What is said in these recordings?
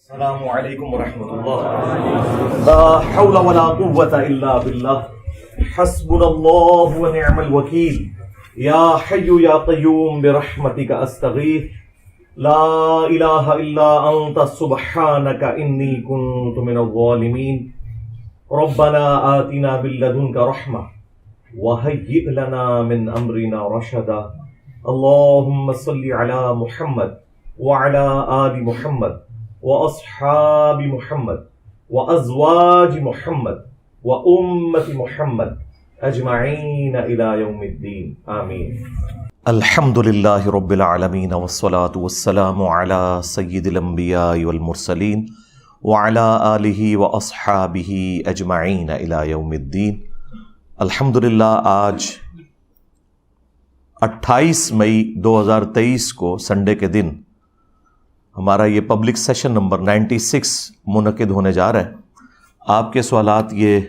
السلام علیکم ورحمۃ اللہ. لا حول ولا قوة الا باللہ. حسبنا اللہ ونعم الوکیل. یا حی یا قیوم برحمتک استغیث. لا الہ الا انت سبحانک انی کنت من الظالمین. ربنا آتنا من لدنک رحمہ وہیئ لنا من امرنا رشدا. اللہم صل علی محمد وعلی آل محمد وأصحاب محمد وأزواج محمد وأمة محمد أجمعين إلى يوم الدين آمين. الحمد لله رب العالمين والصلاة والسلام على سيد الأنبياء والمرسلين وعلى آله وأصحابه أجمعين إلى يوم الدين. الحمدللہ آج 28 مئی 2023 کو سنڈے کے دن ہمارا یہ پبلک سیشن نمبر 96 منعقد ہونے جا رہا ہے. آپ کے سوالات یہ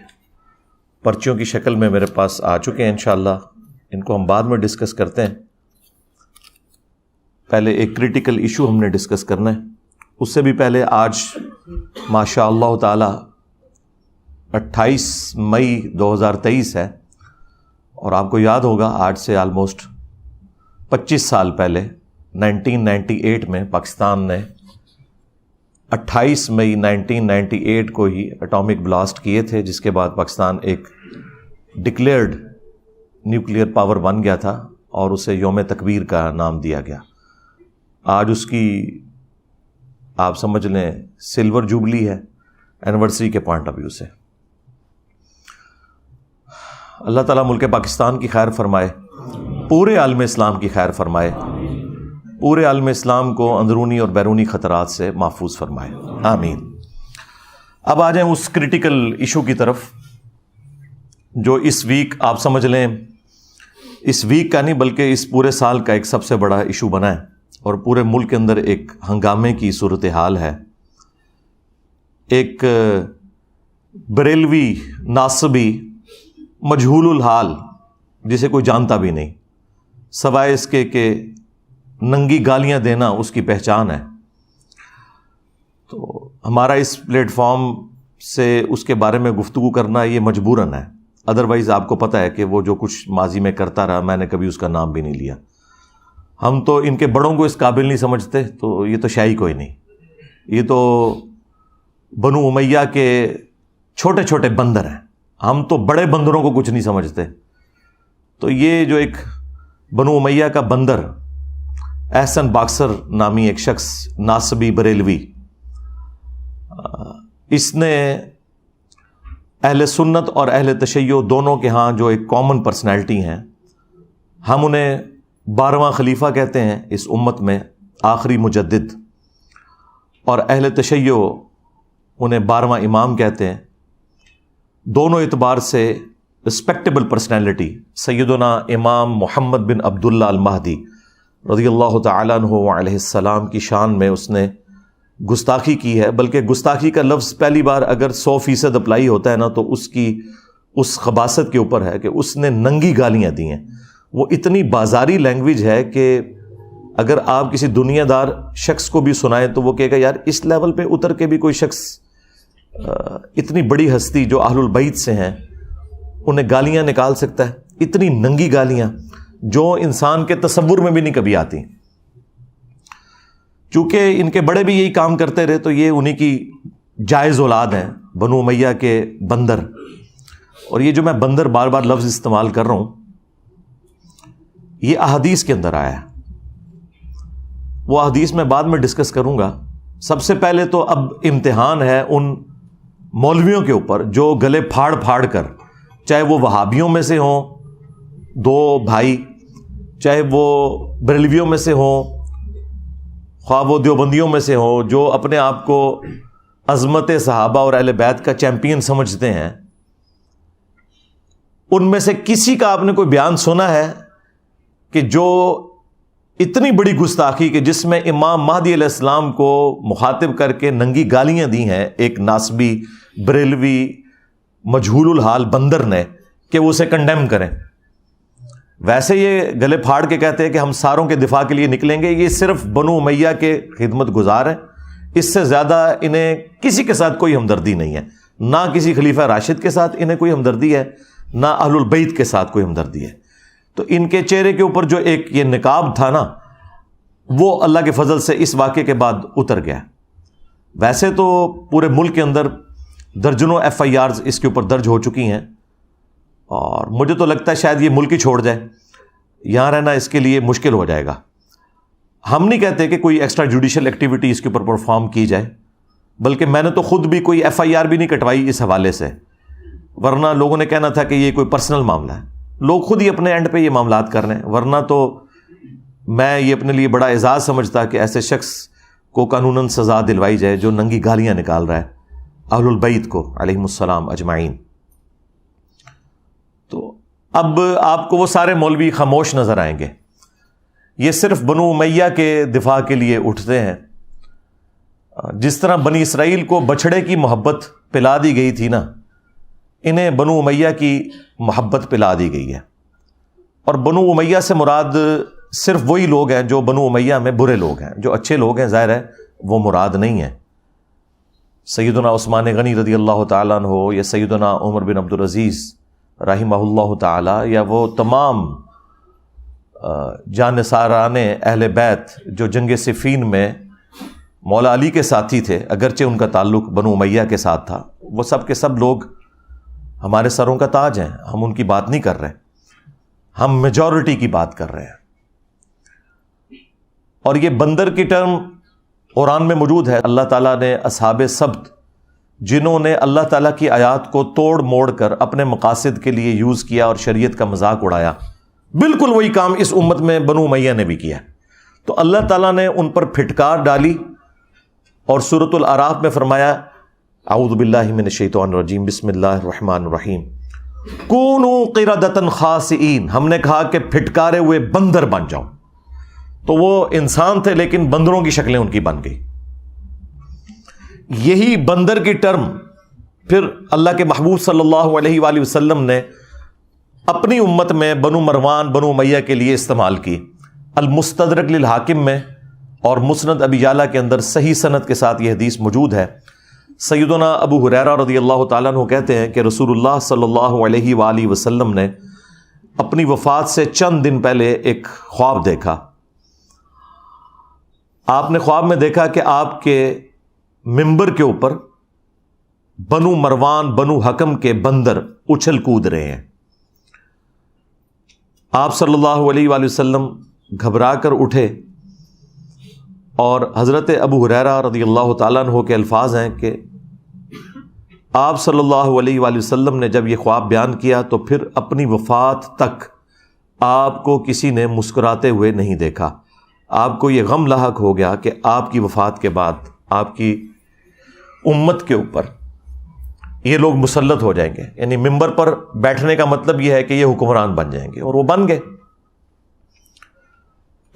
پرچیوں کی شکل میں میرے پاس آ چکے ہیں. انشاءاللہ ان کو ہم بعد میں ڈسکس کرتے ہیں. پہلے ایک کریٹیکل ایشو ہم نے ڈسکس کرنا ہے. اس سے بھی پہلے آج ماشاء اللہ تعالی 28 مئی 2023 ہے اور آپ کو یاد ہوگا آج سے آلموسٹ 25 سال پہلے 1998 میں پاکستان نے 28 مئی 1998 کو ہی اٹامک بلاسٹ کیے تھے، جس کے بعد پاکستان ایک ڈکلیئرڈ نیوکلیئر پاور بن گیا تھا اور اسے یوم تکبیر کا نام دیا گیا. آج اس کی آپ سمجھ لیں سلور جوبلی ہے اینیورسری کے پوائنٹ آف ویو سے. اللہ تعالیٰ ملک پاکستان کی خیر فرمائے، پورے عالم اسلام کی خیر فرمائے، پورے عالم اسلام کو اندرونی اور بیرونی خطرات سے محفوظ فرمائے، آمین. اب آ جائیں اس کریٹیکل ایشو کی طرف جو اس ویک آپ سمجھ لیں اس ویک کا نہیں بلکہ اس پورے سال کا ایک سب سے بڑا ایشو بنا ہے اور پورے ملک کے اندر ایک ہنگامے کی صورتحال ہے. ایک بریلوی ناصبی مجہول الحال جسے کوئی جانتا بھی نہیں، سوائے اس کے کہ ننگی گالیاں دینا اس کی پہچان ہے. تو ہمارا اس پلیٹ فارم سے اس کے بارے میں گفتگو کرنا یہ مجبوراً ہے. ادروائز آپ کو پتہ ہے کہ وہ جو کچھ ماضی میں کرتا رہا میں نے کبھی اس کا نام بھی نہیں لیا. ہم تو ان کے بڑوں کو اس قابل نہیں سمجھتے، تو یہ تو شاہی کوئی نہیں، یہ تو بنو امیہ کے چھوٹے چھوٹے بندر ہیں. ہم تو بڑے بندروں کو کچھ نہیں سمجھتے. تو یہ جو ایک بنو امیہ کا بندر احسن باکسر نامی ایک شخص ناصبی بریلوی، اس نے اہل سنت اور اہل تشیع دونوں کے ہاں جو ایک کامن پرسنالٹی ہیں، ہم انہیں 12واں خلیفہ کہتے ہیں اس امت میں، آخری مجدد، اور اہل تشیع انہیں 12واں امام کہتے ہیں. دونوں اعتبار سے رسپیکٹیبل پرسنالٹی سیدنا امام محمد بن عبداللہ المہدی رضی اللہ تعالیٰ عنہ علیہ السلام کی شان میں اس نے گستاخی کی ہے. بلکہ گستاخی کا لفظ پہلی بار اگر 100% اپلائی ہوتا ہے نا تو اس کی اس خباثت کے اوپر ہے کہ اس نے ننگی گالیاں دی ہیں. وہ اتنی بازاری لینگویج ہے کہ اگر آپ کسی دنیا دار شخص کو بھی سنائیں تو وہ کہے گا یار اس لیول پہ اتر کے بھی کوئی شخص اتنی بڑی ہستی جو اہل البیت سے ہیں انہیں گالیاں نکال سکتا ہے. اتنی ننگی گالیاں جو انسان کے تصور میں بھی نہیں کبھی آتی. چونکہ ان کے بڑے بھی یہی کام کرتے رہے تو یہ انہی کی جائز اولاد ہیں، بنو امیہ کے بندر. اور یہ جو میں بندر بار بار لفظ استعمال کر رہا ہوں یہ احادیث کے اندر آیا ہے. وہ احادیث میں بعد میں ڈسکس کروں گا. سب سے پہلے تو اب امتحان ہے ان مولویوں کے اوپر جو گلے پھاڑ پھاڑ کر، چاہے وہ وہابیوں میں سے ہوں دو بھائی، چاہے وہ بریلویوں میں سے ہوں، خواہ وہ دیوبندیوں میں سے ہوں، جو اپنے آپ کو عظمت صحابہ اور اہل بیت کا چیمپئن سمجھتے ہیں، ان میں سے کسی کا آپ نے کوئی بیان سنا ہے کہ جو اتنی بڑی گستاخی کہ جس میں امام مہدی علیہ السلام کو مخاطب کر کے ننگی گالیاں دی ہیں ایک ناسبی بریلوی مجہول الحال بندر نے، کہ وہ اسے کنڈیم کریں؟ ویسے یہ گلے پھاڑ کے کہتے ہیں کہ ہم ساروں کے دفاع کے لیے نکلیں گے. یہ صرف بنو امیہ کے خدمت گزار ہیں، اس سے زیادہ انہیں کسی کے ساتھ کوئی ہمدردی نہیں ہے، نہ کسی خلیفہ راشد کے ساتھ انہیں کوئی ہمدردی ہے، نہ اہل البیت کے ساتھ کوئی ہمدردی ہے۔ تو ان کے چہرے کے اوپر جو ایک یہ نقاب تھا نا، وہ اللہ کے فضل سے اس واقعے کے بعد اتر گیا۔ ویسے تو پورے ملک کے اندر درجنوں FIRs اس کے اوپر درج ہو چکی ہیں، اور مجھے تو لگتا ہے شاید یہ ملک ہی چھوڑ جائے، یہاں رہنا اس کے لیے مشکل ہو جائے گا۔ ہم نہیں کہتے کہ کوئی ایکسٹرا جوڈیشل ایکٹیویٹی اس کے اوپر پرفارم کی جائے، بلکہ میں نے تو خود بھی کوئی FIR بھی نہیں کٹوائی اس حوالے سے، ورنہ لوگوں نے کہنا تھا کہ یہ کوئی پرسنل معاملہ ہے۔ لوگ خود ہی اپنے اینڈ پہ یہ معاملات کر رہے ہیں، ورنہ تو میں یہ اپنے لیے بڑا اعزاز سمجھتا کہ ایسے شخص کو قانوناً سزا دلوائی جائے جو ننگی گالیاں نکال رہا ہے اہل البیت کو علیہم السلام اجمعین۔ تو اب آپ کو وہ سارے مولوی خاموش نظر آئیں گے، یہ صرف بنو امیہ کے دفاع کے لیے اٹھتے ہیں۔ جس طرح بنی اسرائیل کو بچھڑے کی محبت پلا دی گئی تھی نا، انہیں بنو امیہ کی محبت پلا دی گئی ہے۔ اور بنو امیہ سے مراد صرف وہی لوگ ہیں جو بنو امیہ میں برے لوگ ہیں، جو اچھے لوگ ہیں ظاہر ہے وہ مراد نہیں ہیں۔ سیدنا عثمان غنی رضی اللہ تعالیٰ عنہ یا سیدنا عمر بن عبدالعزیز رحمہ اللہ تعالی، یا وہ تمام جانثاران اہل بیت جو جنگ صفین میں مولا علی کے ساتھی تھے، اگرچہ ان کا تعلق بنو امیہ کے ساتھ تھا، وہ سب کے سب لوگ ہمارے سروں کا تاج ہیں۔ ہم ان کی بات نہیں کر رہے، ہم میجورٹی کی بات کر رہے ہیں۔ اور یہ بندر کی ٹرم قرآن میں موجود ہے۔ اللہ تعالیٰ نے اصحاب سبت، جنہوں نے اللہ تعالیٰ کی آیات کو توڑ موڑ کر اپنے مقاصد کے لیے یوز کیا اور شریعت کا مذاق اڑایا، بالکل وہی کام اس امت میں بنو امیہ نے بھی کیا۔ تو اللہ تعالیٰ نے ان پر پھٹکار ڈالی، اور سورۃ الاعراف میں فرمایا اعوذ باللہ من الشیطان الرجیم بسم اللہ الرحمن الرحیم کونوا قردۃ خاسئین، ہم نے کہا کہ پھٹکارے ہوئے بندر بن جاؤ۔ تو وہ انسان تھے لیکن بندروں کی شکلیں ان کی بن گئی۔ یہی بندر کی ٹرم پھر اللہ کے محبوب صلی اللہ علیہ وآلہ وسلم نے اپنی امت میں بنو مروان بنو امیہ کے لیے استعمال کی۔ المستدرک للحاکم میں اور مسند ابی یعلا کے اندر صحیح سند کے ساتھ یہ حدیث موجود ہے۔ سیدنا ابو ہریرہ رضی اللہ تعالیٰ عنہ کہتے ہیں کہ رسول اللہ صلی اللہ علیہ وآلہ وسلم نے اپنی وفات سے چند دن پہلے ایک خواب دیکھا۔ آپ نے خواب میں دیکھا کہ آپ کے منبر کے اوپر بنو مروان بنو حکم کے بندر اچھل کود رہے ہیں۔ آپ صلی اللہ علیہ وآلہ وسلم گھبرا کر اٹھے، اور حضرت ابو ہریرہ رضی اللہ تعالیٰ عنہ کے الفاظ ہیں کہ آپ صلی اللہ علیہ وآلہ وسلم نے جب یہ خواب بیان کیا تو پھر اپنی وفات تک آپ کو کسی نے مسکراتے ہوئے نہیں دیکھا۔ آپ کو یہ غم لاحق ہو گیا کہ آپ کی وفات کے بعد آپ کی امت کے اوپر یہ لوگ مسلط ہو جائیں گے، یعنی منبر پر بیٹھنے کا مطلب یہ ہے کہ یہ حکمران بن جائیں گے، اور وہ بن گئے۔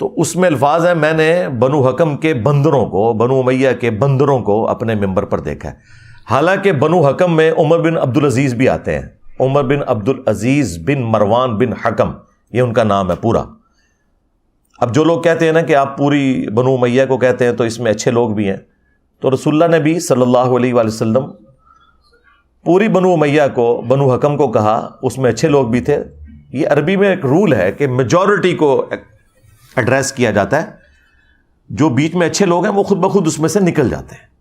تو اس میں الفاظ ہیں میں نے بنو حکم کے بندروں کو، بنو امیہ کے بندروں کو اپنے منبر پر دیکھا ہے۔ حالانکہ بنو حکم میں عمر بن عبدالعزیز بھی آتے ہیں، عمر بن عبدالعزیز بن مروان بن حکم، یہ ان کا نام ہے پورا۔ اب جو لوگ کہتے ہیں نا کہ آپ پوری بنو امیہ کو کہتے ہیں تو اس میں اچھے لوگ بھی ہیں، تو رسول اللہ نے بھی صلی اللہ علیہ وآلہ وسلم پوری بنو امیہ کو، بنو حکم کو کہا، اس میں اچھے لوگ بھی تھے۔ یہ عربی میں ایک رول ہے کہ میجورٹی کو ایڈریس کیا جاتا ہے، جو بیچ میں اچھے لوگ ہیں وہ خود بخود اس میں سے نکل جاتے ہیں۔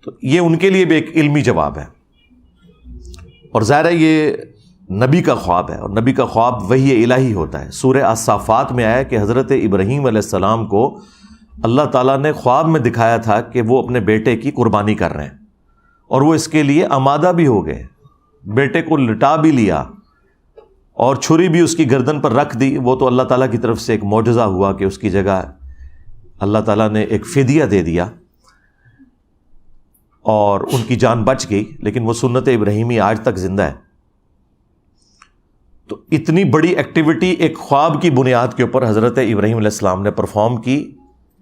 تو یہ ان کے لیے بھی ایک علمی جواب ہے، اور ظاہر ہے یہ نبی کا خواب ہے، اور نبی کا خواب وحی الہی ہوتا ہے۔ سورہ الصافات میں آیا کہ حضرت ابراہیم علیہ السلام کو اللہ تعالیٰ نے خواب میں دکھایا تھا کہ وہ اپنے بیٹے کی قربانی کر رہے ہیں، اور وہ اس کے لیے آمادہ بھی ہو گئے، بیٹے کو لٹا بھی لیا اور چھری بھی اس کی گردن پر رکھ دی۔ وہ تو اللہ تعالیٰ کی طرف سے ایک معجزہ ہوا کہ اس کی جگہ اللہ تعالیٰ نے ایک فدیہ دے دیا اور ان کی جان بچ گئی، لیکن وہ سنت ابراہیمی آج تک زندہ ہے۔ تو اتنی بڑی ایکٹیویٹی ایک خواب کی بنیاد کے اوپر حضرت ابراہیم علیہ السلام نے پرفارم کی،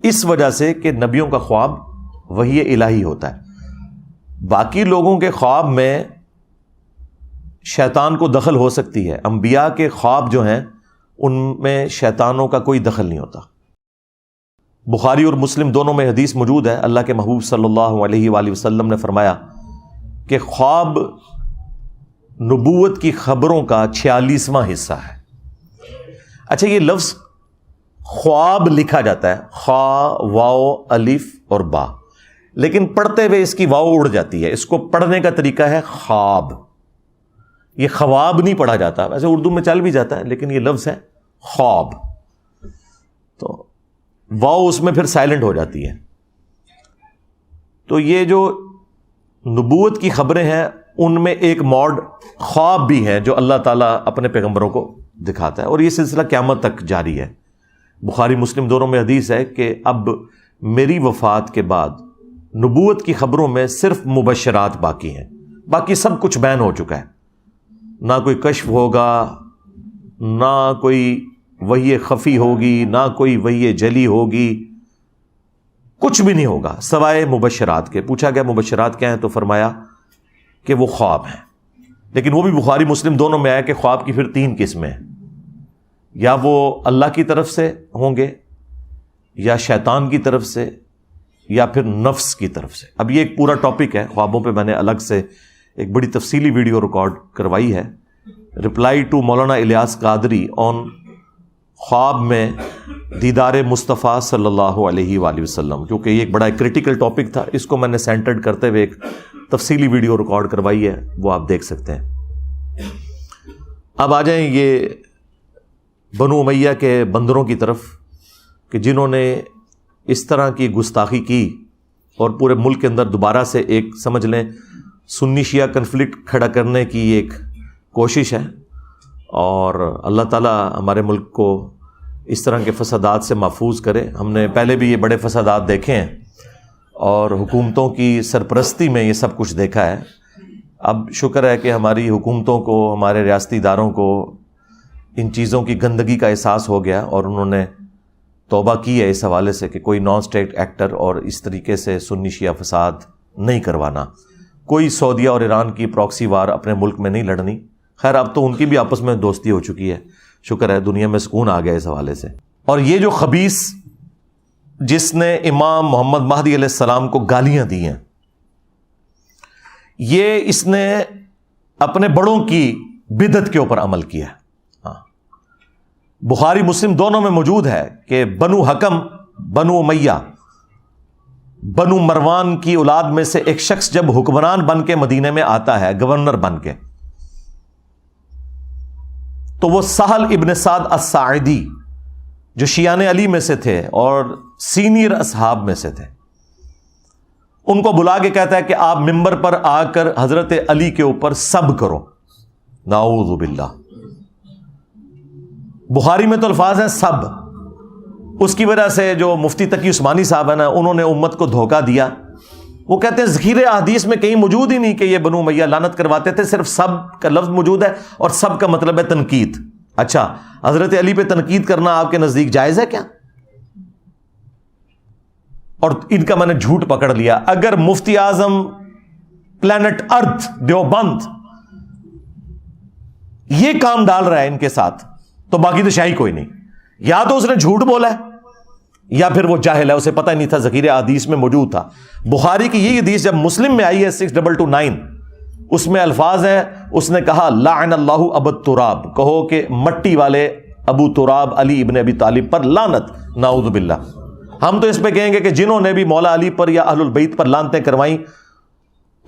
اس وجہ سے کہ نبیوں کا خواب وحی الہی ہوتا ہے۔ باقی لوگوں کے خواب میں شیطان کو دخل ہو سکتی ہے، انبیاء کے خواب جو ہیں ان میں شیطانوں کا کوئی دخل نہیں ہوتا۔ بخاری اور مسلم دونوں میں حدیث موجود ہے، اللہ کے محبوب صلی اللہ علیہ وآلہ وسلم نے فرمایا کہ خواب نبوت کی خبروں کا 46واں حصہ ہے۔ اچھا، یہ لفظ خواب لکھا جاتا ہے خا، واو، الف اور با، لیکن پڑھتے ہوئے اس کی واو اڑ جاتی ہے، اس کو پڑھنے کا طریقہ ہے خواب۔ یہ خواب نہیں پڑھا جاتا، ویسے اردو میں چل بھی جاتا ہے، لیکن یہ لفظ ہے خواب، تو واو اس میں پھر سائلنٹ ہو جاتی ہے۔ تو یہ جو نبوت کی خبریں ہیں ان میں ایک موڈ خواب بھی ہے جو اللہ تعالیٰ اپنے پیغمبروں کو دکھاتا ہے، اور یہ سلسلہ قیامت تک جاری ہے۔ بخاری مسلم دونوں میں حدیث ہے کہ اب میری وفات کے بعد نبوت کی خبروں میں صرف مبشرات باقی ہیں، باقی سب کچھ بیان ہو چکا ہے، نہ کوئی کشف ہوگا، نہ کوئی وحی خفی ہوگی، نہ کوئی وحی جلی ہوگی، کچھ بھی نہیں ہوگا سوائے مبشرات کے۔ پوچھا گیا مبشرات کیا ہیں، تو فرمایا کہ وہ خواب ہیں، لیکن وہ بھی بخاری مسلم دونوں میں آیا کہ خواب کی پھر 3 قسمیں ہیں، یا وہ اللہ کی طرف سے ہوں گے، یا شیطان کی طرف سے، یا پھر نفس کی طرف سے۔ اب یہ ایک پورا ٹاپک ہے خوابوں پہ، میں نے الگ سے ایک بڑی تفصیلی ویڈیو ریکارڈ کروائی ہے، رپلائی ٹو مولانا الیاس قادری آن خواب میں دیدار مصطفیٰ صلی اللہ علیہ وآلہ وسلم، کیونکہ یہ ایک بڑا کرٹیکل ٹاپک تھا، اس کو میں نے سینٹرڈ کرتے ہوئے ایک تفصیلی ویڈیو ریکارڈ کروائی ہے، وہ آپ دیکھ سکتے ہیں۔ اب آ جائیں یہ بنو امیہ کے بندروں کی طرف، کہ جنہوں نے اس طرح کی گستاخی کی اور پورے ملک کے اندر دوبارہ سے ایک سمجھ لیں سنی شیعہ کنفلکٹ کھڑا کرنے کی ایک کوشش ہے، اور اللہ تعالیٰ ہمارے ملک کو اس طرح کے فسادات سے محفوظ کرے۔ ہم نے پہلے بھی یہ بڑے فسادات دیکھے ہیں اور حکومتوں کی سرپرستی میں یہ سب کچھ دیکھا ہے۔ اب شکر ہے کہ ہماری حکومتوں کو، ہمارے ریاستی اداروں کو ان چیزوں کی گندگی کا احساس ہو گیا، اور انہوں نے توبہ کی ہے اس حوالے سے کہ کوئی نان اسٹیٹ ایکٹر اور اس طریقے سے سنی شیعہ فساد نہیں کروانا، کوئی سعودیہ اور ایران کی پراکسی وار اپنے ملک میں نہیں لڑنی۔ خیر اب تو ان کی بھی آپس میں دوستی ہو چکی ہے، شکر ہے دنیا میں سکون آ گیا اس حوالے سے۔ اور یہ جو خبیث جس نے امام محمد مہدی علیہ السلام کو گالیاں دی ہیں، یہ اس نے اپنے بڑوں کی بدعت کے اوپر عمل کیا ہے۔ بخاری مسلم دونوں میں موجود ہے کہ بنو حکم، بنو امیہ، بنو مروان کی اولاد میں سے ایک شخص جب حکمران بن کے مدینے میں آتا ہے، گورنر بن کے، تو وہ سہل ابن سعد الساعدی جو شیعان علی میں سے تھے اور سینئر اصحاب میں سے تھے، ان کو بلا کے کہتا ہے کہ آپ ممبر پر آ کر حضرت علی کے اوپر سب کرو۔ نعوذ باللہ۔ بخاری میں تو الفاظ ہیں سب، اس کی وجہ سے جو مفتی تقی عثمانی صاحب ہیں نا، انہوں نے امت کو دھوکہ دیا۔ وہ کہتے ہیں ذخیرے احادیث میں کہیں موجود ہی نہیں کہ یہ بنو امیہ لعنت کرواتے تھے، صرف سب کا لفظ موجود ہے، اور سب کا مطلب ہے تنقید۔ اچھا، حضرت علی پہ تنقید کرنا آپ کے نزدیک جائز ہے کیا؟ اور ان کا میں نے جھوٹ پکڑ لیا۔ اگر مفتی اعظم پلانٹ ارتھ دیوبند یہ کام ڈال رہا ہے ان کے ساتھ، تو باقی تو شاہی کوئی نہیں۔ یا تو اس نے جھوٹ بولا ہے، یا پھر وہ جاہل ہے، اسے پتہ ہی نہیں تھا ذخیرہ حدیث میں موجود تھا۔ بخاری کی یہ حدیث جب مسلم میں آئی ہے 6229، اس میں الفاظ ہیں، اس نے کہا لعن اللہ ابو تراب، کہو کہ مٹی والے ابو تراب علی ابن ابی طالب پر لعنت، نعوذ باللہ۔ ہم تو اس پہ کہیں گے کہ جنہوں نے بھی مولا علی پر یا اہل البیت پر لعنتیں کروائیں،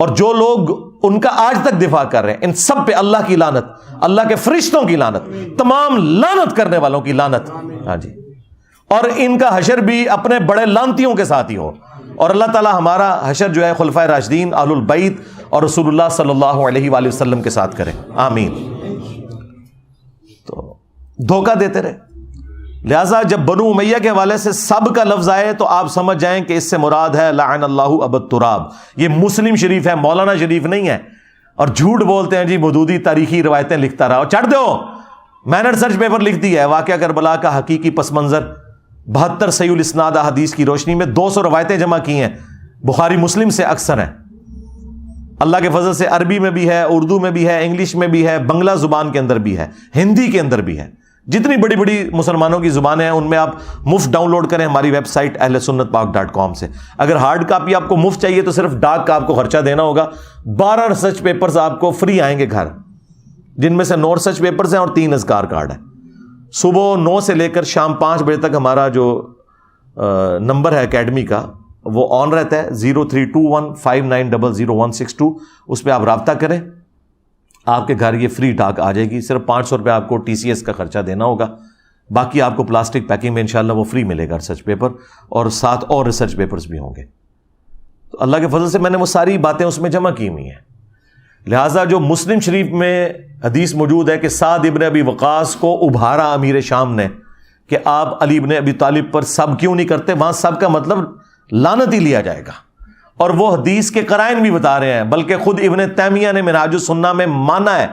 اور جو لوگ ان کا آج تک دفاع کر رہے ہیں، ان سب پہ اللہ کی لعنت، اللہ کے فرشتوں کی لعنت، تمام لعنت کرنے والوں کی لعنت۔ ہاں جی، اور ان کا حشر بھی اپنے بڑے لعنتیوں کے ساتھ ہی ہو، اور اللہ تعالی ہمارا حشر جو ہے خلفائے راشدین، اہل البیت اور رسول اللہ صلی اللہ علیہ وآلہ وسلم کے ساتھ کرے، آمین۔ تو دھوکہ دیتے رہے، لہذا جب بنو امیہ کے حوالے سے سب کا لفظ آئے تو آپ سمجھ جائیں کہ اس سے مراد ہے لعن اللہ ابو تراب۔ یہ مسلم شریف ہے، مولانا شریف نہیں ہے، اور جھوٹ بولتے ہیں جی مودودی تاریخی روایتیں لکھتا رہا، چڑھ دو، میں نے ریسرچ پیپر لکھ دی ہے، واقعہ کربلا کا حقیقی پس منظر 72 صحیح الاسناد احادیث کی روشنی میں 200 روایتیں جمع کی ہیں، بخاری مسلم سے اکثر ہیں، اللہ کے فضل سے عربی میں بھی ہے، اردو میں بھی ہے، انگلش میں بھی ہے، بنگلہ زبان کے اندر بھی ہے، ہندی کے اندر بھی ہے، جتنی بڑی بڑی مسلمانوں کی زبانیں ہیں ان میں آپ مفت ڈاؤن لوڈ کریں ہماری ویب سائٹ ahlsunnatpak.com سے. اگر ہارڈ کاپی آپ کو مفت چاہیے تو صرف ڈاک کا آپ کو خرچہ دینا ہوگا. 12 ریسرچ پیپرز آپ کو فری آئیں گے گھر، جن میں سے 9 ریسرچ پیپرز ہیں اور 3 اذکار کارڈ ہیں. صبح 9 سے لے کر شام 5 بجے تک ہمارا جو نمبر ہے اکیڈمی کا وہ آن رہتا ہے 032159000162. اس پہ آپ رابطہ کریں، آپ کے گھر یہ فری ڈاک آ جائے گی. صرف 500 روپے آپ کو TCS کا خرچہ دینا ہوگا، باقی آپ کو پلاسٹک پیکنگ میں انشاءاللہ وہ فری ملے گا ریسرچ پیپر، اور ساتھ اور ریسرچ پیپرز بھی ہوں گے. تو اللہ کے فضل سے میں نے وہ ساری باتیں اس میں جمع کی ہوئی ہیں. لہٰذا جو مسلم شریف میں حدیث موجود ہے کہ سعد ابن ابی وقاص کو ابھارا امیر شام نے کہ آپ علی ابن ابی طالب پر سب کیوں نہیں کرتے، وہاں سب کا مطلب لعنت ہی لیا جائے گا. اور وہ حدیث کے قرائن بھی بتا رہے ہیں، بلکہ خود ابن تیمیہ نے منہاج السنہ میں مانا ہے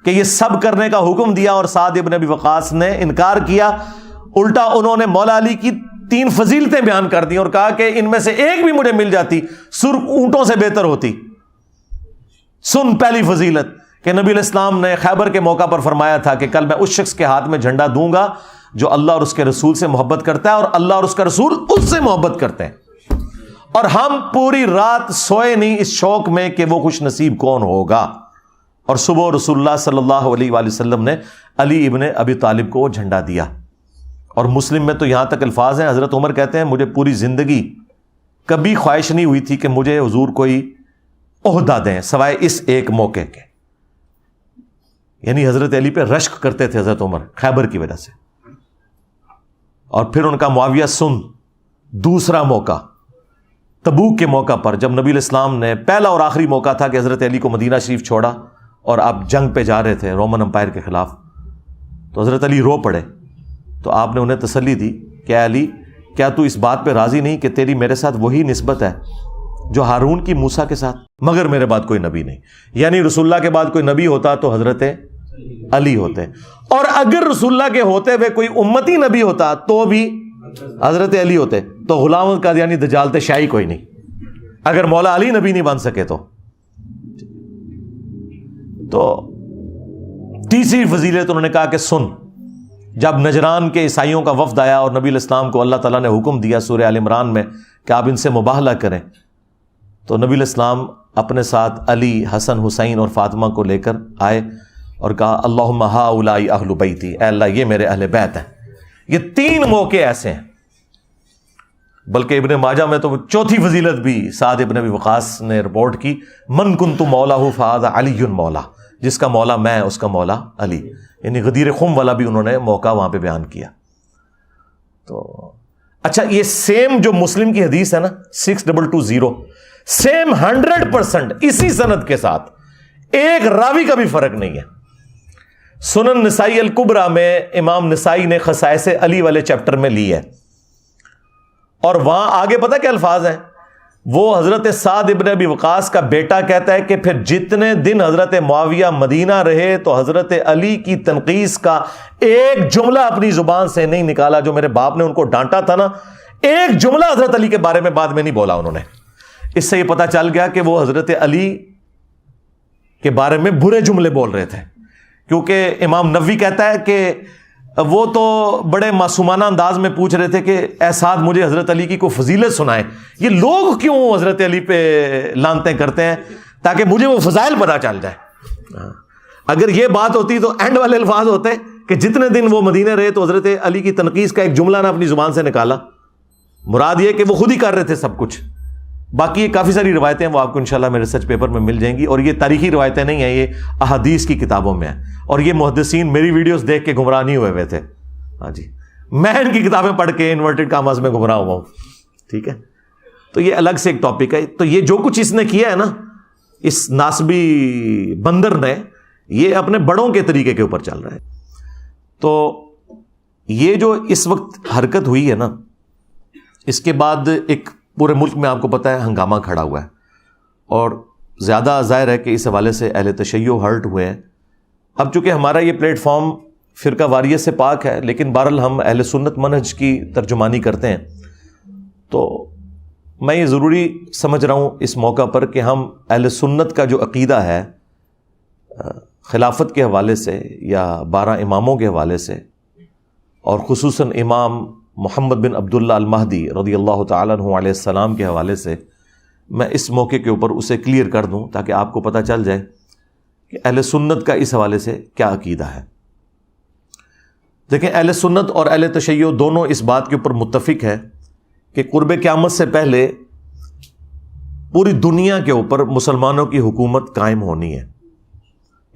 کہ یہ سب کرنے کا حکم دیا اور سعد ابن ابی وقاص نے انکار کیا. الٹا انہوں نے مولا علی کی 3 فضیلتیں بیان کر دی اور کہا کہ ان میں سے ایک بھی مجھے مل جاتی سرخ اونٹوں سے بہتر ہوتی. سن پہلی فضیلت کہ نبی علیہ السلام نے خیبر کے موقع پر فرمایا تھا کہ کل میں اس شخص کے ہاتھ میں جھنڈا دوں گا جو اللہ اور اس کے رسول سے محبت کرتا ہے اور اللہ اور اس کا رسول اس سے محبت کرتے ہیں. اور ہم پوری رات سوئے نہیں اس شوق میں کہ وہ خوش نصیب کون ہوگا. اور صبح رسول اللہ صلی اللہ علیہ وآلہ وسلم نے علی ابن ابی طالب کو وہ جھنڈا دیا. اور مسلم میں تو یہاں تک الفاظ ہیں، حضرت عمر کہتے ہیں مجھے پوری زندگی کبھی خواہش نہیں ہوئی تھی کہ مجھے حضور کوئی عہدہ دیں سوائے اس ایک موقع کے. یعنی حضرت علی پہ رشک کرتے تھے حضرت عمر خیبر کی وجہ سے. اور پھر ان کا معاویہ سن دوسرا موقع تبوک کے موقع پر، جب نبی علیہ السلام نے پہلا اور آخری موقع تھا کہ حضرت علی کو مدینہ شریف چھوڑا اور آپ جنگ پہ جا رہے تھے رومن امپائر کے خلاف، تو حضرت علی رو پڑے. تو آپ نے انہیں تسلی دی کہ اے علی کیا تو اس بات پہ راضی نہیں کہ تیری میرے ساتھ وہی نسبت ہے جو ہارون کی موسیٰ کے ساتھ، مگر میرے بعد کوئی نبی نہیں. یعنی رسول اللہ کے بعد کوئی نبی ہوتا تو حضرت علی ہوتے، اور اگر رسول اللہ کے ہوتے ہوئے کوئی امتی نبی ہوتا تو بھی حضرت علی ہوتے. تو غلام کا یعنی دجالت شاہی کوئی نہیں، اگر مولا علی نبی نہیں بن سکے تو تیسری فضیلت انہوں نے کہا کہ سن، جب نجران کے عیسائیوں کا وفد آیا اور نبی علیہ السلام کو اللہ تعالیٰ نے حکم دیا سورہ آل عمران میں کہ آپ ان سے مباہلہ کریں، تو نبی علیہ السلام اپنے ساتھ علی، حسن، حسین اور فاطمہ کو لے کر آئے اور کہا اللہم ہؤلاء اہل بیتی، اے اللہ یہ میرے اہل بیت ہیں. یہ 3 موقع ایسے ہیں. بلکہ ابن ماجہ میں تو چوتھی فضیلت بھی سعد ابن ابی وقاص نے رپورٹ کی، من کنت مولاہ فہذا علی مولا، جس کا مولا میں اس کا مولا علی. یعنی غدیر خم والا بھی انہوں نے موقع وہاں پہ بیان کیا. تو اچھا یہ سیم جو مسلم کی حدیث ہے نا 6220 سیم 100% اسی سند کے ساتھ، ایک راوی کا بھی فرق نہیں ہے. سنن نسائی الکبریٰ میں امام نسائی نے خصائص علی والے چیپٹر میں لی ہے، اور وہاں آگے پتہ کیا الفاظ ہیں؟ وہ حضرت سعد ابن ابی وقاص کا بیٹا کہتا ہے کہ پھر جتنے دن حضرت معاویہ مدینہ رہے تو حضرت علی کی تنقیص کا ایک جملہ اپنی زبان سے نہیں نکالا. جو میرے باپ نے ان کو ڈانٹا تھا نا، ایک جملہ حضرت علی کے بارے میں بعد میں نہیں بولا انہوں نے. اس سے یہ پتہ چل گیا کہ وہ حضرت علی کے بارے میں برے جملے بول رہے تھے، کیونکہ امام نووی کہتا ہے کہ وہ تو بڑے معصومانہ انداز میں پوچھ رہے تھے کہ اے سعد مجھے حضرت علی کی کوئی فضیلت سنائیں. یہ لوگ کیوں حضرت علی پہ لانتیں کرتے ہیں تاکہ مجھے وہ فضائل پتہ چل جائے. اگر یہ بات ہوتی تو اینڈ والے الفاظ ہوتے کہ جتنے دن وہ مدینہ رہے تو حضرت علی کی تنقیص کا ایک جملہ نہ اپنی زبان سے نکالا. مراد یہ کہ وہ خود ہی کر رہے تھے سب کچھ. باقی یہ کافی ساری روایتیں وہ آپ کو انشاءاللہ میرے ریسرچ پیپر میں مل جائیں گی، اور یہ تاریخی روایتیں نہیں ہیں، یہ احادیث کی کتابوں میں ہیں. اور یہ محدثین میری ویڈیوز دیکھ کے گمراہ نہیں ہوئے تھے. ہاں جی، میں ان کی کتابیں پڑھ کے انورٹڈ کاماز میں گمراہ ہوا ہوں. ٹھیک ہے، تو یہ الگ سے ایک ٹاپک ہے. تو یہ جو کچھ اس نے کیا ہے نا، اس ناسبی بندر نے، یہ اپنے بڑوں کے طریقے کے اوپر چل رہا ہے. تو یہ جو اس وقت حرکت ہوئی ہے نا، اس کے بعد ایک پورے ملک میں آپ کو پتہ ہے ہنگامہ کھڑا ہوا ہے، اور زیادہ ظاہر ہے کہ اس حوالے سے اہل تشیع ہرٹ ہوئے ہیں. اب چونکہ ہمارا یہ پلیٹ فارم فرقہ واریت سے پاک ہے، لیکن بہرحال ہم اہل سنت منہج کی ترجمانی کرتے ہیں، تو میں یہ ضروری سمجھ رہا ہوں اس موقع پر کہ ہم اہل سنت کا جو عقیدہ ہے خلافت کے حوالے سے یا 12 اماموں کے حوالے سے اور خصوصاً امام محمد بن عبداللہ المہدی رضی اللہ تعالیٰ عنہ علیہ السلام کے حوالے سے میں اس موقع کے اوپر اسے کلیئر کر دوں تاکہ آپ کو پتہ چل جائے کہ اہل سنت کا اس حوالے سے کیا عقیدہ ہے۔ دیکھیں، اہل سنت اور اہل تشیع دونوں اس بات کے اوپر متفق ہے کہ قرب قیامت سے پہلے پوری دنیا کے اوپر مسلمانوں کی حکومت قائم ہونی ہے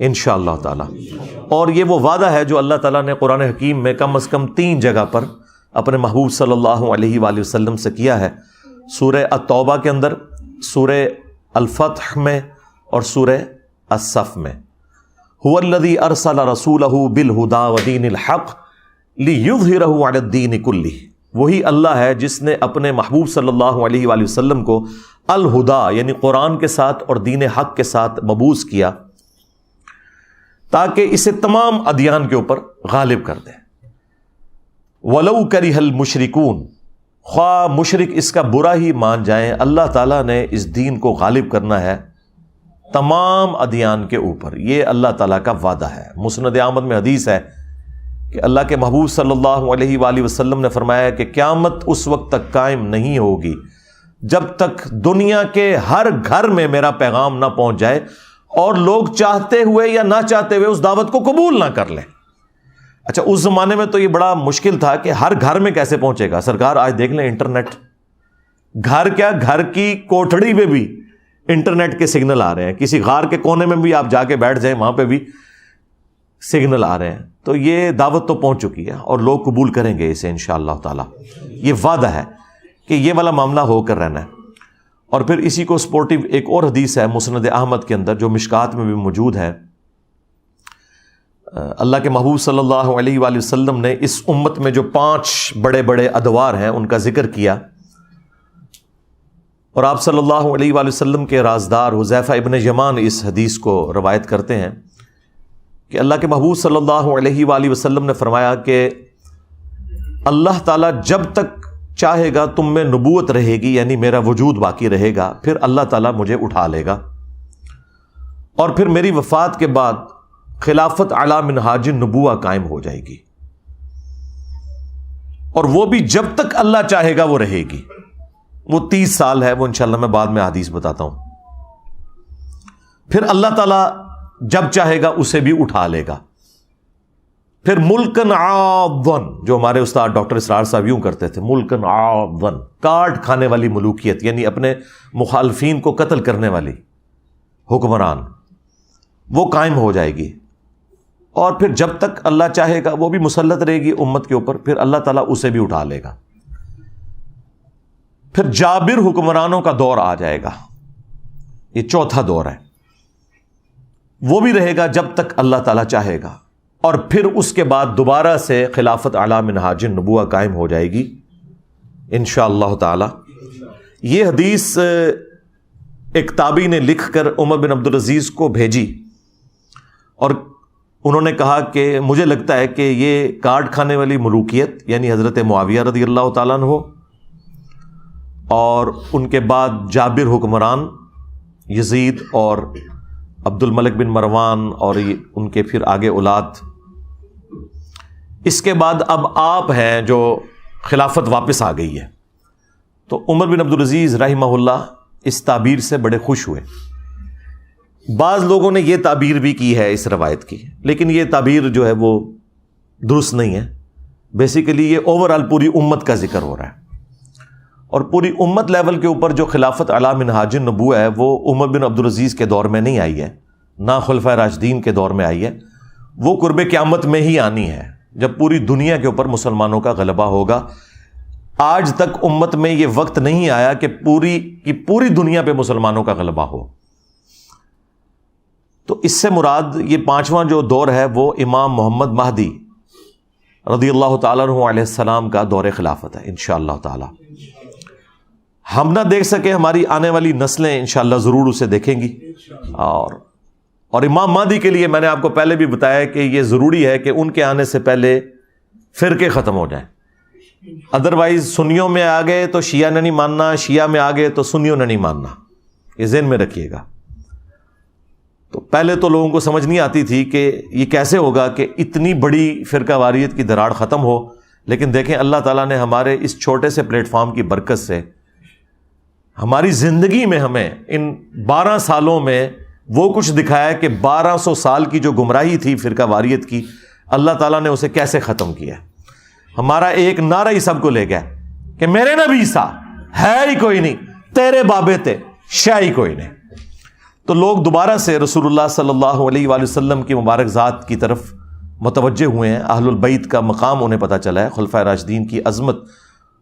انشاءاللہ تعالی، اور یہ وہ وعدہ ہے جو اللہ تعالیٰ نے قرآن حکیم میں کم از کم 3 جگہ پر اپنے محبوب صلی اللہ علیہ وآلہ وسلم سے کیا ہے، سورہ التوبہ کے اندر، سورہ الفتح میں اور سورہ الصف میں۔ هو الذی ارسل رسولہ بالہدی ودین الحق لیظہرہ علی الدین کلہ، وہی اللہ ہے جس نے اپنے محبوب صلی اللہ علیہ وآلہ وسلم کو الہدا یعنی قرآن کے ساتھ اور دین حق کے ساتھ مبعوث کیا تاکہ اسے تمام ادیان کے اوپر غالب کر دے۔ وَلَوْ كَرِهَ الْمُشْرِكُونَ، خواہ مشرک اس کا برا ہی مان جائیں، اللہ تعالیٰ نے اس دین کو غالب کرنا ہے تمام ادیان کے اوپر، یہ اللہ تعالیٰ کا وعدہ ہے۔ مسند احمد میں حدیث ہے کہ اللہ کے محبوب صلی اللہ علیہ وآلہ وسلم نے فرمایا کہ قیامت اس وقت تک قائم نہیں ہوگی جب تک دنیا کے ہر گھر میں میرا پیغام نہ پہنچ جائے اور لوگ چاہتے ہوئے یا نہ چاہتے ہوئے اس دعوت کو قبول نہ کر لیں۔ اچھا، اس زمانے میں تو یہ بڑا مشکل تھا کہ ہر گھر میں کیسے پہنچے گا۔ سرکار آج دیکھ لیں انٹرنیٹ، گھر کیا، گھر کی کوٹھڑی میں بھی انٹرنیٹ کے سگنل آ رہے ہیں، کسی غار کے کونے میں بھی آپ جا کے بیٹھ جائیں وہاں پہ بھی سگنل آ رہے ہیں، تو یہ دعوت تو پہنچ چکی ہے اور لوگ قبول کریں گے اسے انشاءاللہ تعالی۔ یہ وعدہ ہے کہ یہ والا معاملہ ہو کر رہنا ہے۔ اور پھر اسی کو سپورٹیو ایک اور حدیث ہے مسند احمد کے اندر جو مشکات میں بھی موجود ہے، اللہ کے محبوب صلی اللہ علیہ وآلہ وسلم نے اس امت میں جو 5 بڑے بڑے ادوار ہیں ان کا ذکر کیا، اور آپ صلی اللہ علیہ وآلہ وسلم کے رازدار حذیفہ ابن یمان اس حدیث کو روایت کرتے ہیں کہ اللہ کے محبوب صلی اللہ علیہ وآلہ وسلم نے فرمایا کہ اللہ تعالیٰ جب تک چاہے گا تم میں نبوت رہے گی، یعنی میرا وجود باقی رہے گا، پھر اللہ تعالیٰ مجھے اٹھا لے گا، اور پھر میری وفات کے بعد خلافت علی منہاج النبوہ قائم ہو جائے گی، اور وہ بھی جب تک اللہ چاہے گا وہ رہے گی۔ وہ 30 سال ہے، وہ انشاءاللہ میں بعد میں حدیث بتاتا ہوں۔ پھر اللہ تعالیٰ جب چاہے گا اسے بھی اٹھا لے گا۔ پھر ملکن عاضن، جو ہمارے استاد ڈاکٹر اسرار صاحب یوں کرتے تھے، ملکن عاضن، کاٹ کھانے والی ملوکیت، یعنی اپنے مخالفین کو قتل کرنے والی حکمران، وہ قائم ہو جائے گی، اور پھر جب تک اللہ چاہے گا وہ بھی مسلط رہے گی امت کے اوپر، پھر اللہ تعالیٰ اسے بھی اٹھا لے گا۔ پھر جابر حکمرانوں کا دور آ جائے گا، یہ 4تھا دور ہے، وہ بھی رہے گا جب تک اللہ تعالیٰ چاہے گا، اور پھر اس کے بعد دوبارہ سے خلافت علی منہاج النبوہ قائم ہو جائے گی انشاءاللہ تعالی۔ یہ حدیث ایک تابعی نے لکھ کر عمر بن عبدالعزیز کو بھیجی، اور انہوں نے کہا کہ مجھے لگتا ہے کہ یہ کاٹ کھانے والی ملوکیت یعنی حضرت معاویہ رضی اللہ تعالیٰ عنہ اور ان کے بعد جابر حکمران، یزید اور عبد الملک بن مروان اور ان کے پھر آگے اولاد، اس کے بعد اب آپ ہیں جو خلافت واپس آ گئی ہے۔ تو عمر بن عبدالعزیز رحمہ اللہ اس تعبیر سے بڑے خوش ہوئے۔ بعض لوگوں نے یہ تعبیر بھی کی ہے اس روایت کی، لیکن یہ تعبیر جو ہے وہ درست نہیں ہے۔ بیسیکلی یہ اوورآل پوری امت کا ذکر ہو رہا ہے، اور پوری امت لیول کے اوپر جو خلافت علی منہاج النبوہ ہے وہ عمر بن عبدالعزیز کے دور میں نہیں آئی ہے، نہ خلفائے راشدین کے دور میں آئی ہے، وہ قرب قیامت میں ہی آنی ہے جب پوری دنیا کے اوپر مسلمانوں کا غلبہ ہوگا۔ آج تک امت میں یہ وقت نہیں آیا کہ پوری دنیا پہ مسلمانوں کا غلبہ ہو۔ تو اس سے مراد یہ 5واں جو دور ہے وہ امام محمد مہدی رضی اللہ تعالیٰ عنہ علیہ السلام کا دور خلافت ہے انشاءاللہ تعالی۔ ہم نہ دیکھ سکے، ہماری آنے والی نسلیں انشاءاللہ ضرور اسے دیکھیں گی، اور امام مہدی کے لیے میں نے آپ کو پہلے بھی بتایا کہ یہ ضروری ہے کہ ان کے آنے سے پہلے فرقے ختم ہو جائیں، ادروائز سنیوں میں آ گئے تو شیعہ نے نہیں ماننا، شیعہ میں آ گئے تو سنیوں نے نہیں ماننا، یہ ذہن میں رکھیے گا۔ تو پہلے تو لوگوں کو سمجھ نہیں آتی تھی کہ یہ کیسے ہوگا کہ اتنی بڑی فرقہ واریت کی دراڑ ختم ہو، لیکن دیکھیں اللہ تعالیٰ نے ہمارے اس چھوٹے سے پلیٹ فارم کی برکت سے ہماری زندگی میں ہمیں ان 12 سالوں میں وہ کچھ دکھایا کہ 1200 سال کی جو گمراہی تھی فرقہ واریت کی، اللہ تعالیٰ نے اسے کیسے ختم کیا۔ ہمارا ایک نعرہ ہی سب کو لے گیا کہ میرے نبی سا ہے ہی کوئی نہیں، تیرے بابے تے شے ہی کوئی نہیں۔ تو لوگ دوبارہ سے رسول اللہ صلی اللہ علیہ وآلہ وسلم کی مبارک ذات کی طرف متوجہ ہوئے ہیں، اہل البیت کا مقام انہیں پتہ چلا ہے، خلفائے راشدین کی عظمت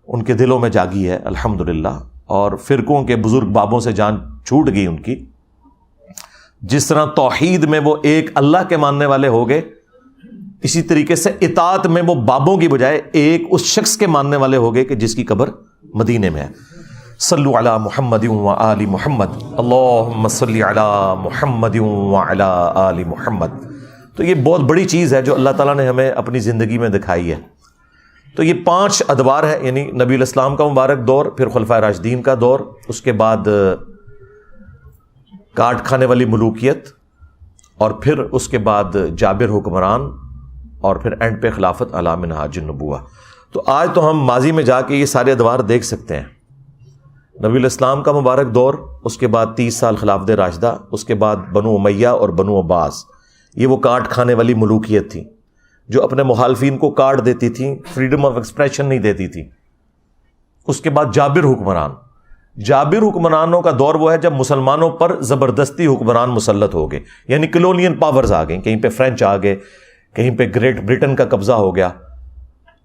ان کے دلوں میں جاگی ہے الحمدللہ، اور فرقوں کے بزرگ بابوں سے جان چھوٹ گئی ان کی۔ جس طرح توحید میں وہ ایک اللہ کے ماننے والے ہو گئے، اسی طریقے سے اطاعت میں وہ بابوں کی بجائے ایک اس شخص کے ماننے والے ہو گئے کہ جس کی قبر مدینے میں ہے۔ صلو علی محمد و آل محمد، اللہم صلی علی محمد و علی آل محمد۔ تو یہ بہت بڑی چیز ہے جو اللہ تعالیٰ نے ہمیں اپنی زندگی میں دکھائی ہے۔ تو یہ 5 ادوار ہے، یعنی نبی الاسلام کا مبارک دور، پھر خلفائے راشدین کا دور، اس کے بعد کاٹ کھانے والی ملوکیت، اور پھر اس کے بعد جابر حکمران، اور پھر اینڈ پہ خلافت علی منہاج النبوہ۔ تو آج تو ہم ماضی میں جا کے یہ سارے ادوار دیکھ سکتے ہیں۔ نبی الاسلام کا مبارک دور، اس کے بعد 30 سال خلافت راشدہ، اس کے بعد بنو امیہ اور بنو عباس، یہ وہ کاٹ کھانے والی ملوکیت تھی جو اپنے مخالفین کو کاٹ دیتی تھی، فریڈم آف ایکسپریشن نہیں دیتی تھی۔ اس کے بعد جابر حکمران، جابر حکمرانوں کا دور وہ ہے جب مسلمانوں پر زبردستی حکمران مسلط ہو گئے، یعنی کلونین پاورز آ گئیں، کہیں پہ فرینچ آ گئے، کہیں پہ گریٹ برٹن کا قبضہ ہو گیا،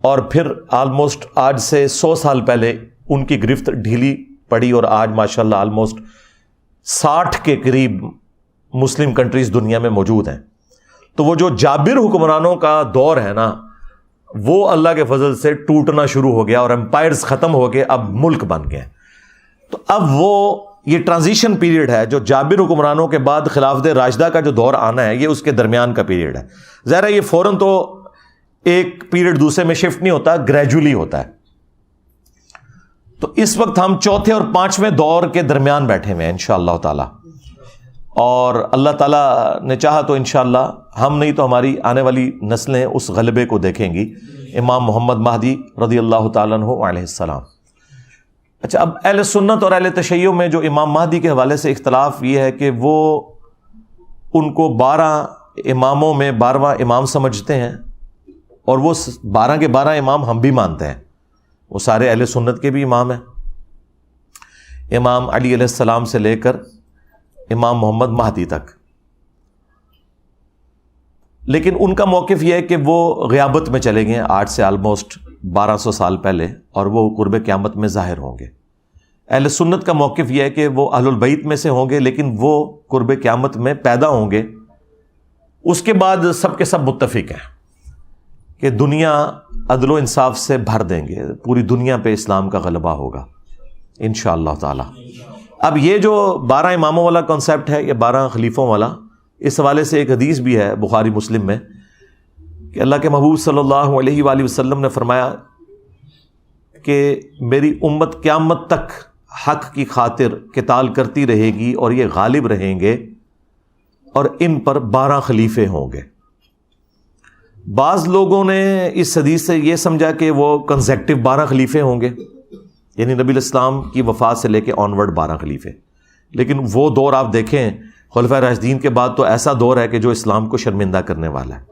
اور پھر آلموسٹ آج سے 100 سال پہلے ان کی گرفت ڈھیلی پڑی، اور آج ماشاءاللہ آلموسٹ 60 کے قریب مسلم کنٹریز دنیا میں موجود ہیں۔ تو وہ جو جابر حکمرانوں کا دور ہے نا، وہ اللہ کے فضل سے ٹوٹنا شروع ہو گیا، اور امپائرز ختم ہو گئے، اب ملک بن گئے۔ تو اب وہ یہ ٹرانزیشن پیریڈ ہے جو جابر حکمرانوں کے بعد خلافت راشدہ کا جو دور آنا ہے، یہ اس کے درمیان کا پیریڈ ہے۔ ظاہر ہے یہ فوراً تو ایک پیریڈ دوسرے میں شفٹ نہیں ہوتا، گریجولی ہوتا ہے۔ تو اس وقت ہم چوتھے اور 5ویں دور کے درمیان بیٹھے ہوئے ہیں انشاءاللہ تعالی، اور اللہ تعالیٰ نے چاہا تو انشاءاللہ ہم نہیں تو ہماری آنے والی نسلیں اس غلبے کو دیکھیں گی، امام محمد مہدی رضی اللہ تعالیٰ عنہ علیہ السلام۔ اچھا، اب اہل سنت اور اہل تشیع میں جو امام مہدی کے حوالے سے اختلاف یہ ہے کہ وہ ان کو 12 اماموں میں 12واں امام سمجھتے ہیں، اور وہ 12 کے 12 امام ہم بھی مانتے ہیں، وہ سارے اہل سنت کے بھی امام ہیں، امام علی علیہ السلام سے لے کر امام محمد مہدی تک۔ لیکن ان کا موقف یہ ہے کہ وہ غیابت میں چلے گئے ہیں آج سے آلموسٹ 1200 سال پہلے، اور وہ قرب قیامت میں ظاہر ہوں گے۔ اہل سنت کا موقف یہ ہے کہ وہ اہل البیت میں سے ہوں گے، لیکن وہ قرب قیامت میں پیدا ہوں گے۔ اس کے بعد سب کے سب متفق ہیں کہ دنیا عدل و انصاف سے بھر دیں گے، پوری دنیا پہ اسلام کا غلبہ ہوگا انشاءاللہ تعالی۔ اب یہ جو 12 اماموں والا کانسیپٹ ہے یا 12 خلیفوں والا، اس حوالے سے ایک حدیث بھی ہے بخاری مسلم میں کہ اللہ کے محبوب صلی اللہ علیہ وآلہ وسلم نے فرمایا کہ میری امت قیامت تک حق کی خاطر قتال کرتی رہے گی، اور یہ غالب رہیں گے، اور ان پر 12 خلیفے ہوں گے۔ بعض لوگوں نے اس حدیث سے یہ سمجھا کہ وہ کنزیکٹو 12 خلیفے ہوں گے، یعنی نبی الاسلام کی وفات سے لے کے آنورڈ 12 خلیفے۔ لیکن وہ دور آپ دیکھیں خلفائے راشدین کے بعد تو ایسا دور ہے کہ جو اسلام کو شرمندہ کرنے والا ہے۔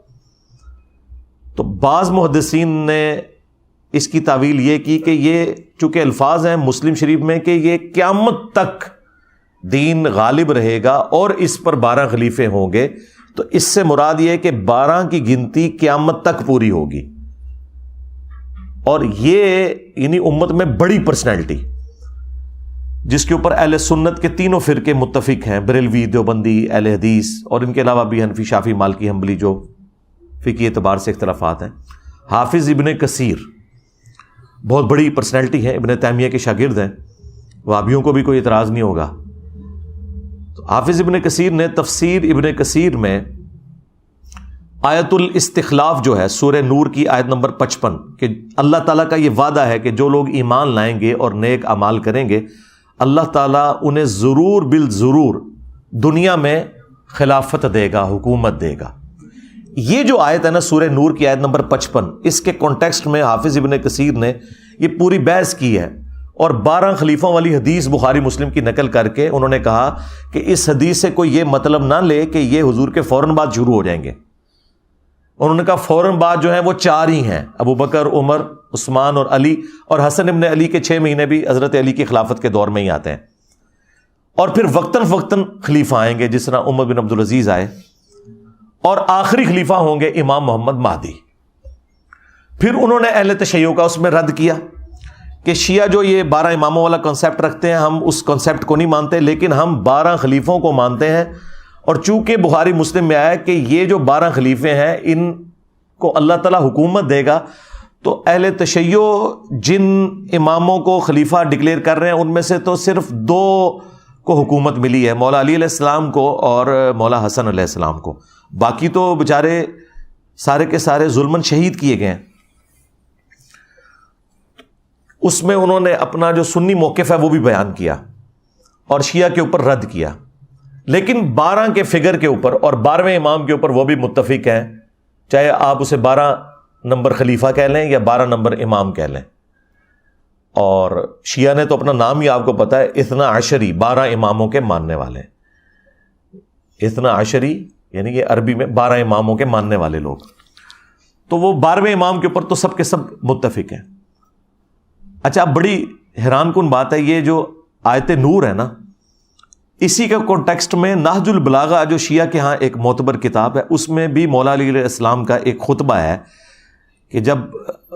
تو بعض محدثین نے اس کی تعویل یہ کی کہ یہ چونکہ الفاظ ہیں مسلم شریف میں کہ یہ قیامت تک دین غالب رہے گا اور اس پر 12 خلیفے ہوں گے، تو اس سے مراد یہ ہے کہ 12 کی گنتی قیامت تک پوری ہوگی، اور یہ یعنی امت میں بڑی پرسنالٹی جس کے اوپر اہل سنت کے تینوں فرقے متفق ہیں، بریلوی، دیوبندی، اہل حدیث، اور ان کے علاوہ بھی حنفی، شافعی، مالکی، حنبلی جو فقہی اعتبار سے اختلافات ہیں۔ حافظ ابن کثیر بہت بڑی پرسنالٹی ہے، ابن تیمیہ کے شاگرد ہیں، وہابیوں کو بھی کوئی اعتراض نہیں ہوگا۔ تو حافظ ابن کثیر نے تفسیر ابن کثیر میں آیت الاستخلاف جو ہے سورہ نور کی آیت نمبر 55 کہ اللہ تعالیٰ کا یہ وعدہ ہے کہ جو لوگ ایمان لائیں گے اور نیک اعمال کریں گے، اللہ تعالیٰ انہیں ضرور بالضرور دنیا میں خلافت دے گا، حکومت دے گا. یہ جو آیت ہے نا سورہ نور کی آیت نمبر 55، اس کے کانٹیکسٹ میں حافظ ابن کثیر نے یہ پوری بحث کی ہے اور 12 خلیفوں والی حدیث بخاری مسلم کی نقل کر کے انہوں نے کہا کہ اس حدیث سے کوئی یہ مطلب نہ لے کہ یہ حضور کے فوراً بعد شروع ہو جائیں گے. انہوں نے کہا فوراً بعد جو ہیں وہ 4 ہی ہیں، ابو بکر، عمر، عثمان اور علی، اور حسن ابن علی کے 6 مہینے بھی حضرت علی کی خلافت کے دور میں ہی آتے ہیں. اور پھر وقتاً فوقتاً خلیفہ آئیں گے، جس طرح عمر بن عبدالعزیز آئے، اور آخری خلیفہ ہوں گے امام محمد مہدی. پھر انہوں نے اہل تشیع کا اس میں رد کیا کہ شیعہ جو یہ 12 اماموں والا کنسیپٹ رکھتے ہیں، ہم اس کنسیپٹ کو نہیں مانتے، لیکن ہم 12 خلیفوں کو مانتے ہیں. اور چونکہ بخاری مسلم میں آیا کہ یہ جو 12 خلیفے ہیں ان کو اللہ تعالیٰ حکومت دے گا، تو اہل تشیع جن اماموں کو خلیفہ ڈکلیئر کر رہے ہیں ان میں سے تو صرف 2 کو حکومت ملی ہے، مولا علی علیہ السلام کو اور مولا حسن علیہ السلام کو. باقی تو بیچارے سارے کے سارے ظلماً شہید کیے گئے ہیں. اس میں انہوں نے اپنا جو سنی موقف ہے وہ بھی بیان کیا اور شیعہ کے اوپر رد کیا، لیکن 12 کے فگر کے اوپر اور 12ویں امام کے اوپر وہ بھی متفق ہیں، چاہے آپ اسے 12 نمبر خلیفہ کہہ لیں یا 12 نمبر امام کہہ لیں. اور شیعہ نے تو اپنا نام ہی آپ کو پتا ہے، 12 12 اماموں کے ماننے والے. 12 یعنی کہ عربی میں 12 اماموں کے ماننے والے لوگ. تو وہ 12ویں امام کے اوپر تو سب کے سب متفق ہیں. اچھا، اب بڑی حیران کن بات ہے، یہ جو آیت نور ہے نا، اسی کے کانٹیکسٹ میں نہج البلاغہ جو شیعہ کے ہاں ایک معتبر کتاب ہے، اس میں بھی مولا علی علیہ السلام کا ایک خطبہ ہے کہ جب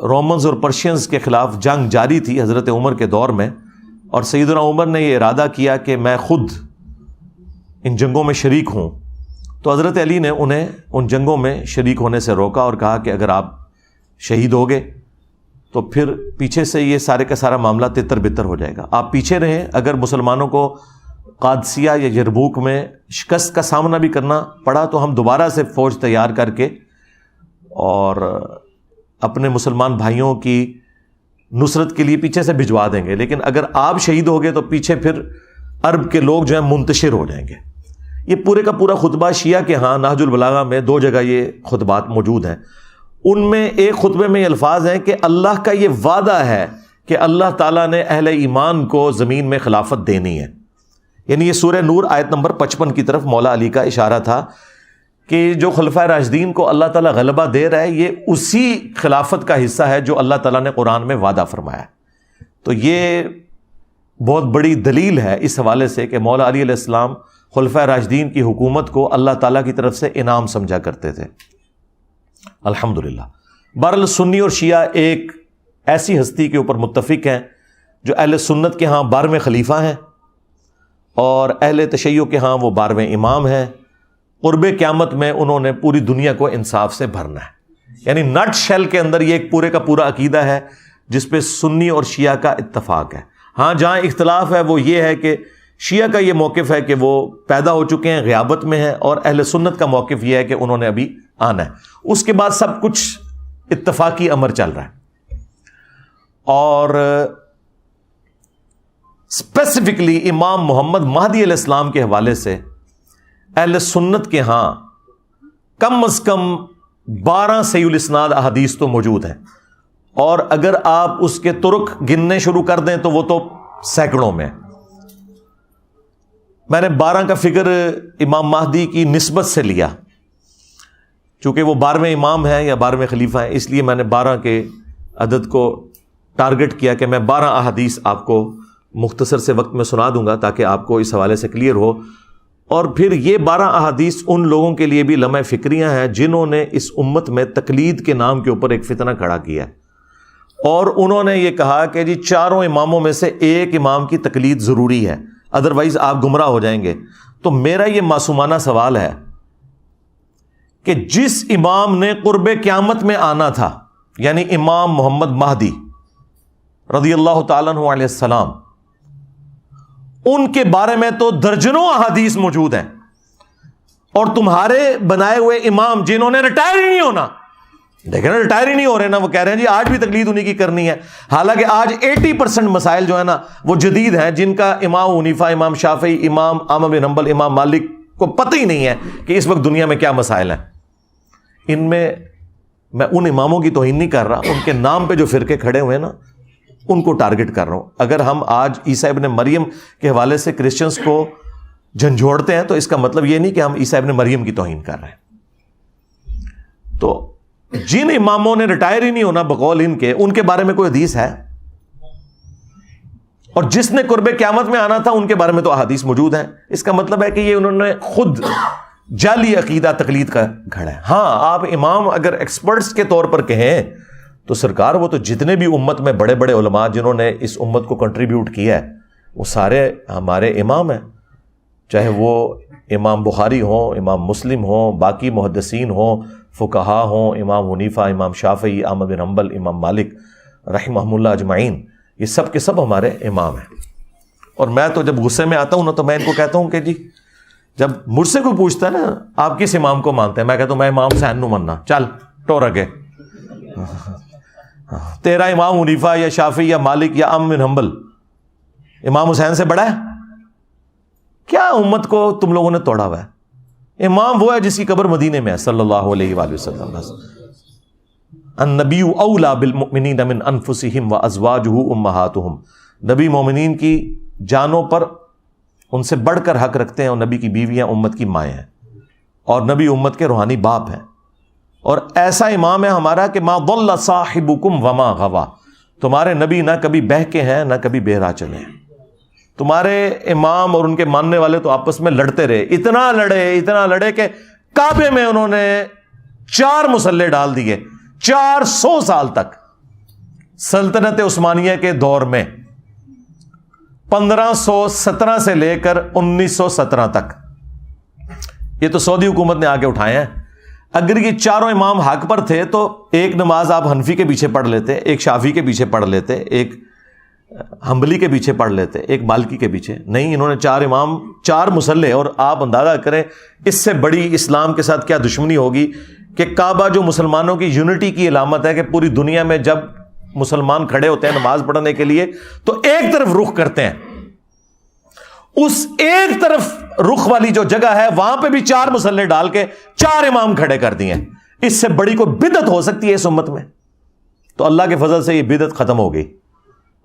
رومنز اور پرشینز کے خلاف جنگ جاری تھی حضرت عمر کے دور میں، اور سیدنا عمر نے یہ ارادہ کیا کہ میں خود ان جنگوں میں شریک ہوں، تو حضرت علی نے انہیں ان جنگوں میں شریک ہونے سے روکا اور کہا کہ اگر آپ شہید ہوگے تو پھر پیچھے سے یہ سارے کا سارا معاملہ تتر بتر ہو جائے گا. آپ پیچھے رہیں، اگر مسلمانوں کو قادسیہ یا یرموک میں شکست کا سامنا بھی کرنا پڑا تو ہم دوبارہ سے فوج تیار کر کے اور اپنے مسلمان بھائیوں کی نصرت کے لیے پیچھے سے بھجوا دیں گے، لیکن اگر آپ شہید ہو گئے تو پیچھے پھر عرب کے لوگ جو ہیں منتشر ہو جائیں گے. یہ پورے کا پورا خطبہ شیعہ کے ہاں نہج البلاغہ میں 2 جگہ یہ خطبات موجود ہیں. ان میں ایک خطبے میں یہ الفاظ ہیں کہ اللہ کا یہ وعدہ ہے کہ اللہ تعالیٰ نے اہل ایمان کو زمین میں خلافت دینی ہے. یعنی یہ سورہ نور آیت نمبر 55 کی طرف مولا علی کا اشارہ تھا کہ جو خلفائے راشدین کو اللہ تعالیٰ غلبہ دے رہا ہے یہ اسی خلافت کا حصہ ہے جو اللہ تعالیٰ نے قرآن میں وعدہ فرمایا ہے. تو یہ بہت بڑی دلیل ہے اس حوالے سے کہ مولا علی علیہ السلام خلفائے راشدین کی حکومت کو اللہ تعالیٰ کی طرف سے انعام سمجھا کرتے تھے. الحمدللہ. بہرحال سنی اور شیعہ ایک ایسی ہستی کے اوپر متفق ہیں جو اہل سنت کے ہاں 12ویں خلیفہ ہیں اور اہل تشیع کے ہاں وہ 12ویں امام ہیں. قرب قیامت میں انہوں نے پوری دنیا کو انصاف سے بھرنا ہے. یعنی نٹ شیل کے اندر یہ ایک پورے کا پورا عقیدہ ہے جس پہ سنی اور شیعہ کا اتفاق ہے. ہاں جہاں اختلاف ہے وہ یہ ہے کہ شیعہ کا یہ موقف ہے کہ وہ پیدا ہو چکے ہیں، غیابت میں ہیں، اور اہل سنت کا موقف یہ ہے کہ انہوں نے ابھی آنا ہے. اس کے بعد سب کچھ اتفاقی امر چل رہا ہے. اور اسپیسیفکلی امام محمد مہدی علیہ السلام کے حوالے سے اہل سنت کے ہاں کم از کم 12 صحیح الاسناد احادیث تو موجود ہیں، اور اگر آپ اس کے طرق گننے شروع کر دیں تو وہ تو سینکڑوں میں. میں نے 12 کا فگر امام مہدی کی نسبت سے لیا، چونکہ وہ 12ویں امام ہیں یا 12ویں خلیفہ ہیں، اس لیے میں نے 12 کے عدد کو ٹارگٹ کیا کہ میں 12 احادیث آپ کو مختصر سے وقت میں سنا دوں گا تاکہ آپ کو اس حوالے سے کلیئر ہو. اور پھر یہ 12 احادیث ان لوگوں کے لیے بھی لمحہ فکریاں ہیں جنہوں نے اس امت میں تقلید کے نام کے اوپر ایک فتنہ کھڑا کیا ہے، اور انہوں نے یہ کہا کہ جی 4 اماموں میں سے ایک امام کی تقلید ضروری ہے، ادروائز آپ گمراہ ہو جائیں گے. تو میرا یہ معصومانہ سوال ہے کہ جس امام نے قرب قیامت میں آنا تھا، یعنی امام محمد مہدی رضی اللہ تعالیٰ عنہ علیہ السلام، ان کے بارے میں تو درجنوں احادیث موجود ہیں، اور تمہارے بنائے ہوئے امام جنہوں نے ریٹائر ہی نہیں ہونا، دیکھیں نا ریٹائر ہی نہیں ہو رہے نا، وہ کہہ رہے ہیں جی آج بھی تقلید انہی کی کرنی ہے. حالانکہ آج 80% مسائل جو ہے نا وہ جدید ہیں، جن کا امام حنیفہ، امام شافعی، امام احمد بن حنبل، امام مالک کو پتہ ہی نہیں ہے کہ اس وقت دنیا میں کیا مسائل ہیں. ان میں ان اماموں کی توہین نہیں کر رہا, ان کے نام پہ جو فرقے کھڑے ہوئے ہیں نا ان کو ٹارگٹ کر رہا ہوں. اگر ہم آج عیسیٰ ابن مریم کے حوالے سے کرسچنز کو جھنجھوڑتے ہیں تو اس کا مطلب یہ نہیں کہ ہم عیسیٰ ابن مریم کی توہین کر رہے ہیں. تو جن اماموں نے ریٹائر ہی نہیں ہونا بقول ان کے بارے میں کوئی حدیث ہے؟ اور جس نے قرب قیامت میں آنا تھا ان کے بارے میں تو احادیث موجود ہیں. اس کا مطلب ہے کہ یہ انہوں نے خود جعلی عقیدہ تقلید کا گھڑا ہے. ہاں آپ امام اگر ایکسپرٹس کے طور پر کہیں تو سرکار وہ تو جتنے بھی امت میں بڑے بڑے علماء جنہوں نے اس امت کو کنٹریبیوٹ کیا ہے وہ سارے ہمارے امام ہیں, چاہے وہ امام بخاری ہوں, امام مسلم ہوں, باقی محدثین ہوں, فقہا ہوں, امام حنیفہ, امام شافعی, احمد بن حنبل, امام مالک رحمہم اللہ اجمعین, یہ سب کے سب ہمارے امام ہیں. اور میں تو جب غصے میں آتا ہوں نا تو میں ان کو کہتا ہوں کہ جی جب مجھ سے کوئی پوچھتا ہے نا آپ کس امام کو مانتے ہیں, میں کہتا ہوں میں امام حسین نو مننا, چل ٹور اگے, تیرا امام حنیفہ یا شافعی یا مالک یا احمد بن حنبل امام حسین سے بڑا ہے کیا؟ امت کو تم لوگوں نے توڑا ہوا ہے. امام وہ ہے جس کی قبر مدینے میں ہے صلی اللہ علیہ وآلہ وسلم. النبی اولا بالمؤمنین من انفسہم وازواجہ امہاتہم, نبی مومنین کی جانوں پر ان سے بڑھ کر حق رکھتے ہیں, اور نبی کی بیویاں امت کی مائیں ہیں, اور نبی امت کے روحانی باپ ہیں. اور ایسا امام ہے ہمارا کہ ما ضل صاحبکم وما غوا, تمہارے نبی نہ کبھی بہکے ہیں نہ کبھی بہرا چلے ہیں. تمہارے امام اور ان کے ماننے والے تو آپس میں لڑتے رہے, اتنا لڑے کہ کعبے میں انہوں نے 4 مسلح ڈال دیے 400 سال تک. سلطنت عثمانیہ کے دور میں 1517 سے لے کر 1917 تک یہ تو سعودی حکومت نے آگے اٹھائے ہیں. اگر یہ چاروں امام حق پر تھے تو ایک نماز آپ حنفی کے پیچھے پڑھ لیتے, ایک شافعی کے پیچھے پڑھ لیتے, ایک حنبلی کے پیچھے پڑھ لیتے, ایک مالکی کے پیچھے. نہیں, انہوں نے 4 امام 4 مسلح. اور آپ اندازہ کریں اس سے بڑی اسلام کے ساتھ کیا دشمنی ہوگی کہ کعبہ جو مسلمانوں کی یونٹی کی علامت ہے کہ پوری دنیا میں جب مسلمان کھڑے ہوتے ہیں نماز پڑھنے کے لیے تو ایک طرف رخ کرتے ہیں, اس ایک طرف رخ والی جو جگہ ہے وہاں پہ بھی 4 مسلح ڈال کے 4 امام کھڑے کر دیے. اس سے بڑی کوئی بدعت ہو سکتی ہے اس امت میں؟ تو اللہ کے فضل سے یہ بدعت ختم ہو گئی.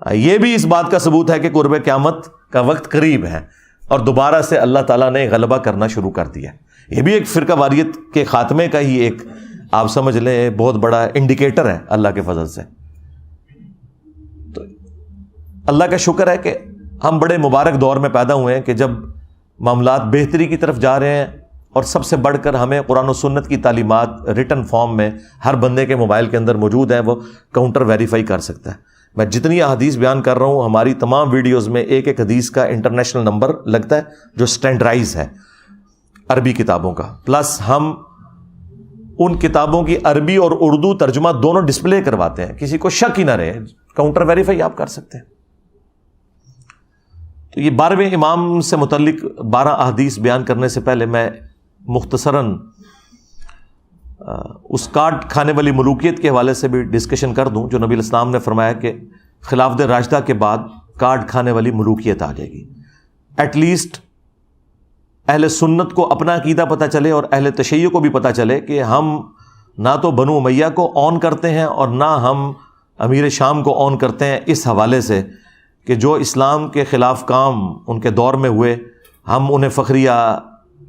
یہ بھی اس بات کا ثبوت ہے کہ قرب قیامت کا وقت قریب ہے اور دوبارہ سے اللہ تعالیٰ نے غلبہ کرنا شروع کر دیا. یہ بھی ایک فرقہ واریت کے خاتمے کا ہی ایک آپ سمجھ لیں بہت بڑا انڈیکیٹر ہے اللہ کے فضل سے. تو اللہ کا شکر ہے کہ ہم بڑے مبارک دور میں پیدا ہوئے ہیں کہ جب معاملات بہتری کی طرف جا رہے ہیں, اور سب سے بڑھ کر ہمیں قرآن و سنت کی تعلیمات ریٹن فارم میں ہر بندے کے موبائل کے اندر موجود ہیں, وہ کاؤنٹر ویریفائی کر سکتا ہے. میں جتنی احادیث بیان کر رہا ہوں ہماری تمام ویڈیوز میں ایک ایک حدیث کا انٹرنیشنل نمبر لگتا ہے جو سٹینڈرائز ہے عربی کتابوں کا, پلس ہم ان کتابوں کی عربی اور اردو ترجمہ دونوں ڈسپلے کرواتے ہیں, کسی کو شک ہی نہ رہے, کاؤنٹر ویریفائی آپ کر سکتے ہیں. تو یہ 12ویں امام سے متعلق 12 احادیث بیان کرنے سے پہلے میں مختصراً اس کاٹ کھانے والی ملوکیت کے حوالے سے بھی ڈسکشن کر دوں, جو نبی الاسلام نے فرمایا کہ خلافت راشدہ کے بعد کاٹ کھانے والی ملوکیت آ جائے گی. ایٹ لیسٹ اہل سنت کو اپنا عقیدہ پتہ چلے اور اہل تشیع کو بھی پتہ چلے کہ ہم نہ تو بنو امیہ کو آن کرتے ہیں اور نہ ہم امیر شام کو آن کرتے ہیں, اس حوالے سے کہ جو اسلام کے خلاف کام ان کے دور میں ہوئے ہم انہیں فخریہ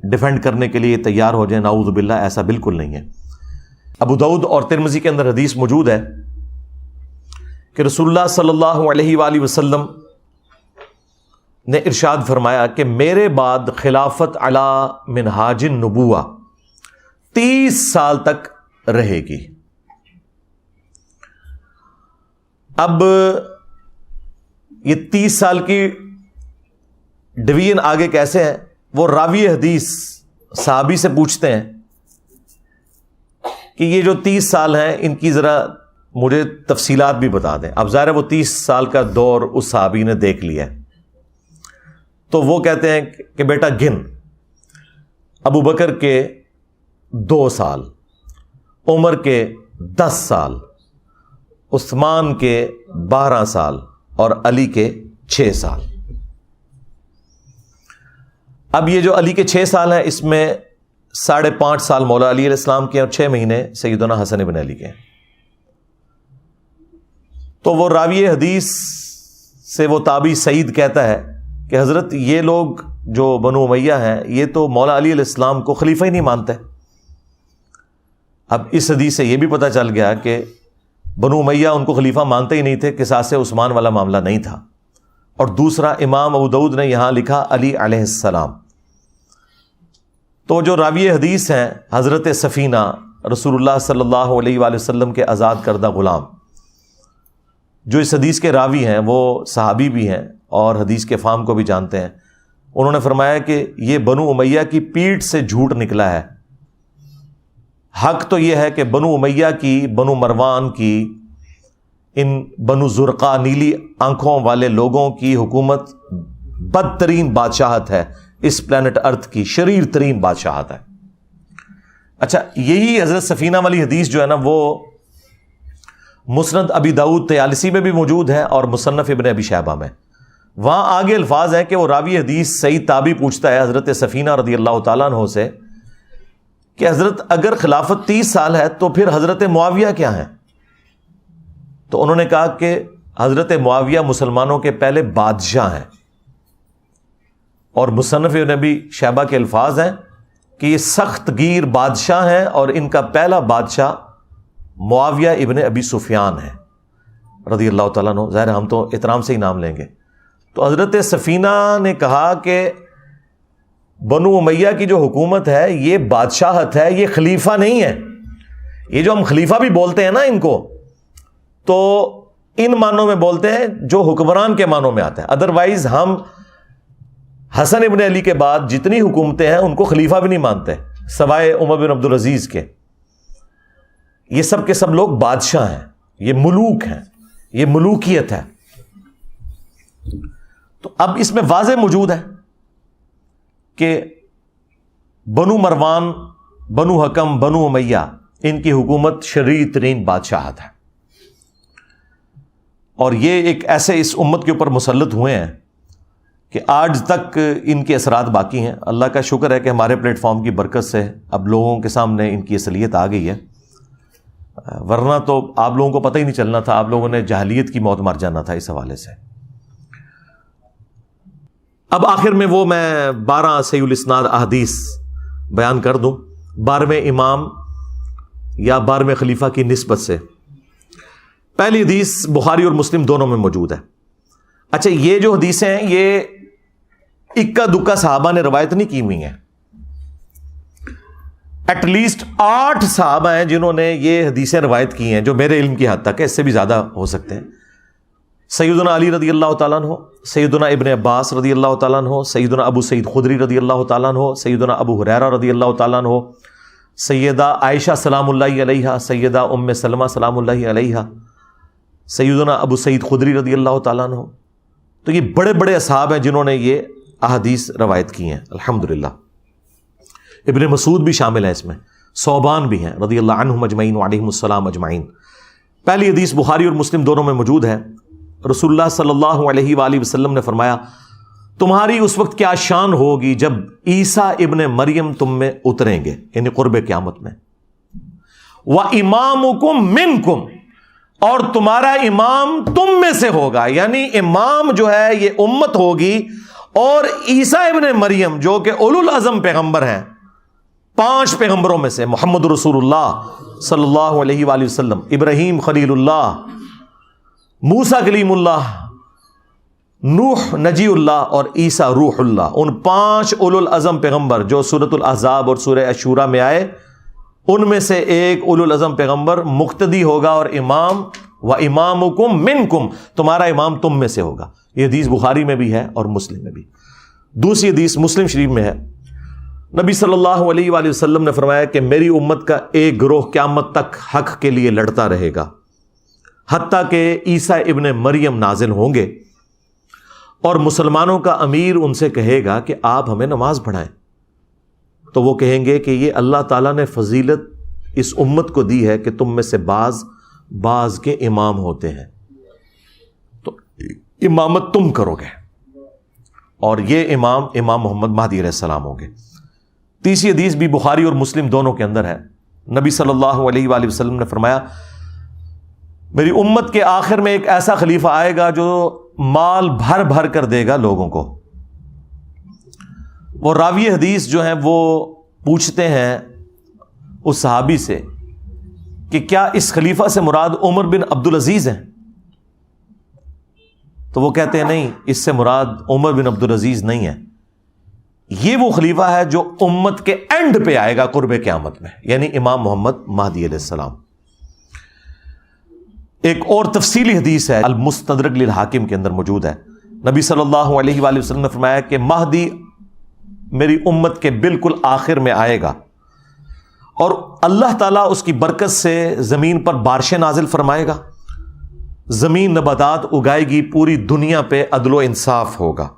ڈیفینڈ کرنے کے لیے تیار ہو جائیں. نعوذ باللہ, ایسا بالکل نہیں ہے. ابو داؤد اور ترمذی کے اندر حدیث موجود ہے کہ رسول اللہ صلی اللہ علیہ وآلہ وسلم نے ارشاد فرمایا کہ میرے بعد خلافت علی منہاج النبوہ 30 سال تک رہے گی. اب یہ 30 سال کی ڈویژن آگے کیسے ہے, وہ راوی حدیث صحابی سے پوچھتے ہیں کہ یہ جو 30 سال ہیں ان کی ذرا مجھے تفصیلات بھی بتا دیں. اب ظاہر ہے وہ 30 سال کا دور اس صحابی نے دیکھ لیا ہے, تو وہ کہتے ہیں کہ بیٹا گن, ابو بکر کے 2 سال, عمر کے 10 سال, عثمان کے 12 سال اور علی کے 6 سال. اب یہ جو علی کے 6 سال ہیں، اس میں 5.5 سال مولا علی علیہ السلام کے اور 6 مہینے سیدنا حسن ابن علی کے ہیں۔ تو وہ راوی حدیث سے وہ تابعی سعید کہتا ہے کہ حضرت یہ لوگ جو بنو امیہ ہیں یہ تو مولا علی علیہ السلام کو خلیفہ ہی نہیں مانتے۔ اب اس حدیث سے یہ بھی پتہ چل گیا کہ بنو امیہ ان کو خلیفہ مانتے ہی نہیں تھے، قصاص عثمان والا معاملہ نہیں تھا۔ اور دوسرا، امام ابو داؤد نے یہاں لکھا علی علیہ السلام۔ تو جو راوی حدیث ہیں حضرت سفینہ رسول اللہ صلی اللہ علیہ وآلہ وسلم کے آزاد کردہ غلام، جو اس حدیث کے راوی ہیں وہ صحابی بھی ہیں اور حدیث کے فہم کو بھی جانتے ہیں۔ انہوں نے فرمایا کہ یہ بنو امیہ کی پیٹھ سے جھوٹ نکلا ہے۔ حق تو یہ ہے کہ بنو امیہ کی، بنو مروان کی، ان بنو زرقا نیلی آنکھوں والے لوگوں کی حکومت بدترین بادشاہت ہے، اس پلانٹ ارتھ کی شریر ترین بادشاہت ہے۔ اچھا، یہی حضرت سفینہ والی حدیث جو ہے نا وہ مسند ابی داؤد طیالسی میں بھی موجود ہے اور مصنف ابن ابی شیبہ میں۔ وہاں آگے الفاظ ہیں کہ وہ راوی حدیث سعید تابعی پوچھتا ہے حضرت سفینہ رضی اللہ تعالیٰ عنہ سے کہ حضرت اگر خلافت 30 سال ہے تو پھر حضرت معاویہ کیا ہیں؟ تو انہوں نے کہا کہ حضرت معاویہ مسلمانوں کے پہلے بادشاہ ہیں، اور مصنف ابن ابی شیبہ کے الفاظ ہیں کہ یہ سخت گیر بادشاہ ہیں اور ان کا پہلا بادشاہ معاویہ ابن ابی سفیان ہے رضی اللہ تعالیٰ عنہ۔ ظاہر ہم تو احترام سے ہی نام لیں گے۔ تو حضرت سفینہ نے کہا کہ بنو امیہ کی جو حکومت ہے یہ بادشاہت ہے، یہ خلیفہ نہیں ہے۔ یہ جو ہم خلیفہ بھی بولتے ہیں نا ان کو، تو ان معنوں میں بولتے ہیں جو حکمران کے معنوں میں آتا ہے۔ ادروائز ہم حسن ابن علی کے بعد جتنی حکومتیں ہیں ان کو خلیفہ بھی نہیں مانتے سوائے عمر بن عبد العزیز کے۔ یہ سب کے سب لوگ بادشاہ ہیں، یہ ملوک ہیں، یہ ملوکیت ہے۔ تو اب اس میں واضح موجود ہے کہ بنو مروان، بنو حکم، بنو امیہ، ان کی حکومت شرعی ترین بادشاہت ہے، اور یہ ایک ایسے اس امت کے اوپر مسلط ہوئے ہیں کہ آج تک ان کے اثرات باقی ہیں۔ اللہ کا شکر ہے کہ ہمارے پلیٹ فارم کی برکت سے اب لوگوں کے سامنے ان کی اصلیت آ گئی ہے، ورنہ تو آپ لوگوں کو پتہ ہی نہیں چلنا تھا، آپ لوگوں نے جاہلیت کی موت مر جانا تھا اس حوالے سے۔ اب آخر میں وہ میں 12 صحیح الاسناد احادیث بیان کر دوں 12ویں امام یا 12ویں خلیفہ کی نسبت سے۔ پہلی حدیث بخاری اور مسلم دونوں میں موجود ہے۔ اچھا، یہ جو حدیثیں ہیں یہ اکا دکا صحابہ نے روایت نہیں کی ہوئی ہیں، ایٹ لیسٹ 8 صحابہ ہیں جنہوں نے یہ حدیثیں روایت کی ہیں، جو میرے علم کی حد تک ہے، اس سے بھی زیادہ ہو سکتے ہیں۔ سیدنا علی رضی اللہ تعالیٰ عنہ، سیدنا ابن عباس رضی اللہ تعالیٰ عنہ، سیدنا ابو سعید خدری رضی اللہ تعالیٰ عنہ، سیدنا ابو ہریرہ رضی اللہ تعالیٰ عنہ، سیدہ عائشہ سلام اللہ علیہا، سیدہ ام سلمہ سلام اللہ علیہا، سیدنا ابو سعید خدری رضی اللہ تعالیٰ عنہ۔ تو یہ بڑے بڑے اصحاب ہیں جنہوں نے یہ احادیث روایت کی ہیں الحمدللہ۔ ابن مسعود بھی شامل ہیں اس میں، صوبان بھی ہیں رضی اللہ عنہم اجمعین وعلیہم السلام اجمعین۔ پہلی حدیث بخاری اور مسلم دونوں میں موجود ہے۔ رسول اللہ صلی اللہ علیہ وآلہ وسلم نے فرمایا، تمہاری اس وقت کیا شان ہوگی جب عیسیٰ ابن مریم تم میں اتریں گے، یعنی قرب قیامت میں، وَإِمَامُكُم مِّنكُم، اور تمہارا امام تم میں سے ہوگا، یعنی امام جو ہے یہ امت ہوگی، اور عیسیٰ ابن مریم جو کہ اولو العزم پیغمبر ہیں، 5 پیغمبروں میں سے، محمد رسول اللہ صلی اللہ علیہ وآلہ وسلم، ابراہیم خلیل اللہ، موسیٰ کلیم اللہ، نوح نجی اللہ، اور عیسیٰ روح اللہ، ان 5 اولو العزم پیغمبر جو سورۃ الاحزاب اور سورہ الشورى میں آئے، ان میں سے ایک اولو العزم پیغمبر مقتدی ہوگا اور امام، وَإِمَامُكُم مِّنكُم، تمہارا امام تم میں سے ہوگا۔ یہ حدیث بخاری میں بھی ہے اور مسلم میں بھی۔ دوسری حدیث مسلم شریف میں ہے، نبی صلی اللہ علیہ وآلہ وسلم نے فرمایا کہ میری امت کا ایک گروہ قیامت تک حق کے لیے لڑتا رہے گا، حتیٰ کہ عیسیٰ ابن مریم نازل ہوں گے، اور مسلمانوں کا امیر ان سے کہے گا کہ آپ ہمیں نماز پڑھائیں، تو وہ کہیں گے کہ یہ اللہ تعالیٰ نے فضیلت اس امت کو دی ہے کہ تم میں سے بعض کے امام ہوتے ہیں، تو امامت تم کرو گے۔ اور یہ امام محمد مہدی علیہ السلام ہوں گے۔ تیسری حدیث بھی بخاری اور مسلم دونوں کے اندر ہے۔ نبی صلی اللہ علیہ وآلہ وسلم نے فرمایا میری امت کے آخر میں ایک ایسا خلیفہ آئے گا جو مال بھر بھر کر دے گا لوگوں کو۔ وہ راوی حدیث جو ہیں وہ پوچھتے ہیں اس صحابی سے کہ کیا اس خلیفہ سے مراد عمر بن عبدالعزیز ہیں؟ تو وہ کہتے ہیں نہیں، اس سے مراد عمر بن عبدالعزیز نہیں ہے، یہ وہ خلیفہ ہے جو امت کے اینڈ پہ آئے گا قرب قیامت میں، یعنی امام محمد مہدی علیہ السلام۔ ایک اور تفصیلی حدیث ہے المستدرک للحاکم کے اندر موجود ہے، نبی صلی اللہ علیہ وآلہ وسلم نے فرمایا کہ مہدی میری امت کے بالکل آخر میں آئے گا اور اللہ تعالیٰ اس کی برکت سے زمین پر بارشیں نازل فرمائے گا، زمین نباتات اگائے گی، پوری دنیا پہ عدل و انصاف ہوگا،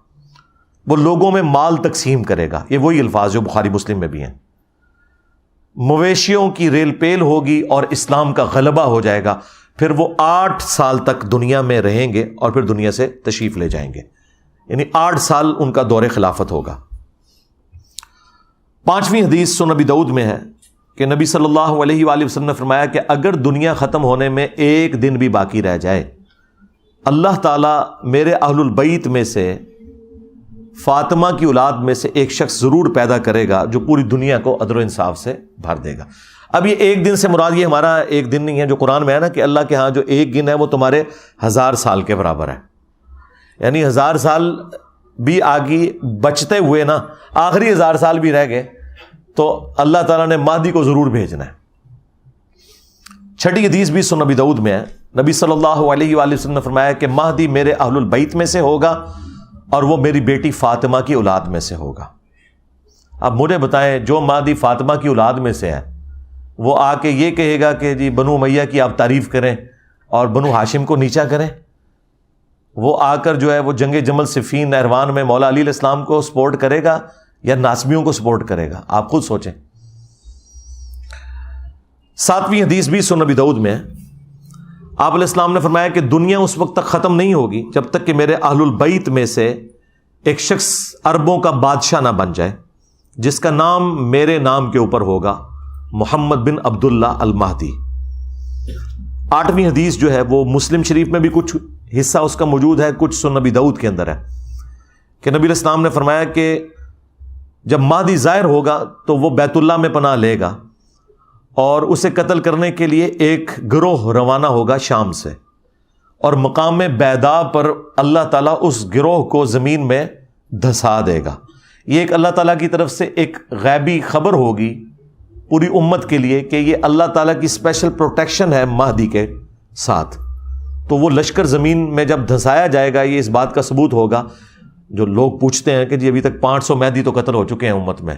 وہ لوگوں میں مال تقسیم کرے گا، یہ وہی الفاظ جو بخاری مسلم میں بھی ہیں، مویشیوں کی ریل پیل ہوگی اور اسلام کا غلبہ ہو جائے گا، پھر وہ 8 سال تک دنیا میں رہیں گے اور پھر دنیا سے تشریف لے جائیں گے، یعنی 8 سال ان کا دور خلافت ہوگا۔ 5ویں حدیث سنن ابی داؤد میں ہے کہ نبی صلی اللہ علیہ وآلہ وسلم نے فرمایا کہ اگر دنیا ختم ہونے میں ایک دن بھی باقی رہ جائے، اللہ تعالیٰ میرے اہل البیت میں سے فاطمہ کی اولاد میں سے ایک شخص ضرور پیدا کرے گا جو پوری دنیا کو عدل و انصاف سے بھر دے گا۔ اب یہ ایک دن سے مراد یہ ہمارا ایک دن نہیں ہے جو قرآن میں ہے نا کہ اللہ کے ہاں جو ایک دن ہے وہ تمہارے 1000 سال کے برابر ہے، یعنی 1000 سال بھی آگے بچتے ہوئے نا آخری 1000 سال بھی رہ گئے تو اللہ تعالیٰ نے مہدی کو ضرور بھیجنا ہے۔ 6ٹھی حدیث بھی سنن ابی داؤد میں ہے، نبی صلی اللہ علیہ وآلہ وسلم نے فرمایا کہ مہدی میرے اہل البیت میں سے ہوگا اور وہ میری بیٹی فاطمہ کی اولاد میں سے ہوگا۔ اب مجھے بتائیں جو مہدی فاطمہ کی اولاد میں سے ہے وہ آ کے یہ کہے گا کہ جی بنو امیہ کی آپ تعریف کریں اور بنو ہاشم کو نیچا کریں؟ وہ آ کر جو ہے وہ جنگ جمل صفین نہروان میں مولا علی علیہ السلام کو سپورٹ کرے گا یا ناسبیوں کو سپورٹ کرے گا؟ آپ خود سوچیں۔ 7ویں حدیث بھی سنن ابی داؤد میں ہے، آپ علیہ السلام نے فرمایا کہ دنیا اس وقت تک ختم نہیں ہوگی جب تک کہ میرے اہل البیت میں سے ایک شخص عربوں کا بادشاہ نہ بن جائے جس کا نام میرے نام کے اوپر ہوگا، محمد بن عبداللہ المہدی۔ 8ویں حدیث جو ہے وہ مسلم شریف میں بھی کچھ حصہ اس کا موجود ہے، کچھ سنن ابی داؤد کے اندر ہے کہ نبی علیہ السلام نے فرمایا کہ جب مہدی ظاہر ہوگا تو وہ بیت اللہ میں پناہ لے گا اور اسے قتل کرنے کے لیے ایک گروہ روانہ ہوگا شام سے، اور مقام بیدا پر اللہ تعالیٰ اس گروہ کو زمین میں دھسا دے گا۔ یہ ایک اللہ تعالیٰ کی طرف سے ایک غیبی خبر ہوگی پوری امت کے لیے کہ یہ اللہ تعالیٰ کی اسپیشل پروٹیکشن ہے مہدی کے ساتھ۔ تو وہ لشکر زمین میں جب دھسایا جائے گا یہ اس بات کا ثبوت ہوگا، جو لوگ پوچھتے ہیں کہ جی ابھی تک 500 مہدی تو قتل ہو چکے ہیں امت میں،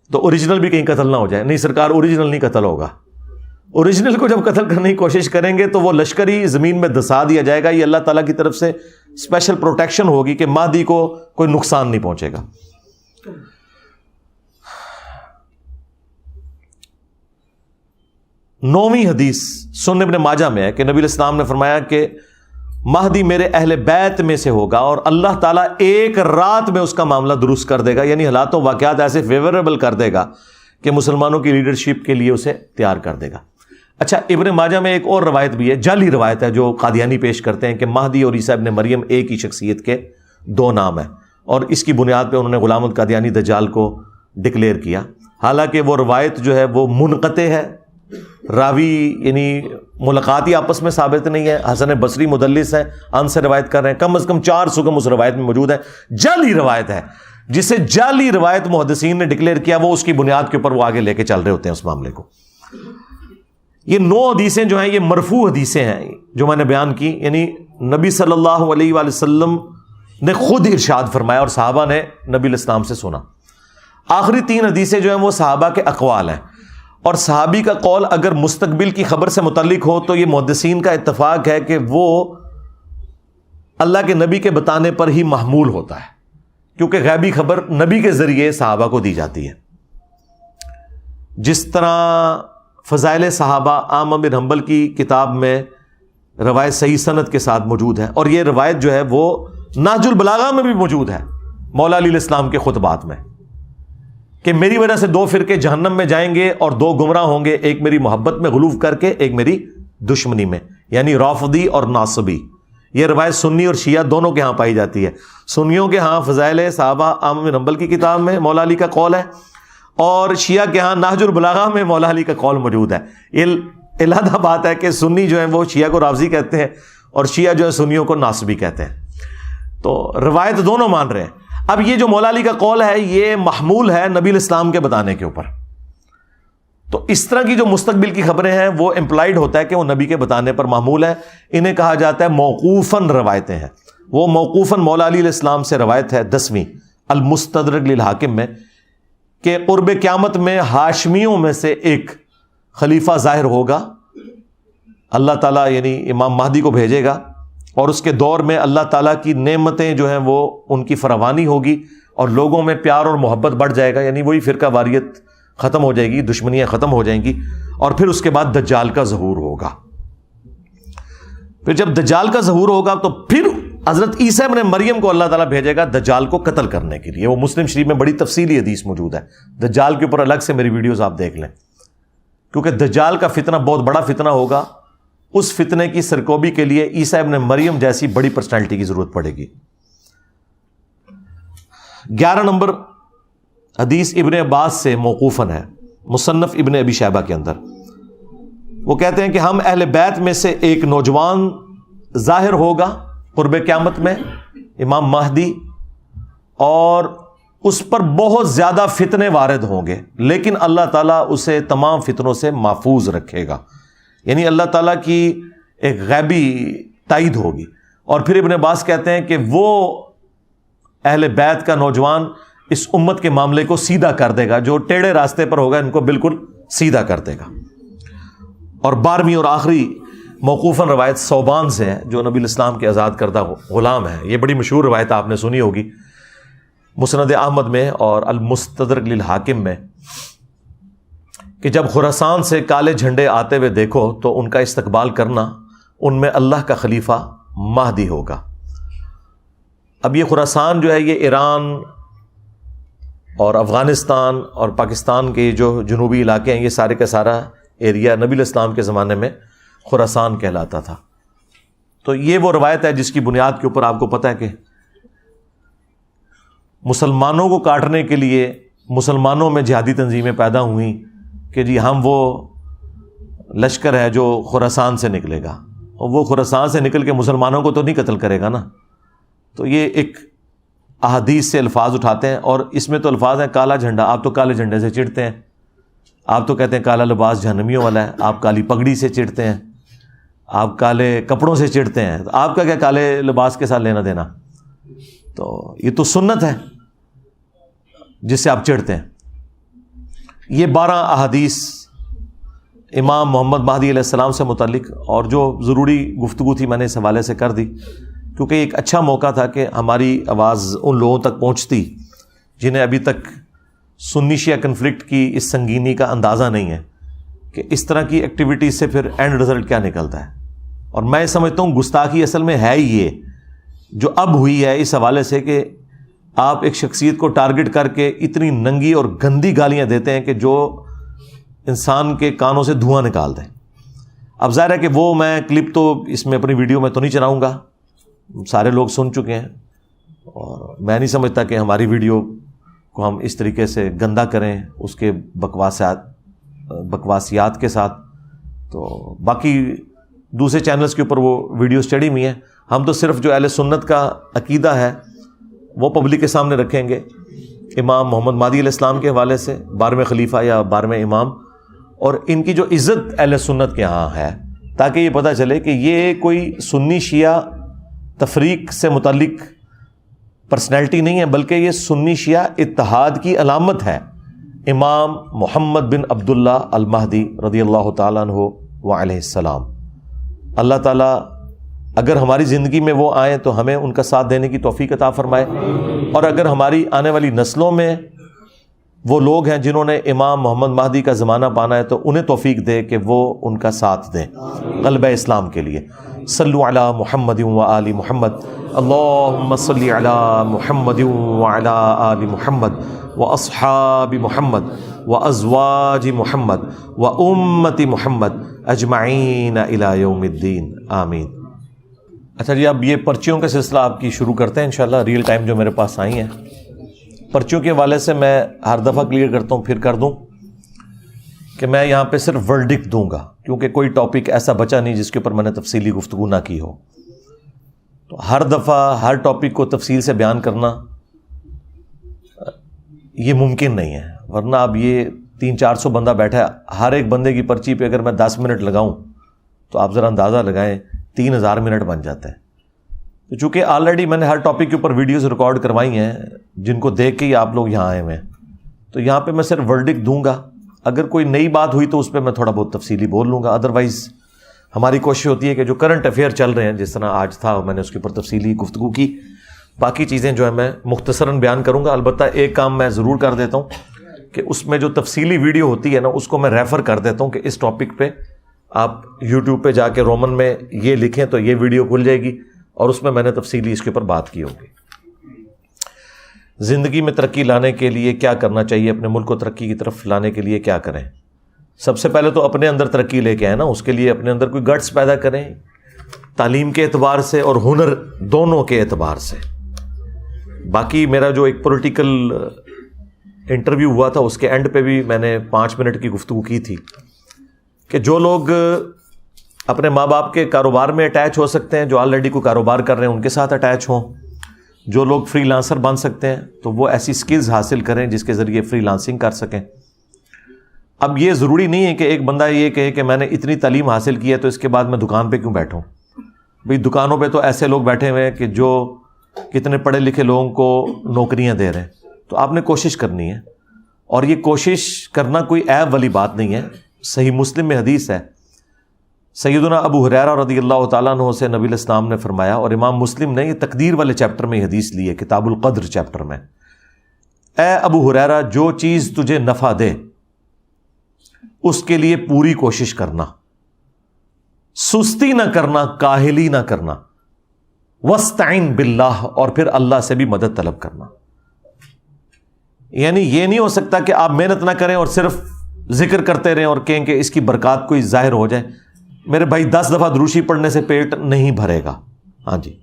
تو اوریجنل بھی کہیں قتل نہ ہو جائے۔ نہیں سرکار، اوریجنل نہیں قتل ہوگا، اوریجنل کو جب قتل کرنے کی کوشش کریں گے تو وہ لشکر ہی زمین میں دھسا دیا جائے گا۔ یہ اللہ تعالیٰ کی طرف سے اسپیشل پروٹیکشن ہوگی کہ مہدی کو کوئی نقصان نہیں پہنچے گا۔ 9ویں حدیث سنن ابن ماجہ میں ہے کہ نبی علیہ السلام نے فرمایا کہ مہدی میرے اہل بیت میں سے ہوگا اور اللہ تعالیٰ ایک رات میں اس کا معاملہ درست کر دے گا، یعنی حالات و واقعات ایسے فیوریبل کر دے گا کہ مسلمانوں کی لیڈرشپ کے لیے اسے تیار کر دے گا۔ اچھا، ابن ماجہ میں ایک اور روایت بھی ہے، جعلی روایت ہے، جو قادیانی پیش کرتے ہیں کہ مہدی اور عیسیٰ ابن مریم ایک ہی شخصیت کے 2 نام ہیں، اور اس کی بنیاد پہ انہوں نے غلام القادیانی دجال کو ڈکلیئر کیا۔ حالانکہ وہ روایت جو ہے وہ منقطع ہے، راوی یعنی ملاقات ہی آپس میں ثابت نہیں ہے، حسن بصری مدلس ہیں، ان سے روایت کر رہے ہیں، کم از کم 4 سگم اس روایت میں موجود ہے۔ جعلی روایت ہے، جسے جعلی روایت محدثین نے ڈکلیئر کیا، وہ اس کی بنیاد کے اوپر وہ آگے لے کے چل رہے ہوتے ہیں اس معاملے کو۔ یہ 9 حدیثیں جو ہیں یہ مرفوع حدیثیں ہیں جو میں نے بیان کی، یعنی نبی صلی اللہ علیہ وآلہ وسلم نے خود ارشاد فرمایا اور صحابہ نے نبی علیہ السلام سے سنا۔ آخری 3 حدیثیں جو ہیں وہ صحابہ کے اقوال ہیں، اور صحابی کا قول اگر مستقبل کی خبر سے متعلق ہو تو یہ محدثین کا اتفاق ہے کہ وہ اللہ کے نبی کے بتانے پر ہی محمول ہوتا ہے، کیونکہ غیبی خبر نبی کے ذریعے صحابہ کو دی جاتی ہے۔ جس طرح فضائل صحابہ احمد بن حنبل کی کتاب میں روایت صحیح سند کے ساتھ موجود ہے، اور یہ روایت جو ہے وہ نہج البلاغہ میں بھی موجود ہے، مولا علی السلام کے خطبات میں کہ میری وجہ سے 2 فرقے جہنم میں جائیں گے اور 2 گمراہ ہوں گے، ایک میری محبت میں غلو کر کے، ایک میری دشمنی میں، یعنی رافضی اور ناصبی۔ یہ روایت سنی اور شیعہ دونوں کے ہاں پائی جاتی ہے۔ سنیوں کے ہاں فضائل صحابہ احمد بن حنبل کی کتاب میں مولا علی کا قول ہے، اور شیعہ کے ہاں نہج البلاغہ میں مولا علی کا قول موجود ہے۔ یہ علیحدہ بات ہے کہ سنی جو ہیں وہ شیعہ کو رافضی کہتے ہیں اور شیعہ جو ہے سنیوں کو ناصبی کہتے ہیں، تو روایت دونوں مان رہے ہیں۔ اب یہ جو مولا علی کا قول ہے یہ محمول ہے نبی الاسلام کے بتانے کے اوپر، تو اس طرح کی جو مستقبل کی خبریں ہیں وہ امپلائڈ ہوتا ہے کہ وہ نبی کے بتانے پر محمول ہے، انہیں کہا جاتا ہے موقوفاً روایتیں ہیں۔ وہ موقوفاً مولا علی السلام سے روایت ہے 10ویں المستدرک للحاکم میں کہ قرب قیامت میں ہاشمیوں میں سے ایک خلیفہ ظاہر ہوگا، اللہ تعالیٰ یعنی امام مہدی کو بھیجے گا، اور اس کے دور میں اللہ تعالیٰ کی نعمتیں جو ہیں وہ ان کی فراوانی ہوگی اور لوگوں میں پیار اور محبت بڑھ جائے گا، یعنی وہی فرقہ واریت ختم ہو جائے گی، دشمنیاں ختم ہو جائیں گی، اور پھر اس کے بعد دجال کا ظہور ہوگا۔ پھر جب دجال کا ظہور ہوگا تو پھر حضرت عیسیٰ ابن مریم کو اللہ تعالیٰ بھیجے گا دجال کو قتل کرنے کے لیے۔ وہ مسلم شریف میں بڑی تفصیلی حدیث موجود ہے، دجال کے اوپر الگ سے میری ویڈیوز آپ دیکھ لیں، کیونکہ دجال کا فتنہ بہت بڑا فتنہ ہوگا۔ اس فتنے کی سرکوبی کے لیے عیسیٰ ابن مریم جیسی بڑی پرسنالٹی کی ضرورت پڑے گی۔ 11 نمبر حدیث ابن عباس سے موقوفاً ہے، مصنف ابن ابی شیبہ کے اندر۔ وہ کہتے ہیں کہ ہم اہل بیت میں سے ایک نوجوان ظاہر ہوگا قرب قیامت میں، امام مہدی، اور اس پر بہت زیادہ فتنے وارد ہوں گے، لیکن اللہ تعالیٰ اسے تمام فتنوں سے محفوظ رکھے گا، یعنی اللہ تعالیٰ کی ایک غیبی تائید ہوگی۔ اور پھر ابن عباس کہتے ہیں کہ وہ اہل بیت کا نوجوان اس امت کے معاملے کو سیدھا کر دے گا، جو ٹیڑھے راستے پر ہوگا ان کو بالکل سیدھا کر دے گا۔ اور 12ویں اور آخری موقوفاً روایت صوبان سے ہے، جو نبی الاسلام کے آزاد کردہ غلام ہے۔ یہ بڑی مشہور روایت آپ نے سنی ہوگی، مسند احمد میں اور المستدرک للحاکم میں، کہ جب خراسان سے کالے جھنڈے آتے ہوئے دیکھو تو ان کا استقبال کرنا، ان میں اللہ کا خلیفہ مہدی ہوگا۔ اب یہ خراسان جو ہے یہ ایران اور افغانستان اور پاکستان کے جو جنوبی علاقے ہیں، یہ سارے کا سارا ایریا نبی الاسلام کے زمانے میں خراسان کہلاتا تھا۔ تو یہ وہ روایت ہے جس کی بنیاد کے اوپر آپ کو پتہ ہے کہ مسلمانوں کو کاٹنے کے لیے مسلمانوں میں جہادی تنظیمیں پیدا ہوئیں کہ جی ہم وہ لشکر ہے جو خراسان سے نکلے گا، اور وہ خراسان سے نکل کے مسلمانوں کو تو نہیں قتل کرے گا نا۔ تو یہ ایک احادیث سے الفاظ اٹھاتے ہیں، اور اس میں تو الفاظ ہیں کالا جھنڈا، آپ تو کالے جھنڈے سے چڑھتے ہیں، آپ تو کہتے ہیں کالا لباس جہنمیوں والا ہے، آپ کالی پگڑی سے چڑھتے ہیں، آپ کالے کپڑوں سے چڑھتے ہیں، تو آپ کا کیا کالے لباس کے ساتھ لینا دینا؟ تو یہ تو سنت ہے جس سے آپ چڑھتے ہیں۔ یہ 12 احادیث امام محمد مہدی علیہ السلام سے متعلق، اور جو ضروری گفتگو تھی میں نے اس حوالے سے کر دی، کیونکہ ایک اچھا موقع تھا کہ ہماری آواز ان لوگوں تک پہنچتی جنہیں ابھی تک سنی شیعہ کنفلکٹ کی اس سنگینی کا اندازہ نہیں ہے کہ اس طرح کی ایکٹیویٹیز سے پھر اینڈ رزلٹ کیا نکلتا ہے۔ اور میں سمجھتا ہوں گستاخی اصل میں ہے ہی یہ جو اب ہوئی ہے، اس حوالے سے کہ آپ ایک شخصیت کو ٹارگٹ کر کے اتنی ننگی اور گندی گالیاں دیتے ہیں کہ جو انسان کے کانوں سے دھواں نکال دیں۔ اب ظاہر ہے کہ وہ میں کلپ تو اس میں اپنی ویڈیو میں تو نہیں چلاؤں گا، سارے لوگ سن چکے ہیں، اور میں نہیں سمجھتا کہ ہماری ویڈیو کو ہم اس طریقے سے گندا کریں اس کے بکواسیات کے ساتھ۔ تو باقی دوسرے چینلز کے اوپر وہ ویڈیوز چڑھی ہوئی ہیں، ہم تو صرف جو اہل سنت کا عقیدہ ہے وہ پبلک کے سامنے رکھیں گے، امام محمد مہدی علیہ السلام کے حوالے سے، 12ویں خلیفہ یا 12ویں امام، اور ان کی جو عزت اہل سنت کے ہاں ہے، تاکہ یہ پتہ چلے کہ یہ کوئی سنی شیعہ تفریق سے متعلق پرسنالٹی نہیں ہے، بلکہ یہ سنی شیعہ اتحاد کی علامت ہے۔ امام محمد بن عبداللہ المہدی رضی اللہ تعالیٰ عنہ وعلیہ السلام، اللہ تعالیٰ اگر ہماری زندگی میں وہ آئیں تو ہمیں ان کا ساتھ دینے کی توفیق عطا فرمائے، اور اگر ہماری آنے والی نسلوں میں وہ لوگ ہیں جنہوں نے امام محمد مہدی کا زمانہ پانا ہے تو انہیں توفیق دے کہ وہ ان کا ساتھ دیں غلبہ اسلام کے لیے۔ صلو علی محمد و آل محمد اللہم صلی علی محمد و علی آل محمد و اصحاب محمد و ازواج محمد و امت محمد اجمعین الی یوم الدین آمین۔ اچھا جی، اب یہ پرچیوں کا سلسلہ آپ کی شروع کرتے ہیں انشاءاللہ، ریئل ٹائم جو میرے پاس آئی ہیں۔ پرچیوں کے حوالے سے میں ہر دفعہ کلیئر کرتا ہوں، پھر کر دوں کہ میں یہاں پہ صرف ورڈکٹ دوں گا، کیونکہ کوئی ٹاپک ایسا بچا نہیں جس کے اوپر میں نے تفصیلی گفتگو نہ کی ہو۔ تو ہر دفعہ ہر ٹاپک کو تفصیل سے بیان کرنا یہ ممکن نہیں ہے، ورنہ اب یہ 300-400 بندہ بیٹھا ہے، ہر ایک بندے کی پرچی پہ اگر میں 10 منٹ لگاؤں تو آپ ذرا اندازہ لگائیں 3000 منٹ بن جاتے ہیں۔ تو چونکہ آلریڈی میں نے ہر ٹاپک کے اوپر ویڈیوز ریکارڈ کروائی ہیں جن کو دیکھ کے ہی آپ لوگ یہاں آئے ہوئے ہیں، تو یہاں پہ میں صرف ورڈکٹ دوں گا، اگر کوئی نئی بات ہوئی تو اس پہ میں تھوڑا بہت تفصیلی بول لوں گا، ادروائز ہماری کوشش ہوتی ہے کہ جو کرنٹ افیئر چل رہے ہیں، جس طرح آج تھا میں نے اس کے اوپر تفصیلی گفتگو کی، باقی چیزیں جو ہے میں مختصراً بیان کروں گا۔ البتہ ایک کام میں ضرور کر دیتا ہوں کہ اس میں جو تفصیلی ویڈیو ہوتی ہے نا، اس کو میں ریفر کر دیتا ہوں کہ اس ٹاپک پہ آپ یوٹیوب پہ جا کے رومن میں یہ لکھیں تو یہ ویڈیو کھل جائے گی، اور اس میں میں نے تفصیلی اس کے اوپر بات کی ہوگی۔ زندگی میں ترقی لانے کے لیے کیا کرنا چاہیے، اپنے ملک کو ترقی کی طرف لانے کے لیے کیا کریں؟ سب سے پہلے تو اپنے اندر ترقی لے کے آئیں نا، اس کے لیے اپنے اندر کوئی گٹس پیدا کریں، تعلیم کے اعتبار سے اور ہنر دونوں کے اعتبار سے۔ باقی میرا جو ایک پولیٹیکل انٹرویو ہوا تھا اس کے اینڈ پہ بھی میں نے 5 منٹ کی گفتگو کی تھی کہ جو لوگ اپنے ماں باپ کے کاروبار میں اٹیچ ہو سکتے ہیں، جو آلریڈی کوئی کاروبار کر رہے ہیں ان کے ساتھ اٹیچ ہوں، جو لوگ فری لانسر بن سکتے ہیں تو وہ ایسی سکلز حاصل کریں جس کے ذریعے فری لانسنگ کر سکیں۔ اب یہ ضروری نہیں ہے کہ ایک بندہ یہ کہے کہ میں نے اتنی تعلیم حاصل کی ہے تو اس کے بعد میں دکان پہ کیوں بیٹھوں۔ بھئی دکانوں پہ تو ایسے لوگ بیٹھے ہوئے ہیں کہ جو کتنے پڑھے لکھے لوگوں کو نوکریاں دے رہے ہیں، تو آپ نے کوشش کرنی ہے، اور یہ کوشش کرنا کوئی عیب والی بات نہیں ہے۔ صحیح مسلم میں حدیث ہے، سیدنا ابو ہریرہ رضی اللہ تعالیٰ عنہ سے نبی علیہ السلام نے فرمایا، اور امام مسلم نے یہ تقدیر والے چیپٹر میں یہ حدیث لی ہے، کتاب القدر چیپٹر میں، اے ابو ہریرہ جو چیز تجھے نفع دے اس کے لیے پوری کوشش کرنا، سستی نہ کرنا، کاہلی نہ کرنا، وَاسْتَعِن بِاللَّهِ، اور پھر اللہ سے بھی مدد طلب کرنا۔ یعنی یہ نہیں ہو سکتا کہ آپ محنت نہ کریں اور صرف ذکر کرتے رہیں اور کہیں کہ اس کی برکات کوئی ظاہر ہو جائے۔ میرے بھائی 10 دفعہ دروشی پڑھنے سے پیٹ نہیں بھرے گا، ہاں جی،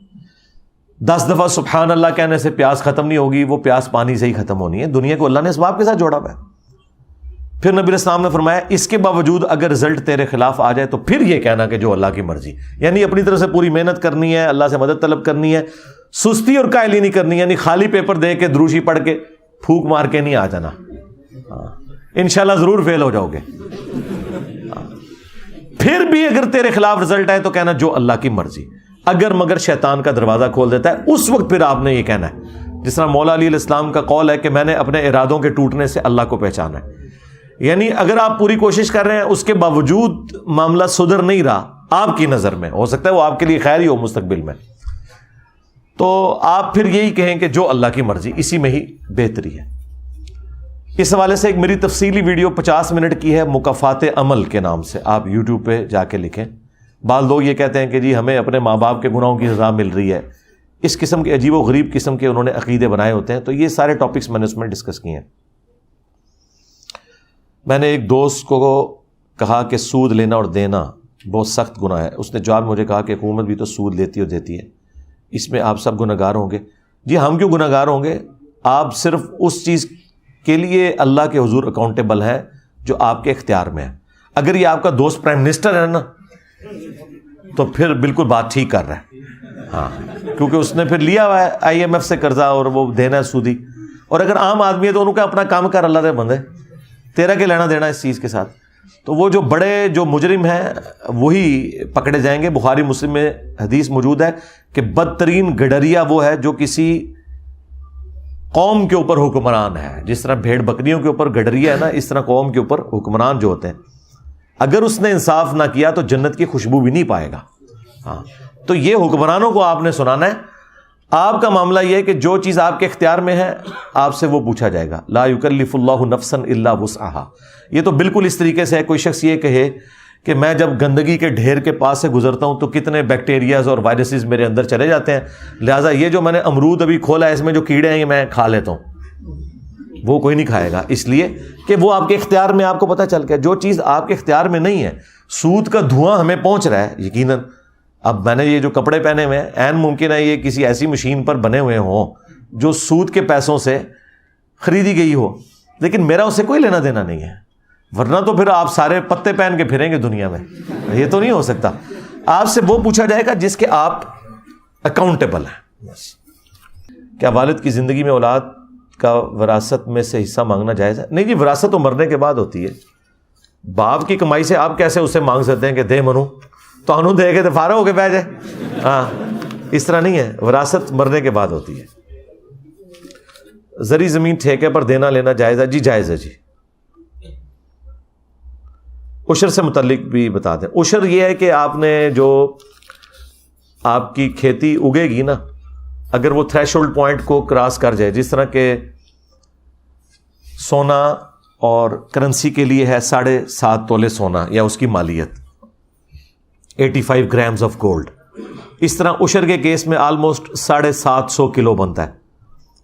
10 دفعہ سبحان اللہ کہنے سے پیاس ختم نہیں ہوگی، وہ پیاس پانی سے ہی ختم ہونی ہے۔ دنیا کو اللہ نے اسباب کے ساتھ جوڑا ہوا ہے۔ پھر نبی علیہ السلام نے فرمایا اس کے باوجود اگر رزلٹ تیرے خلاف آ جائے تو پھر یہ کہنا کہ جو اللہ کی مرضی، یعنی اپنی طرف سے پوری محنت کرنی ہے، اللہ سے مدد طلب کرنی ہے، سستی اور کاہلی نہیں کرنی، یعنی خالی پیپر دے کے دروشی پڑھ کے پھونک مار کے نہیں آ جانا، انشاءاللہ ضرور فیل ہو جاؤ گے۔ پھر بھی اگر تیرے خلاف رزلٹ آئے تو کہنا جو اللہ کی مرضی، اگر مگر شیطان کا دروازہ کھول دیتا ہے اس وقت پھر آپ نے یہ کہنا ہے، جس طرح مولا علی علیہ السلام کا قول ہے کہ میں نے اپنے ارادوں کے ٹوٹنے سے اللہ کو پہچانا ہے۔ یعنی اگر آپ پوری کوشش کر رہے ہیں اس کے باوجود معاملہ سدھر نہیں رہا آپ کی نظر میں، ہو سکتا ہے وہ آپ کے لیے خیر ہی ہو مستقبل میں، تو آپ پھر یہی کہیں کہ جو اللہ کی مرضی، اسی میں ہی بہتری ہے۔ اس حوالے سے ایک میری تفصیلی ویڈیو 50 منٹ کی ہے، مکافات عمل کے نام سے، آپ یوٹیوب پہ جا کے لکھیں۔ بعض لوگ یہ کہتے ہیں کہ جی ہمیں اپنے ماں باپ کے گناہوں کی سزا مل رہی ہے، اس قسم کے عجیب و غریب قسم کے انہوں نے عقیدے بنائے ہوتے ہیں، تو یہ سارے ٹاپکس میں نے اس میں ڈسکس کیے ہیں۔ میں نے ایک دوست کو کہا کہ سود لینا اور دینا بہت سخت گناہ ہے، اس نے جواب مجھے کہا کہ حکومت بھی تو سود لیتی اور دیتی ہے، اس میں آپ سب گناہ گار ہوں گے۔ جی ہم کیوں گناہ گار ہوں گے؟ آپ صرف اس چیز کے لیے اللہ کے حضور اکاؤنٹیبل ہے جو آپ کے اختیار میں ہے۔ اگر یہ آپ کا دوست پرائم منسٹر ہے نا تو پھر بالکل بات ٹھیک کر رہا ہے، ہاں، کیونکہ اس نے پھر لیا ہوا ہے IMF سے قرضہ اور وہ دینا ہے سودی۔ اور اگر عام آدمی ہے تو ان کا اپنا کام کر، اللہ دے بندے، تیرا کے لینا دینا اس چیز کے ساتھ۔ تو وہ جو بڑے جو مجرم ہیں وہی پکڑے جائیں گے۔ بخاری مسلم میں حدیث موجود ہے کہ بدترین گڈریا وہ ہے جو کسی قوم کے اوپر حکمران ہے، جس طرح بھیڑ بکریوں کے اوپر گڈریا ہے نا، اس طرح قوم کے اوپر حکمران جو ہوتے ہیں، اگر اس نے انصاف نہ کیا تو جنت کی خوشبو بھی نہیں پائے گا۔ ہاں، تو یہ حکمرانوں کو آپ نے سنانا ہے۔ آپ کا معاملہ یہ ہے کہ جو چیز آپ کے اختیار میں ہے آپ سے وہ پوچھا جائے گا۔ لا یکلف اللہ نفسا الا وسعها۔ یہ تو بالکل اس طریقے سے ہے، کوئی شخص یہ کہے کہ میں جب گندگی کے ڈھیر کے پاس سے گزرتا ہوں تو کتنے بیکٹیریاز اور وائرسز میرے اندر چلے جاتے ہیں، لہٰذا یہ جو میں نے امرود ابھی کھولا ہے اس میں جو کیڑے ہیں یہ میں کھا لیتا ہوں، وہ کوئی نہیں کھائے گا، اس لیے کہ وہ آپ کے اختیار میں، آپ کو پتہ چل گیا جو چیز آپ کے اختیار میں نہیں ہے۔ سود کا دھواں ہمیں پہنچ رہا ہے یقیناً، اب میں نے یہ جو کپڑے پہنے ہوئے ہیں عین ممکن ہے یہ کسی ایسی مشین پر بنے ہوئے ہوں جو سود کے پیسوں سے خریدی گئی ہو، لیکن میرا اس سے کوئی لینا دینا نہیں ہے، ورنہ تو پھر آپ سارے پتے پہن کے پھریں گے دنیا میں، یہ تو نہیں ہو سکتا۔ آپ سے وہ پوچھا جائے گا جس کے آپ اکاؤنٹیبل ہیں۔ بس کیا والد کی زندگی میں اولاد کا وراثت میں سے حصہ مانگنا جائز ہے؟ نہیں جی، وراثت تو مرنے کے بعد ہوتی ہے۔ باپ کی کمائی سے آپ کیسے اسے مانگ سکتے ہیں کہ دے منو تو انو دے کے تو فارغ ہو کے بیٹھ جائے؟ ہاں، اس طرح نہیں ہے، وراثت مرنے کے بعد ہوتی ہے۔ زرعی زمین ٹھیکے پر دینا لینا جائز ہے؟ جی جائز ہے جی۔ عشر سے متعلق بھی بتا دیں۔ عشر یہ ہے کہ آپ نے جو آپ کی کھیتی اگے گی نا، اگر وہ تھریش ہولڈ پوائنٹ کو کراس کر جائے، جس طرح کہ سونا اور کرنسی کے لیے ہے 7.5 تولے سونا یا اس کی مالیت 85 گرامز آف گولڈ، اس طرح عشر کے کیس میں آلموسٹ 750 کلو بنتا ہے،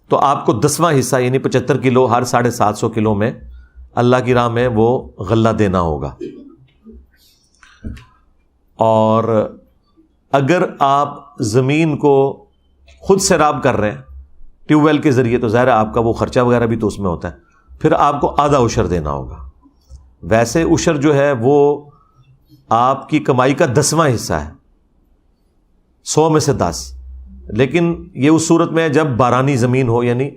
تو آپ کو 10واں حصہ یعنی 75 کلو ہر 750 کلو میں اللہ کی راہ میں وہ غلہ دینا ہوگا۔ اور اگر آپ زمین کو خود سیراب کر رہے ہیں ٹیوب ویل کے ذریعے تو ظاہر ہے آپ کا وہ خرچہ وغیرہ بھی تو اس میں ہوتا ہے، پھر آپ کو آدھا عشر دینا ہوگا۔ ویسے عشر جو ہے وہ آپ کی کمائی کا 10واں حصہ ہے، 100 میں سے 10، لیکن یہ اس صورت میں ہے جب بارانی زمین ہو، یعنی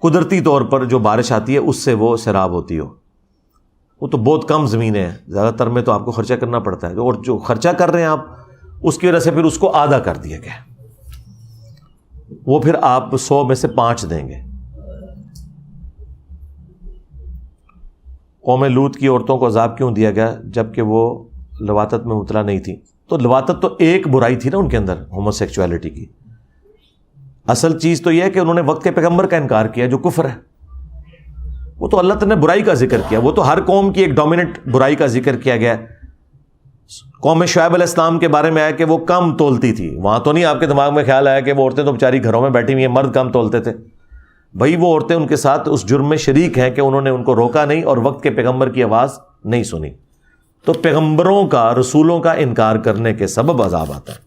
قدرتی طور پر جو بارش آتی ہے اس سے وہ سیراب ہوتی ہو۔ وہ تو بہت کم زمینیں ہیں، زیادہ تر میں تو آپ کو خرچہ کرنا پڑتا ہے، اور جو خرچہ کر رہے ہیں آپ اس کی وجہ سے پھر اس کو آدھا کر دیا گیا، وہ پھر آپ 100 میں سے 5 دیں گے۔ قوم لوط کی عورتوں کو عذاب کیوں دیا گیا جبکہ وہ لواطت میں مبتلا نہیں تھی؟ تو لواطت تو ایک برائی تھی نا ان کے اندر، ہومو سیکچولیٹی کی۔ اصل چیز تو یہ ہے کہ انہوں نے وقت کے پیغمبر کا انکار کیا جو کفر ہے۔ وہ تو اللہ تعالیٰ نے برائی کا ذکر کیا، وہ تو ہر قوم کی ایک ڈومیننٹ برائی کا ذکر کیا گیا ہے۔ قوم شعیب علیہ السلام کے بارے میں آیا کہ وہ کم تولتی تھی، وہاں تو نہیں آپ کے دماغ میں خیال آیا کہ وہ عورتیں تو بیچاری گھروں میں بیٹھی ہوئی ہیں، مرد کم تولتے تھے۔ بھائی وہ عورتیں ان کے ساتھ اس جرم میں شریک ہیں کہ انہوں نے ان کو روکا نہیں اور وقت کے پیغمبر کی آواز نہیں سنی، تو پیغمبروں کا، رسولوں کا انکار کرنے کے سبب عذاب آتا ہے۔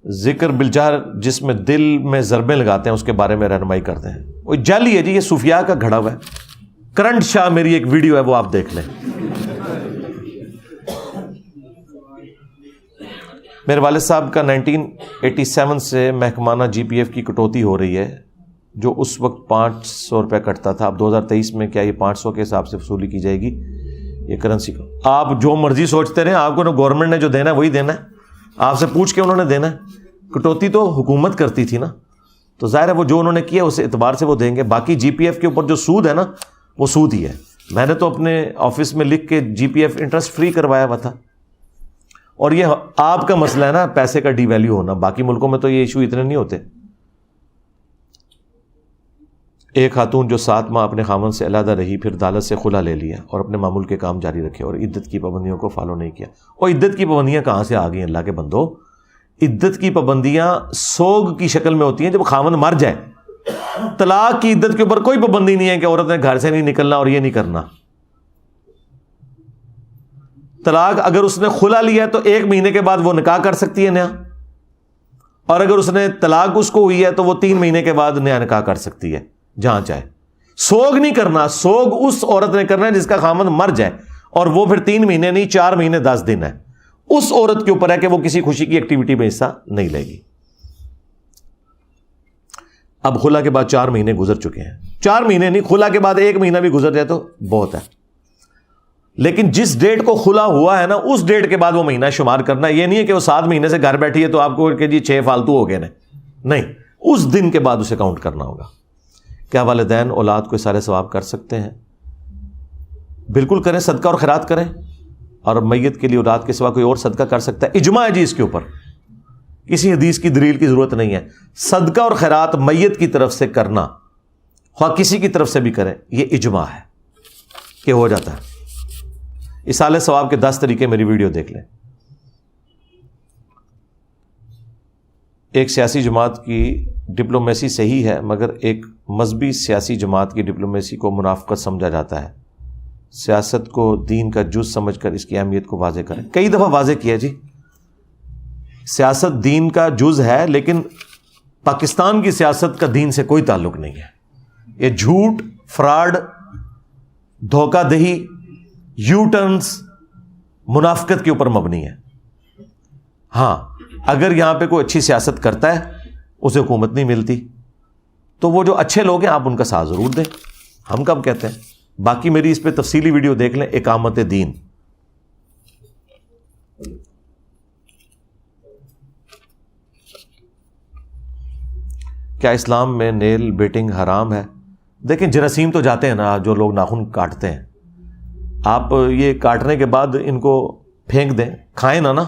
ذکر بالجہر جس میں دل میں ضربیں لگاتے ہیں اس کے بارے میں رہنمائی کرتے ہیں۔ وہ جعلی ہے جی، یہ صوفیاء کا گھڑا ہوا ہے۔ کرنٹ شاہ میری ایک ویڈیو ہے وہ آپ دیکھ لیں۔ میرے والد صاحب کا 1987 سے محکمانہ جی پی ایف کی کٹوتی ہو رہی ہے، جو اس وقت 500 روپے کٹتا تھا، اب 2023 میں کیا یہ 500 کے حساب سے وصولی کی جائے گی؟ یہ کرنسی کو آپ جو مرضی سوچتے رہیں، آپ کو گورنمنٹ نے جو دینا ہے وہی دینا ہے، آپ سے پوچھ کے انہوں نے دینا ہے۔ کٹوتی تو حکومت کرتی تھی نا، تو ظاہر ہے وہ جو انہوں نے کیا اس اعتبار سے وہ دیں گے۔ باقی جی پی ایف کے اوپر جو سود ہے نا وہ سود ہی ہے۔ میں نے تو اپنے آفس میں لکھ کے جی پی ایف انٹرسٹ فری کروایا ہوا تھا، اور یہ آپ کا مسئلہ ہے نا پیسے کا ڈی ویلیو ہونا، باقی ملکوں میں تو یہ ایشو اتنے نہیں ہوتے۔ ایک خاتون جو 7 ماہ اپنے خاوند سے علیحدہ رہی، پھر عدالت سے خلا لے لیا اور اپنے معمول کے کام جاری رکھے اور عدت کی پابندیوں کو فالو نہیں کیا۔ اور عدت کی پابندیاں کہاں سے آ گئی اللہ کے بندو؟ عدت کی پابندیاں سوگ کی شکل میں ہوتی ہیں جب خاوند مر جائے۔ طلاق کی عدت کے اوپر کوئی پابندی نہیں ہے کہ عورت نے گھر سے نہیں نکلنا اور یہ نہیں کرنا۔ طلاق اگر اس نے خلا لیا تو 1 مہینے کے بعد وہ نکاح کر سکتی ہے نیا، اور اگر اس نے طلاق اس کو ہوئی ہے تو وہ 3 مہینے کے بعد نیا نکاح کر سکتی ہے جہاں چاہے۔ سوگ نہیں کرنا، سوگ اس عورت نے کرنا ہے جس کا خامند مر جائے، اور وہ پھر 3 مہینے نہیں 4 مہینے 10 دن ہے، اس عورت کے اوپر ہے کہ وہ کسی خوشی کی ایکٹیویٹی میں حصہ نہیں لے گی۔ اب خلا کے بعد 4 مہینے گزر چکے ہیں، 4 مہینے نہیں، خلا کے بعد 1 مہینہ بھی گزر جائے تو بہت ہے، لیکن جس ڈیٹ کو خلا ہوا ہے نا اس ڈیٹ کے بعد وہ مہینہ شمار کرنا۔ یہ نہیں ہے کہ وہ 7 مہینے سے گھر بیٹھی ہے تو آپ کو کہ جی 6 فالتو ہو گئے نہیں، اس دن کے بعد اسے کاؤنٹ کرنا ہوگا۔ کیا والدین اولاد کو سارے ثواب کر سکتے ہیں؟ بالکل کریں، صدقہ اور خیرات کریں، اور میت کے لیے اولاد کے سوا کوئی اور صدقہ کر سکتا ہے؟ اجماع ہے جی اس کے اوپر، کسی حدیث کی دلیل کی ضرورت نہیں ہے۔ صدقہ اور خیرات میت کی طرف سے کرنا، خواہ کسی کی طرف سے بھی کریں، یہ اجماع ہے۔ کہ ہو جاتا ہے. ایصال ثواب کے 10 طریقے میری ویڈیو دیکھ لیں. ایک سیاسی جماعت کی ڈپلومیسی صحیح ہے، مگر ایک مذہبی سیاسی جماعت کی ڈپلومیسی کو منافقت سمجھا جاتا ہے. سیاست کو دین کا جز سمجھ کر اس کی اہمیت کو واضح کریں. کئی دفعہ واضح کیا جی، سیاست دین کا جز ہے، لیکن پاکستان کی سیاست کا دین سے کوئی تعلق نہیں ہے. یہ جھوٹ، فراڈ، دھوکہ دہی، یو ٹرنز، منافقت کے اوپر مبنی ہے. ہاں اگر یہاں پہ کوئی اچھی سیاست کرتا ہے اسے حکومت نہیں ملتی، تو وہ جو اچھے لوگ ہیں آپ ان کا ساتھ ضرور دیں. ہم کب کہتے ہیں؟ باقی میری اس پہ تفصیلی ویڈیو دیکھ لیں، اقامت دین. کیا اسلام میں نیل بیٹنگ حرام ہے؟ دیکھیں جراثیم تو جاتے ہیں نا، جو لوگ ناخن کاٹتے ہیں، آپ یہ کاٹنے کے بعد ان کو پھینک دیں، کھائیں نا.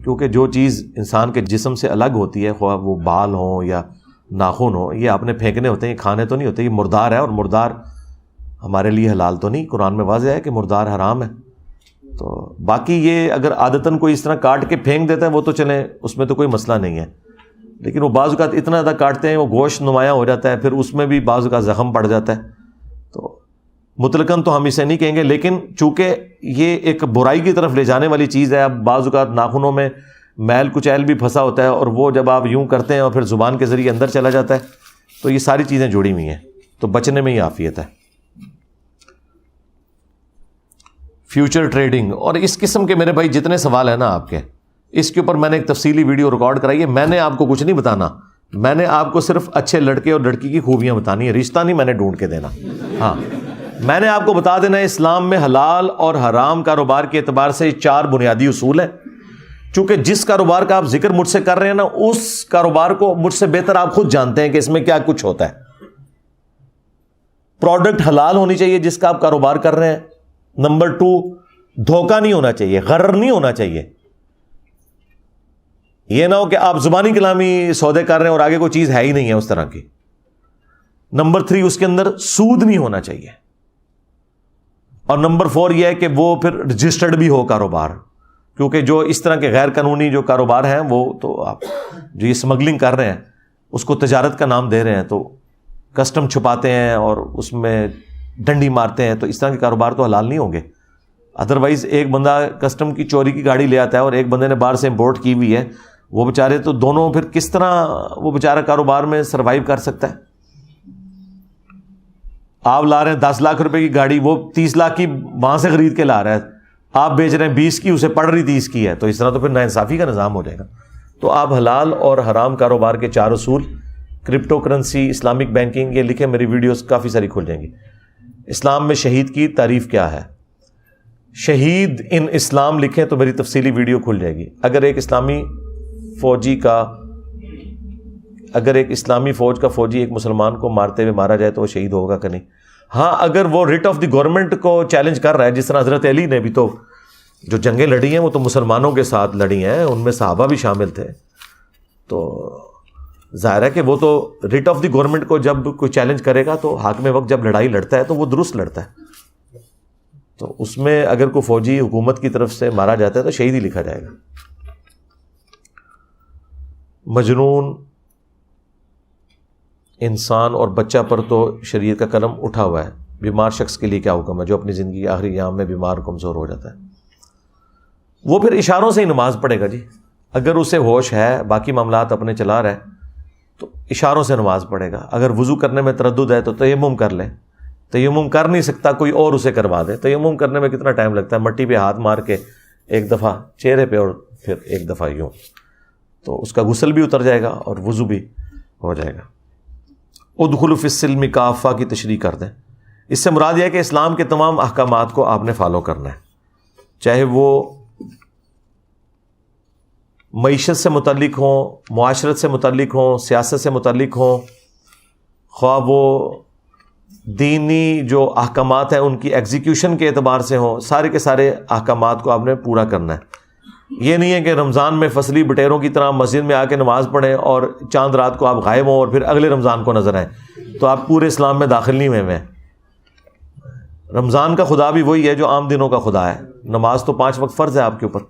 کیونکہ جو چیز انسان کے جسم سے الگ ہوتی ہے، خواہ وہ بال ہوں یا ناخن ہو، یہ آپ نے پھینکنے ہوتے ہیں، یہ کھانے تو نہیں ہوتے. یہ مردار ہے، اور مردار ہمارے لیے حلال تو نہیں. قرآن میں واضح ہے کہ مردار حرام ہے. تو باقی یہ اگر عادتاً کوئی اس طرح کاٹ کے پھینک دیتا ہے وہ تو چلیں، اس میں تو کوئی مسئلہ نہیں ہے. لیکن وہ بعض اوقات اتنا زیادہ کاٹتے ہیں وہ گوشت نمایاں ہو جاتا ہے، پھر اس میں بھی بعض اوقات زخم پڑ جاتا ہے. تو مطلقاً تو ہم اسے نہیں کہیں گے، لیکن چونکہ یہ ایک برائی کی طرف لے جانے والی چیز ہے. اب بعض اوقات ناخنوں میں میل کچیل بھی پھنسا ہوتا ہے، اور وہ جب آپ یوں کرتے ہیں اور پھر زبان کے ذریعے اندر چلا جاتا ہے، تو یہ ساری چیزیں جڑی ہوئی ہیں. تو بچنے میں ہی عافیت ہے. فیوچر ٹریڈنگ اور اس قسم کے میرے بھائی جتنے سوال ہیں نا آپ کے، اس کے اوپر میں نے ایک تفصیلی ویڈیو ریکارڈ کرائی ہے. میں نے آپ کو کچھ نہیں بتانا، میں نے آپ کو صرف اچھے لڑکے اور لڑکی کی خوبیاں بتانی ہے. رشتہ نہیں میں نے ڈھونڈ کے دینا. ہاں میں نے آپ کو بتا دینا ہے اسلام میں حلال اور حرام کاروبار کے اعتبار سے 4 بنیادی اصول ہیں. چونکہ جس کاروبار کا آپ ذکر مجھ سے کر رہے ہیں نا، اس کاروبار کو مجھ سے بہتر آپ خود جانتے ہیں کہ اس میں کیا کچھ ہوتا ہے. پروڈکٹ حلال ہونی چاہیے جس کا آپ کاروبار کر رہے ہیں. نمبر 2، دھوکہ نہیں ہونا چاہیے، غرر نہیں ہونا چاہیے. یہ نہ ہو کہ آپ زبانی کلامی سودے کر رہے ہیں اور آگے کوئی چیز ہے ہی نہیں ہے اس طرح کی. نمبر 3، اس کے اندر سود نہیں ہونا چاہیے. اور نمبر 4 یہ ہے کہ وہ پھر رجسٹرڈ بھی ہو کاروبار. کیونکہ جو اس طرح کے غیر قانونی جو کاروبار ہیں، وہ تو آپ جو یہ اسمگلنگ کر رہے ہیں اس کو تجارت کا نام دے رہے ہیں، تو کسٹم چھپاتے ہیں اور اس میں ڈنڈی مارتے ہیں، تو اس طرح کے کاروبار تو حلال نہیں ہوں گے. ادروائز ایک بندہ کسٹم کی چوری کی گاڑی لے آتا ہے اور ایک بندے نے باہر سے امپورٹ کی ہوئی ہے، وہ بیچارے تو دونوں پھر کس طرح وہ بیچارہ کاروبار میں سروائیو کر سکتا ہے؟ آپ لا رہے ہیں 10 لاکھ روپے کی گاڑی، وہ 30 لاکھ کی وہاں سے خرید کے لا رہا ہے، آپ بیچ رہے ہیں 20 کی، اسے پڑ رہی 30 کی ہے. تو اس طرح تو پھر ناانصافی کا نظام ہو جائے گا. تو آپ حلال اور حرام کاروبار کے 4 اصول، کرپٹو کرنسی، اسلامک بینکنگ، یہ لکھیں، میری ویڈیوز کافی ساری کھل جائیں گی. اسلام میں شہید کی تعریف کیا ہے؟ شہید ان اسلام لکھیں تو میری تفصیلی ویڈیو کھل جائے گی. اگر ایک اسلامی فوج کا فوجی ایک مسلمان کو مارتے ہوئے مارا جائے تو وہ شہید ہوگا کہ نہیں؟ ہاں اگر وہ ریٹ آف دی گورنمنٹ کو چیلنج کر رہا ہے، جس طرح حضرت علی نے بھی تو جو جنگیں لڑی ہیں وہ تو مسلمانوں کے ساتھ لڑی ہیں، ان میں صحابہ بھی شامل تھے. تو ظاہر ہے کہ وہ تو ریٹ آف دی گورنمنٹ کو جب کوئی چیلنج کرے گا تو حاکم وقت جب لڑائی لڑتا ہے تو وہ درست لڑتا ہے. تو اس میں اگر کوئی فوجی حکومت کی طرف سے مارا جاتا ہے تو شہید ہی لکھا جائے گا. مجنون انسان اور بچہ پر تو شریعت کا قلم اٹھا ہوا ہے. بیمار شخص کے لیے کیا حکم ہے جو اپنی زندگی کے آخری ایام میں بیمار اور کمزور ہو جاتا ہے؟ وہ پھر اشاروں سے ہی نماز پڑھے گا جی. اگر اسے ہوش ہے، باقی معاملات اپنے چلا رہا ہے، تو اشاروں سے نماز پڑھے گا. اگر وضو کرنے میں تردد ہے تو تیمم کر لے. تیمم کر نہیں سکتا کوئی اور اسے کروا دے. تیمم کرنے میں کتنا ٹائم لگتا ہے؟ مٹی پہ ہاتھ مار کے ایک دفعہ چہرے پہ اور پھر ایک دفعہ یوں، تو اس کا غسل بھی اتر جائے گا اور وضو بھی ہو جائے گا. ادخلوا فی السلم کافہ کی تشریح کر دیں. اس سے مراد یہ ہے کہ اسلام کے تمام احکامات کو آپ نے فالو کرنا ہے، چاہے وہ معیشت سے متعلق ہوں، معاشرت سے متعلق ہوں، سیاست سے متعلق ہوں، خواہ وہ دینی جو احکامات ہیں ان کی ایگزیکیوشن کے اعتبار سے ہوں. سارے کے سارے احکامات کو آپ نے پورا کرنا ہے. یہ نہیں ہے کہ رمضان میں فصلی بٹیروں کی طرح مسجد میں آ کے نماز پڑھیں اور چاند رات کو آپ غائب ہوں اور پھر اگلے رمضان کو نظر آئیں، تو آپ پورے اسلام میں داخل نہیں ہوئے ہیں. رمضان کا خدا بھی وہی ہے جو عام دنوں کا خدا ہے. نماز تو 5 وقت فرض ہے آپ کے اوپر.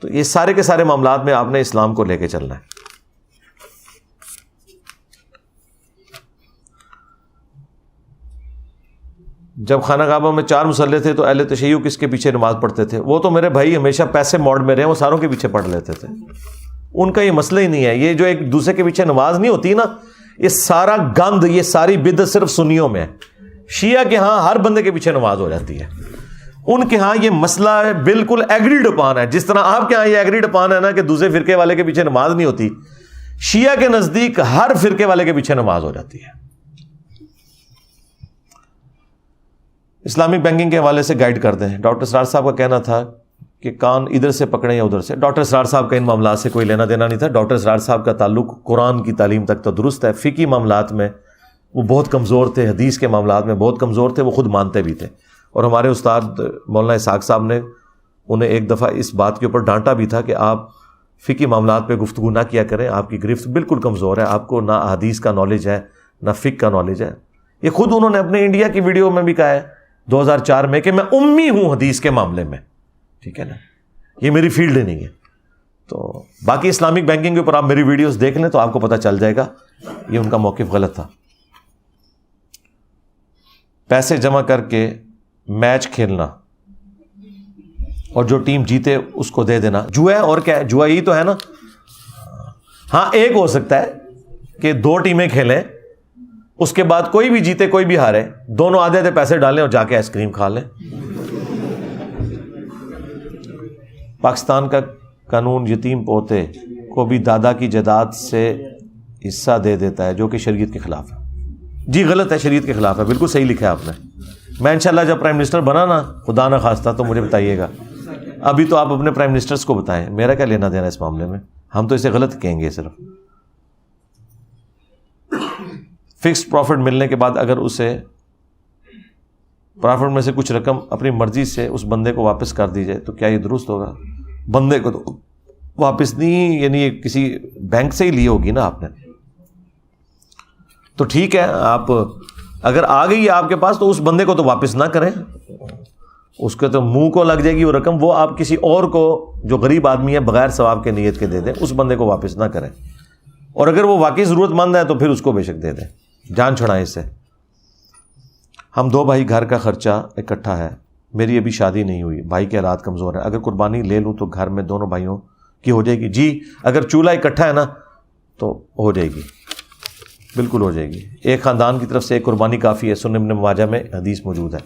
تو یہ سارے کے سارے معاملات میں آپ نے اسلام کو لے کے چلنا ہے. جب خانہ کعبہ میں 4 مصلے تھے تو اہل تشیع کس کے پیچھے نماز پڑھتے تھے؟ وہ تو میرے بھائی ہمیشہ پیسے موڈ میں رہے، وہ ساروں کے پیچھے پڑھ لیتے تھے. ان کا یہ مسئلہ ہی نہیں ہے. یہ جو ایک دوسرے کے پیچھے نماز نہیں ہوتی نا، یہ سارا گند، یہ ساری بدعت صرف سنیوں میں ہے. شیعہ کے ہاں ہر بندے کے پیچھے نماز ہو جاتی ہے. ان کے ہاں یہ مسئلہ ہے بالکل ایگریڈ اپان ہے. جس طرح آپ کے ہاں یہ ایگریڈ اپان ہے نا کہ دوسرے فرقے والے کے پیچھے نماز نہیں ہوتی، شیعہ کے نزدیک ہر فرقے والے کے پیچھے نماز ہو جاتی ہے. اسلامک بینکنگ کے حوالے سے گائیڈ کر دیں. ڈاکٹر اسرار صاحب کا کہنا تھا کہ کان ادھر سے پکڑیں یا ادھر سے. ڈاکٹر اسرار صاحب کا ان معاملات سے کوئی لینا دینا نہیں تھا. ڈاکٹر اسرار صاحب کا تعلق قرآن کی تعلیم تک تو درست ہے، فقہی معاملات میں وہ بہت کمزور تھے، حدیث کے معاملات میں بہت کمزور تھے، وہ خود مانتے بھی تھے. اور ہمارے استاد مولانا اسحاق صاحب نے انہیں ایک دفعہ اس بات کے اوپر ڈانٹا بھی تھا کہ آپ فقہی معاملات پہ گفتگو نہ کیا کریں، آپ کی گرفت بالکل کمزور ہے، آپ کو نہ حدیث کا نالج ہے نہ فقہ کا نالج ہے. یہ خود انہوں نے اپنے انڈیا کی ویڈیو میں بھی کہا ہے 2004 میں کہ میں امی ہوں حدیث کے معاملے میں. ٹھیک ہے نا، یہ میری فیلڈ نہیں ہے. تو باقی اسلامک بینکنگ کے اوپر آپ میری ویڈیوز دیکھ لیں تو آپ کو پتہ چل جائے گا یہ ان کا موقف غلط تھا. پیسے جمع کر کے میچ کھیلنا اور جو ٹیم جیتے اس کو دے دینا جوا ہے. اور کیا ہے، جوا یہی تو ہے نا. ہاں ایک ہو سکتا ہے کہ 2 ٹیمیں کھیلیں، اس کے بعد کوئی بھی جیتے کوئی بھی ہارے، دونوں آدھے آدھے پیسے ڈالیں اور جا کے آئس کریم کھا لیں. پاکستان کا قانون یتیم پوتے کو بھی دادا کی جائیداد سے حصہ دے دیتا ہے جو کہ شریعت کے خلاف ہے. جی غلط ہے، شریعت کے خلاف ہے، بالکل صحیح لکھا ہے آپ نے. میں انشاءاللہ جب پرائم منسٹر بنا نا، خدا نہ خواستہ، تو مجھے بتائیے گا. ابھی تو آپ اپنے پرائم منسٹرز کو بتائیں، میرا کیا لینا دینا اس معاملے میں. ہم تو اسے غلط کہیں گے. صرف فکسڈ پروفٹ ملنے کے بعد اگر اسے پروفٹ میں سے کچھ رقم اپنی مرضی سے اس بندے کو واپس کر دی جائے تو کیا یہ درست ہوگا؟ بندے کو تو واپس نہیں، یعنی کسی بینک سے ہی لی ہوگی نا آپ نے. تو ٹھیک ہے، آپ اگر آ گئی ہے آپ کے پاس تو اس بندے کو تو واپس نہ کریں. اس کے تو منہ کو لگ جائے گی وہ رقم، وہ آپ کسی اور کو جو غریب آدمی ہے بغیر ثواب کے نیت کے دے دیں. اس بندے کو واپس نہ کریں. اور اگر وہ واقعی ضرورت مند ہے تو پھر اس کو بے شک دے دیں، جان چھڑائیں اس سے. ہم 2 بھائی، گھر کا خرچہ اکٹھا ہے، میری ابھی شادی نہیں ہوئی، بھائی کے حالات کمزور ہیں، اگر قربانی لے لوں تو گھر میں دونوں بھائیوں کی ہو جائے گی؟ جی اگر چولہا اکٹھا ہے نا تو ہو جائے گی، بالکل ہو جائے گی. ایک خاندان کی طرف سے ایک قربانی کافی ہے، سنن ابن ماجہ میں حدیث موجود ہے.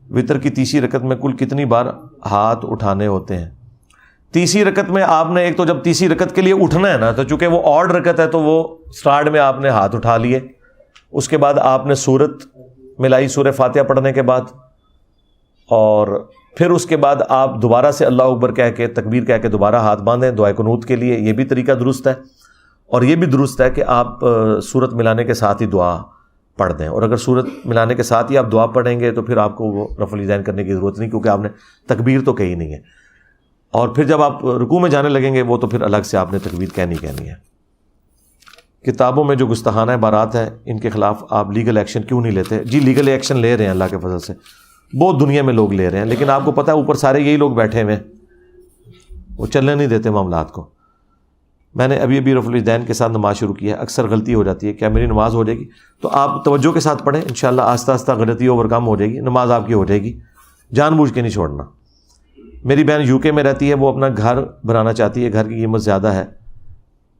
وتر کی تیسری رکعت میں کل کتنی بار ہاتھ اٹھانے ہوتے ہیں؟ تیسری رکعت میں آپ نے ایک تو جب تیسری رکعت کے لیے اٹھنا ہے نا، تو چونکہ وہ آڈ رکعت ہے تو وہ سٹارٹ میں آپ نے ہاتھ اٹھا لیے. اس کے بعد آپ نے سورت ملائی سورہ فاتحہ پڑھنے کے بعد، اور پھر اس کے بعد آپ دوبارہ سے اللہ اکبر کہہ کے تکبیر کہہ کے دوبارہ ہاتھ باندھیں دعائے قنوت کے لیے. یہ بھی طریقہ درست ہے. اور یہ بھی درست ہے کہ آپ سورت ملانے کے ساتھ ہی دعا پڑھ دیں. اور اگر سورت ملانے کے ساتھ ہی آپ دعا پڑھیں گے تو پھر آپ کو وہ رفع الیدین کرنے کی ضرورت نہیں، کیونکہ آپ نے تکبیر تو کہی نہیں ہے. اور پھر جب آپ رکوع میں جانے لگیں گے وہ تو پھر الگ سے آپ نے تکبیر کہنی ہے. کتابوں میں جو گستاخانہ عبارات ہیں ان کے خلاف آپ لیگل ایکشن کیوں نہیں لیتے؟ جی لیگل ایکشن لے رہے ہیں اللہ کے فضل سے، بہت دنیا میں لوگ لے رہے ہیں، لیکن آپ کو پتہ ہے اوپر سارے یہی لوگ بیٹھے ہوئے ہیں، وہ چلنے نہیں دیتے معاملات کو. میں نے ابھی رفع الیدین کے ساتھ نماز شروع کی ہے، اکثر غلطی ہو جاتی ہے، کیا میری نماز ہو جائے گی؟ تو آپ توجہ کے ساتھ پڑھیں، انشاءاللہ آہستہ آہستہ غلطی اوور کم ہو جائے گی، نماز آپ کی ہو جائے گی. جان بوجھ کے نہیں چھوڑنا. میری بہن یو کے میں رہتی ہے، وہ اپنا گھر بنانا چاہتی ہے، گھر کی قیمت زیادہ ہے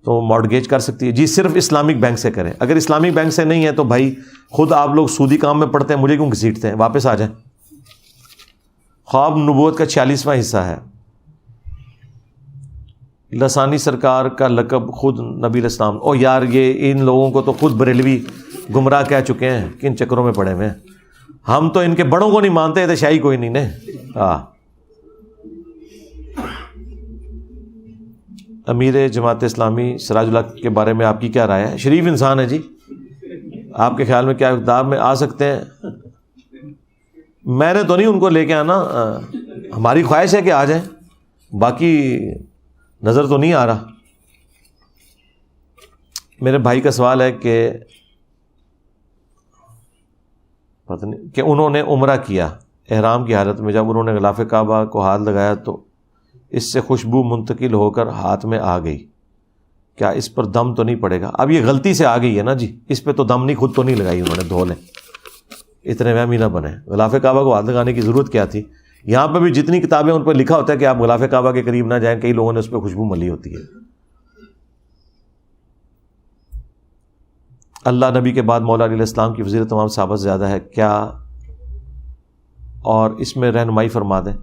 تو مارٹگیج کر سکتی ہے. جی صرف اسلامک بینک سے کریں. اگر اسلامک بینک سے نہیں ہے تو بھائی خود آپ لوگ سودی کام میں پڑتے ہیں، مجھے کیوں گھسیٹتے ہیں؟ واپس آ جائیں. خواب نبوت کا 46واں حصہ ہے. لسانی سرکار کا لقب خود نبی علیہ السلام. او یار یہ ان لوگوں کو تو خود بریلوی گمراہ کہہ چکے ہیں، کن چکروں میں پڑے ہوئے ہیں. ہم تو ان کے بڑوں کو نہیں مانتے تھے، شاہی کوئی نہیں نے. امیر جماعت اسلامی سراج اللہ کے بارے میں آپ کی کیا رائے ہے؟ شریف انسان ہے جی. آپ کے خیال میں کیا اقدام میں آ سکتے ہیں؟ میں نے تو نہیں ان کو لے کے آنا، ہماری خواہش ہے کہ آ جائیں، باقی نظر تو نہیں آ رہا. میرے بھائی کا سوال ہے کہ پتہ نہیں کہ انہوں نے عمرہ کیا احرام کی حالت میں، جب انہوں نے غلاف کعبہ کو ہاتھ لگایا تو اس سے خوشبو منتقل ہو کر ہاتھ میں آ گئی، کیا اس پر دم تو نہیں پڑے گا؟ اب یہ غلطی سے آ گئی ہے نا جی، اس پہ تو دم نہیں، خود تو نہیں لگائی انہوں نے، دھو لیں، اتنے وہمی نہ بنے۔ غلاف کعبہ کو ہاتھ لگانے کی ضرورت کیا تھی؟ یہاں پہ بھی جتنی کتابیں ان پہ لکھا ہوتا ہے کہ آپ غلاف کعبہ کے قریب نہ جائیں، کئی لوگوں نے اس پہ خوشبو ملی ہوتی ہے۔ اللہ نبی کے بعد مولا علیہ السلام کی فضیلت تمام صحابہ سے زیادہ ہے کیا؟ اور اس میں رہنمائی فرما دیں۔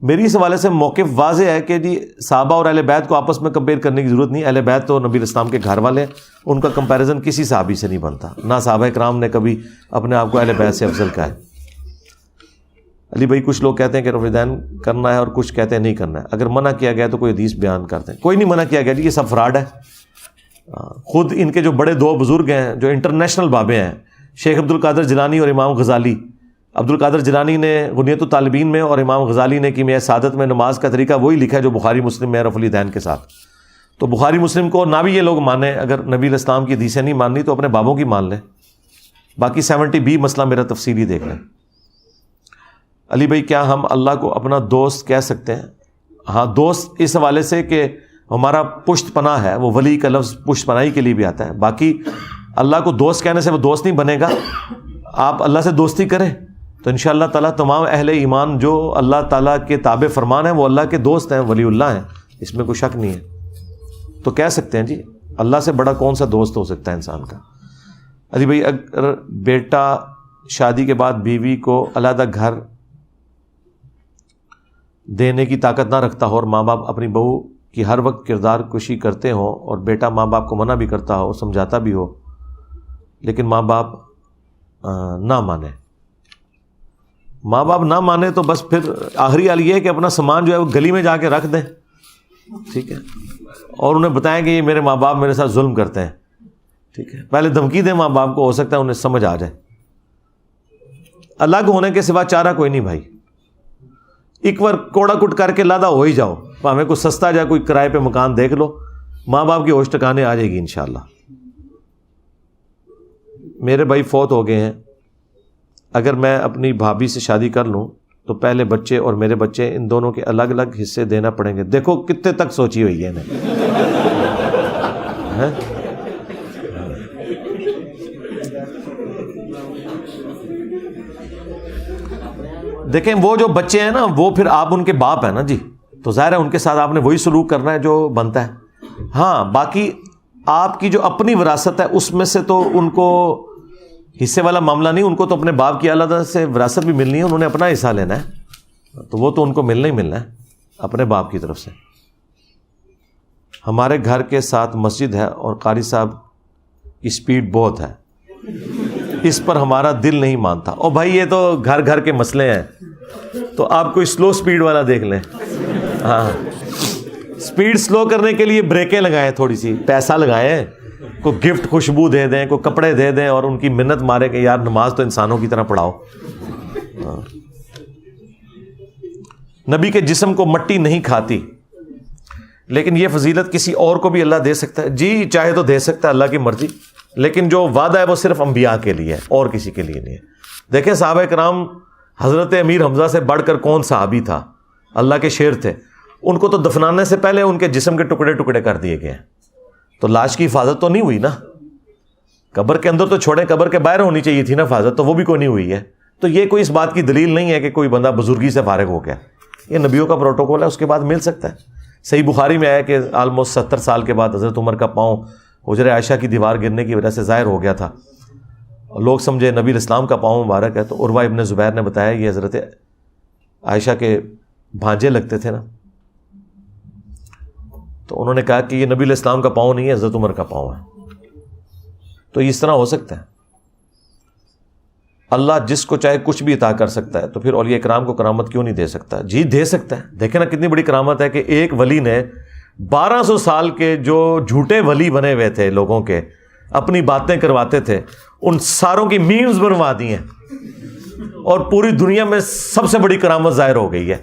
میری اس حوالے سے موقف واضح ہے کہ جی صحابہ اور اہل بیت کو آپس میں کمپیئر کرنے کی ضرورت نہیں۔ اہل بیت تو نبی علیہ السلام کے گھر والے، ان کا کمپیریزن کسی صحابی سے نہیں بنتا، نہ صحابہ کرام نے کبھی اپنے آپ کو اہل بیت سے افضل کہا ہے۔ علی بھائی کچھ لوگ کہتے ہیں کہ رفع دین کرنا ہے اور کچھ کہتے ہیں نہیں کرنا ہے، اگر منع کیا گیا تو کوئی حدیث بیان کرتے ہیں۔ کوئی نہیں منع کیا گیا جی، یہ سب فراڈ ہے۔ خود ان کے جو بڑے دو بزرگ ہیں جو انٹرنیشنل بابے ہیں، شیخ عبد القادر جیلانی اور امام غزالی، عبد القادر جیلانی نے غنیۃ الطالبین میں اور امام غزالی نے کیمیاء سعادت میں نماز کا طریقہ وہی لکھا ہے جو بخاری مسلم میں رفع الیدین کے ساتھ۔ تو بخاری مسلم کو نہ بھی یہ لوگ مانیں، اگر نبی علیہ السلام کی حدیثیں نہیں ماننی تو اپنے بابوں کی مان لیں، باقی 70B مسئلہ میرا تفصیلی دیکھ لیں۔ علی بھائی کیا ہم اللہ کو اپنا دوست کہہ سکتے ہیں؟ ہاں، دوست اس حوالے سے کہ ہمارا پشت پناہ ہے، وہ ولی کا لفظ پشت پناہی کے لیے بھی آتا ہے، باقی اللہ کو دوست کہنے سے وہ دوست نہیں بنے گا۔ آپ اللہ سے دوستی کریں تو انشاءاللہ تعالیٰ تمام اہل ایمان جو اللہ تعالیٰ کے تابع فرمان ہیں وہ اللہ کے دوست ہیں، ولی اللہ ہیں، اس میں کوئی شک نہیں ہے۔ تو کہہ سکتے ہیں جی، اللہ سے بڑا کون سا دوست ہو سکتا ہے انسان کا۔ علی بھائی اگر بیٹا شادی کے بعد بیوی کو علیحدہ گھر دینے کی طاقت نہ رکھتا ہو اور ماں باپ اپنی بہو کی ہر وقت کردار کشی کرتے ہوں اور بیٹا ماں باپ کو منع بھی کرتا ہو، سمجھاتا بھی ہو، لیکن ماں باپ نہ مانے، ماں باپ نہ مانے تو بس پھر آخری حال یہ ہے کہ اپنا سامان جو ہے وہ گلی میں جا کے رکھ دیں، ٹھیک ہے، اور انہیں بتائیں کہ یہ میرے ماں باپ میرے ساتھ ظلم کرتے ہیں، ٹھیک ہے، پہلے دھمکی دیں ماں باپ کو، ہو سکتا ہے انہیں سمجھ آ جائے۔ الگ ہونے کے سوا چارہ کوئی نہیں بھائی، ایک بار کوڑا کٹ کر کے لادا ہو ہی جاؤ، ہمیں کوئی سستا جا کوئی کرائے پہ مکان دیکھ لو، ماں باپ کی ہوش ٹکانے آ جائے گی انشاءاللہ۔ میرے بھائی فوت ہو گئے ہیں، اگر میں اپنی بھابھی سے شادی کر لوں تو پہلے بچے اور میرے بچے ان دونوں کے الگ الگ حصے دینا پڑیں گے۔ دیکھو کتنے تک سوچی ہوئی ہے انہیں۔ دیکھیں وہ جو بچے ہیں نا وہ پھر آپ ان کے باپ ہیں نا جی، تو ظاہر ہے ان کے ساتھ آپ نے وہی سلوک کرنا ہے جو بنتا ہے۔ ہاں باقی آپ کی جو اپنی وراثت ہے اس میں سے تو ان کو حصے والا معاملہ نہیں، ان کو تو اپنے باپ کی علیحدہ سے وراثت بھی ملنی ہے، انہوں نے اپنا حصہ لینا ہے، تو وہ تو ان کو ملنا ہی ملنا ہے اپنے باپ کی طرف سے۔ ہمارے گھر کے ساتھ مسجد ہے اور قاری صاحب کی سپیڈ بہت ہے، اس پر ہمارا دل نہیں مانتا۔ اور بھائی یہ تو گھر گھر کے مسئلے ہیں، تو آپ کوئی سلو سپیڈ والا دیکھ لیں۔ ہاں سپیڈ سلو کرنے کے لیے بریکیں لگائیں، تھوڑی سی پیسہ لگائیں، کوئی گفٹ خوشبو دے دیں، کوئی کپڑے دے دیں اور ان کی منت مارے کہ یار نماز تو انسانوں کی طرح پڑھاؤ۔ نبی کے جسم کو مٹی نہیں کھاتی، لیکن یہ فضیلت کسی اور کو بھی اللہ دے سکتا ہے؟ جی چاہے تو دے سکتا ہے، اللہ کی مرضی، لیکن جو وعدہ ہے وہ صرف انبیاء کے لیے ہے اور کسی کے لیے نہیں ہے۔ دیکھیں صحابہ کرام، حضرت امیر حمزہ سے بڑھ کر کون صحابی تھا؟ اللہ کے شیر تھے، ان کو تو دفنانے سے پہلے ان کے جسم کے ٹکڑے ٹکڑے کر دیے گئے ہیں، تو لاش کی حفاظت تو نہیں ہوئی نا، قبر کے اندر تو چھوڑیں، قبر کے باہر ہونی چاہیے تھی نا حفاظت، تو وہ بھی کوئی نہیں ہوئی ہے۔ تو یہ کوئی اس بات کی دلیل نہیں ہے کہ کوئی بندہ بزرگی سے فارغ ہو گیا، یہ نبیوں کا پروٹوکول ہے، اس کے بعد مل سکتا ہے۔ صحیح بخاری میں آیا کہ آلموسٹ 70 سال کے بعد حضرت عمر کا پاؤں حجرہ عائشہ کی دیوار گرنے کی وجہ سے ظاہر ہو گیا تھا، لوگ سمجھے نبی اسلام کا پاؤں مبارک ہے، تو عروہ ابن زبیر نے بتایا یہ حضرت عائشہ کے بھانجے لگتے تھے نا، تو انہوں نے کہا کہ یہ نبی علیہ السلام کا پاؤں نہیں ہے، حضرت عمر کا پاؤں ہے۔ تو اس طرح ہو سکتا ہے، اللہ جس کو چاہے کچھ بھی عطا کر سکتا ہے، تو پھر اولیاء کرام کو کرامت کیوں نہیں دے سکتا؟ جی دے سکتا ہے۔ دیکھیں نا کتنی بڑی کرامت ہے کہ ایک ولی نے 1200 سال کے جو جھوٹے ولی بنے ہوئے تھے لوگوں کے، اپنی باتیں کرواتے تھے، ان ساروں کی میمز بنوا دی ہیں، اور پوری دنیا میں سب سے بڑی کرامت ظاہر ہو گئی ہے،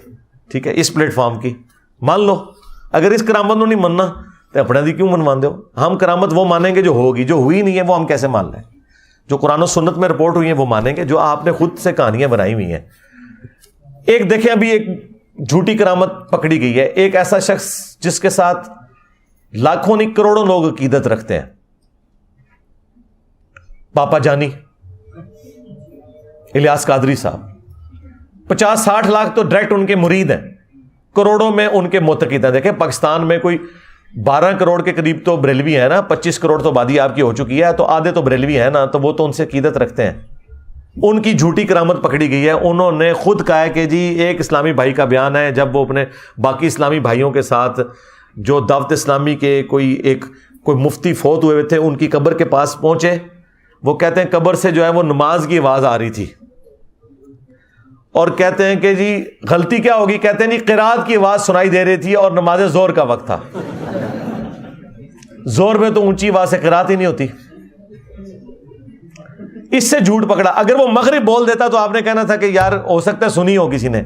ٹھیک ہے، اس پلیٹ فارم کی مان لو۔ اگر اس کرامت کو نہیں ماننا تو اپنے دی کیوں منوا دو؟ ہم کرامت وہ مانیں گے جو ہوگی، جو ہوئی نہیں ہے وہ ہم کیسے مان لیں؟ جو قرآن و سنت میں رپورٹ ہوئی ہیں وہ مانیں گے، جو آپ نے خود سے کہانیاں بنائی ہوئی ہیں. ایک دیکھیں ابھی ایک جھوٹی کرامت پکڑی گئی ہے، ایک ایسا شخص جس کے ساتھ لاکھوں نہیں کروڑوں لوگ عقیدت رکھتے ہیں، پاپا جانی الیاس قادری صاحب، 50-60 لاکھ تو ڈائریکٹ ان کے مرید ہیں، کروڑوں میں ان کے معتقد ہیں. دیکھیں پاکستان میں کوئی 12 کروڑ کے قریب تو بریلوی ہیں نا، 25 کروڑ تو آبادی آپ کی ہو چکی ہے، تو آدھے تو بریلوی ہیں نا، تو وہ تو ان سے عقیدت رکھتے ہیں. ان کی جھوٹی کرامت پکڑی گئی ہے. انہوں نے خود کہا ہے کہ جی ایک اسلامی بھائی کا بیان ہے، جب وہ اپنے باقی اسلامی بھائیوں کے ساتھ جو دعوت اسلامی کے کوئی مفتی فوت ہوئے تھے ان کی قبر کے پاس پہنچے، وہ کہتے ہیں قبر سے جو ہے وہ نماز کی آواز آ رہی تھی، اور کہتے ہیں کہ جی غلطی کیا ہوگی، کہتے ہیں جی قرات کی آواز سنائی دے رہی تھی اور نماز زور کا وقت تھا. زور میں تو اونچی آواز سے قرات ہی نہیں ہوتی. اس سے جھوٹ پکڑا. اگر وہ مغرب بول دیتا تو آپ نے کہنا تھا کہ یار ہو سکتا ہے سنی ہو کسی نے.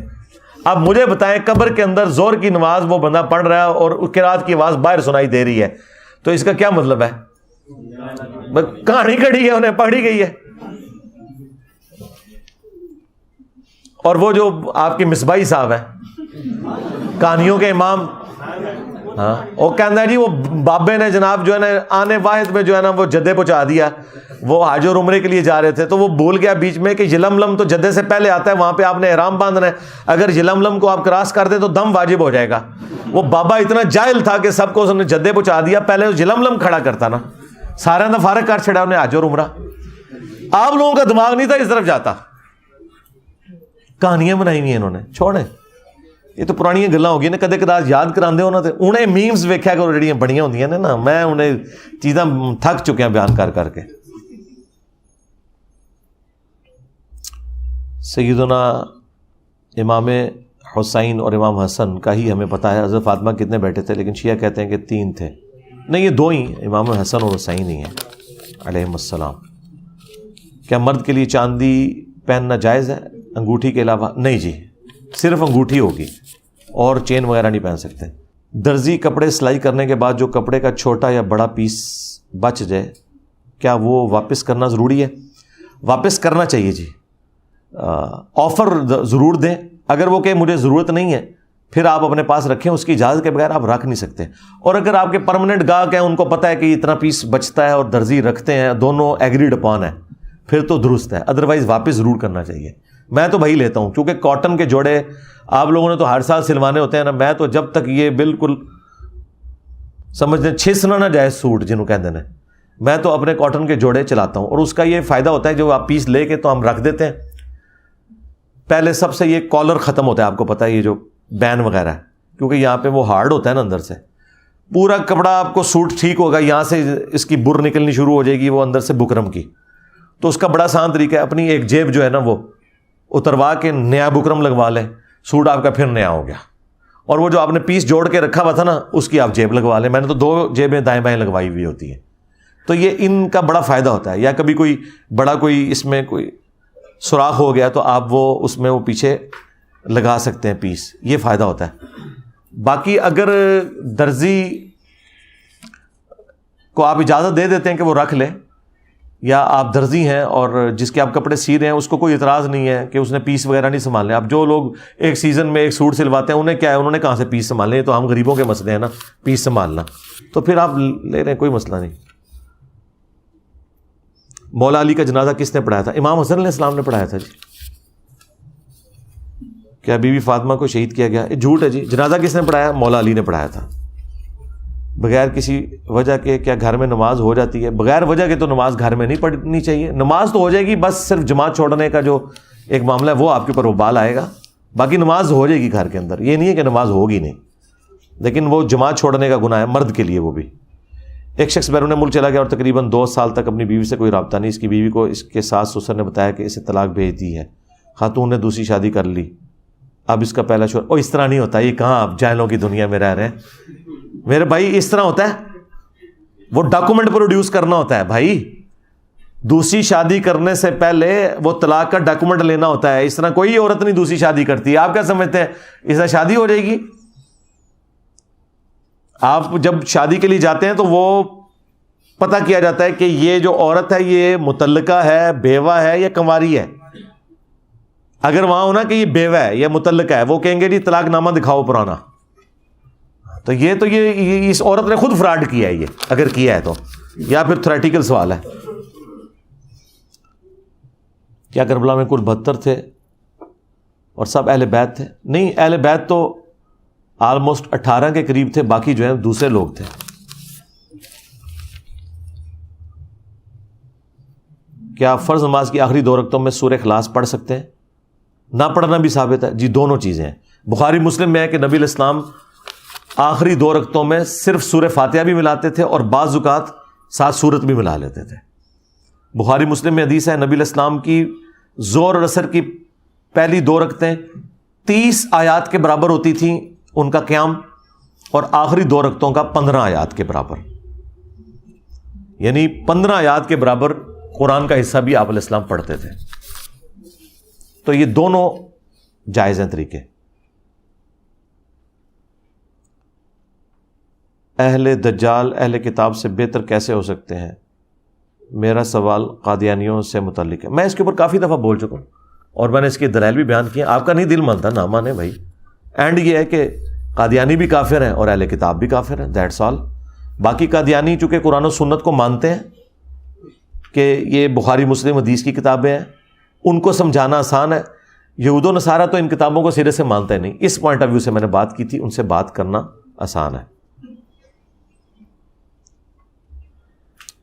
اب مجھے بتائیں قبر کے اندر زور کی نماز وہ بندہ پڑھ رہا ہے اور قرات کی آواز باہر سنائی دے رہی ہے، تو اس کا کیا مطلب ہے؟ کہانی کڑی ہے، انہیں پکڑی گئی ہے. اور وہ جو آپ کے مصباحی صاحب ہیں کہانیوں کے امام، ہاں وہ کہنا ہے جی وہ بابے نے جناب جو ہے نا آنے واحد میں جو ہے نا وہ جدے پہنچا دیا. وہ حج اور عمرے کے لیے جا رہے تھے تو وہ بھول گیا بیچ میں کہ یلملم تو جدے سے پہلے آتا ہے، وہاں پہ آپ نے احرام باندھنا ہے، اگر یلملم کو آپ کراس کر دیں تو دم واجب ہو جائے گا. وہ بابا اتنا جاہل تھا کہ سب کو اس نے جدے پہنچا دیا، پہلے یلملم کھڑا کرتا نا، سارا نہ فارغ کر چھڑا انہیں حج اور عمرہ. آپ لوگوں کا دماغ نہیں تھا اس طرف جاتا. کہانیاں بنائی ہوئی ہیں انہوں نے، چھوڑیں یہ تو پرانی گلاں ہو گئی نا، کدے کداز یاد کراندے ہونا. انہیں میمز ویکھیا کرو جڑیاں بڑیاں ہوندیاں نے نا، میں انہیں چیزاں تھک چکے ہیں بیان کر کر کے. سیدنا امام حسین اور امام حسن کا ہی ہمیں پتہ ہے. حضرت فاطمہ کتنے بیٹے تھے؟ لیکن شیعہ کہتے ہیں کہ 3 تھے. نہیں، یہ 2 ہی، امام حسن اور حسین ہی ہیں علیہم السلام. کیا مرد کے لیے چاندی پہننا جائز ہے انگوٹھی کے علاوہ؟ نہیں جی، صرف انگوٹھی ہوگی اور چین وغیرہ نہیں پہن سکتے. درزی کپڑے سلائی کرنے کے بعد جو کپڑے کا چھوٹا یا بڑا پیس بچ جائے کیا وہ واپس کرنا ضروری ہے؟ واپس کرنا چاہیے جی. آفر ضرور دیں. اگر وہ کہ مجھے ضرورت نہیں ہے پھر آپ اپنے پاس رکھیں، اس کی اجازت کے بغیر آپ رکھ نہیں سکتے. اور اگر آپ کے پرماننٹ گاہک ہیں، ان کو پتہ ہے کہ اتنا پیس بچتا ہے اور درزی رکھتے ہیں، دونوں ایگریڈ اپان ہے، پھر تو درست ہے. ادروائز واپس ضرور کرنا چاہیے. میں تو بھائی لیتا ہوں کیونکہ کاٹن کے جوڑے آپ لوگوں نے تو ہر سال سلوانے ہوتے ہیں نا. میں تو جب تک یہ بالکل سمجھتے چھسنا نہ جائے سوٹ جنہوں کہتے ہیں، میں تو اپنے کاٹن کے جوڑے چلاتا ہوں. اور اس کا یہ فائدہ ہوتا ہے جو آپ پیس لے کے تو ہم رکھ دیتے ہیں، پہلے سب سے یہ کالر ختم ہوتا ہے، آپ کو پتہ ہے یہ جو بین وغیرہ ہے، کیونکہ یہاں پہ وہ ہارڈ ہوتا ہے نا اندر سے. پورا کپڑا آپ کو سوٹ ٹھیک ہوگا، یہاں سے اس کی بر نکلنی شروع ہو جائے گی وہ اندر سے بکرم کی. تو اس کا بڑا آسان طریقہ ہے، اپنی ایک جیب جو ہے نا وہ اتروا کے نیا بکرم لگوا لیں، سوٹ آپ کا پھر نیا ہو گیا. اور وہ جو آپ نے پیس جوڑ کے رکھا ہوا تھا نا اس کی آپ جیب لگوا لیں. میں نے تو 2 جیبیں دائیں بائیں لگوائی ہوئی ہوتی ہیں. تو یہ ان کا بڑا فائدہ ہوتا ہے. یا کبھی کوئی بڑا کوئی اس میں کوئی سوراخ ہو گیا تو آپ وہ اس میں وہ پیچھے لگا سکتے ہیں پیس، یہ فائدہ ہوتا ہے. باقی اگر درزی کو آپ اجازت دے دیتے ہیں کہ وہ رکھ لے، یا آپ درزی ہیں اور جس کے آپ کپڑے سی رہے ہیں اس کو کوئی اعتراض نہیں ہے کہ اس نے پیس وغیرہ نہیں سنبھالنے. اب جو لوگ ایک سیزن میں ایک سوٹ سلواتے ہیں انہیں کیا ہے، انہوں نے کہاں سے پیس سنبھالنے؟ یہ تو ہم غریبوں کے مسئلے ہیں نا پیس سنبھالنا. تو پھر آپ لے رہے ہیں، کوئی مسئلہ نہیں. مولا علی کا جنازہ کس نے پڑھایا تھا؟ امام حسن علیہ السلام نے پڑھایا تھا جی. کیا بی بی فاطمہ کو شہید کیا گیا؟ یہ جھوٹ ہے جی. جنازہ کس نے پڑھایا؟ مولا علی نے پڑھایا تھا. بغیر کسی وجہ کے کیا گھر میں نماز ہو جاتی ہے؟ بغیر وجہ کے تو نماز گھر میں نہیں پڑھنی چاہیے. نماز تو ہو جائے گی، بس صرف جماعت چھوڑنے کا جو ایک معاملہ ہے وہ آپ کے اوپر وبال آئے گا. باقی نماز ہو جائے گی گھر کے اندر. یہ نہیں ہے کہ نماز ہوگی نہیں، لیکن وہ جماعت چھوڑنے کا گناہ ہے مرد کے لیے. وہ بھی ایک شخص بیرون ملک چلا گیا اور تقریباً 2 سال تک اپنی بیوی سے کوئی رابطہ نہیں. اس کی بیوی کو اس کے ساس سسر نے بتایا کہ اسے طلاق بھیج دی ہے. خاتون نے دوسری شادی کر لی. اب اس کا پہلا شوہر. اس طرح نہیں ہوتا. یہ کہاں آپ جاہلوں کی دنیا میں رہ رہے ہیں میرے بھائی. اس طرح ہوتا ہے، وہ ڈاکومنٹ پروڈیوس کرنا ہوتا ہے بھائی. دوسری شادی کرنے سے پہلے وہ طلاق کا ڈاکومنٹ لینا ہوتا ہے. اس طرح کوئی عورت نہیں دوسری شادی کرتی. آپ کیا سمجھتے ہیں اس طرح شادی ہو جائے گی؟ آپ جب شادی کے لیے جاتے ہیں تو وہ پتہ کیا جاتا ہے کہ یہ جو عورت ہے یہ مطلقہ ہے, بیوہ ہے یا کنواری ہے. اگر وہاں ہونا کہ یہ بیوہ ہے یا مطلقہ ہے, وہ کہیں گے جی طلاق نامہ دکھاؤ پرانا. تو یہ اس عورت نے خود فراڈ کیا ہے, یہ اگر کیا ہے تو, یا پھر تھریٹیکل سوال ہے. کیا کربلا میں کل 72 تھے اور سب اہل بیت تھے؟ نہیں, اہل بیت تو آلموسٹ 18 کے قریب تھے, باقی جو ہیں دوسرے لوگ تھے. کیا فرض نماز کی آخری 2 رکعتوں میں سورہ اخلاص پڑھ سکتے ہیں؟ نہ پڑھنا بھی ثابت ہے جی, دونوں چیزیں ہیں. بخاری مسلم میں ہے کہ نبی علیہ السلام آخری 2 رکعتوں میں صرف سورہ فاتحہ بھی ملاتے تھے اور بعض اوقات ساتھ سورت بھی ملا لیتے تھے. بخاری مسلم میں حدیث ہے نبی علیہ السلام کی ظہر اور عصر کی پہلی 2 رکعتیں 30 آیات کے برابر ہوتی تھیں ان کا قیام, اور آخری 2 رکعتوں کا 15 آیات کے برابر, یعنی 15 آیات کے برابر قرآن کا حصہ بھی آپ علیہ السلام پڑھتے تھے. تو یہ دونوں جائز ہیں طریقے. اہل دجال اہل کتاب سے بہتر کیسے ہو سکتے ہیں؟ میرا سوال قادیانیوں سے متعلق ہے. میں اس کے اوپر کافی دفعہ بول چکا ہوں اور میں نے اس کے دلائل بھی بیان کیے. آپ کا نہیں دل مانتا, نہ مانے بھائی. اینڈ یہ ہے کہ قادیانی بھی کافر ہیں اور اہل کتاب بھی کافر ہیں, دیٹس آل. باقی قادیانی چونکہ قرآن و سنت کو مانتے ہیں کہ یہ بخاری مسلم حدیث کی کتابیں ہیں, ان کو سمجھانا آسان ہے. یہود و نصارہ تو ان کتابوں کو سرے سے مانتے نہیں. اس پوائنٹ آف ویو سے میں نے بات کی تھی, ان سے بات کرنا آسان ہے.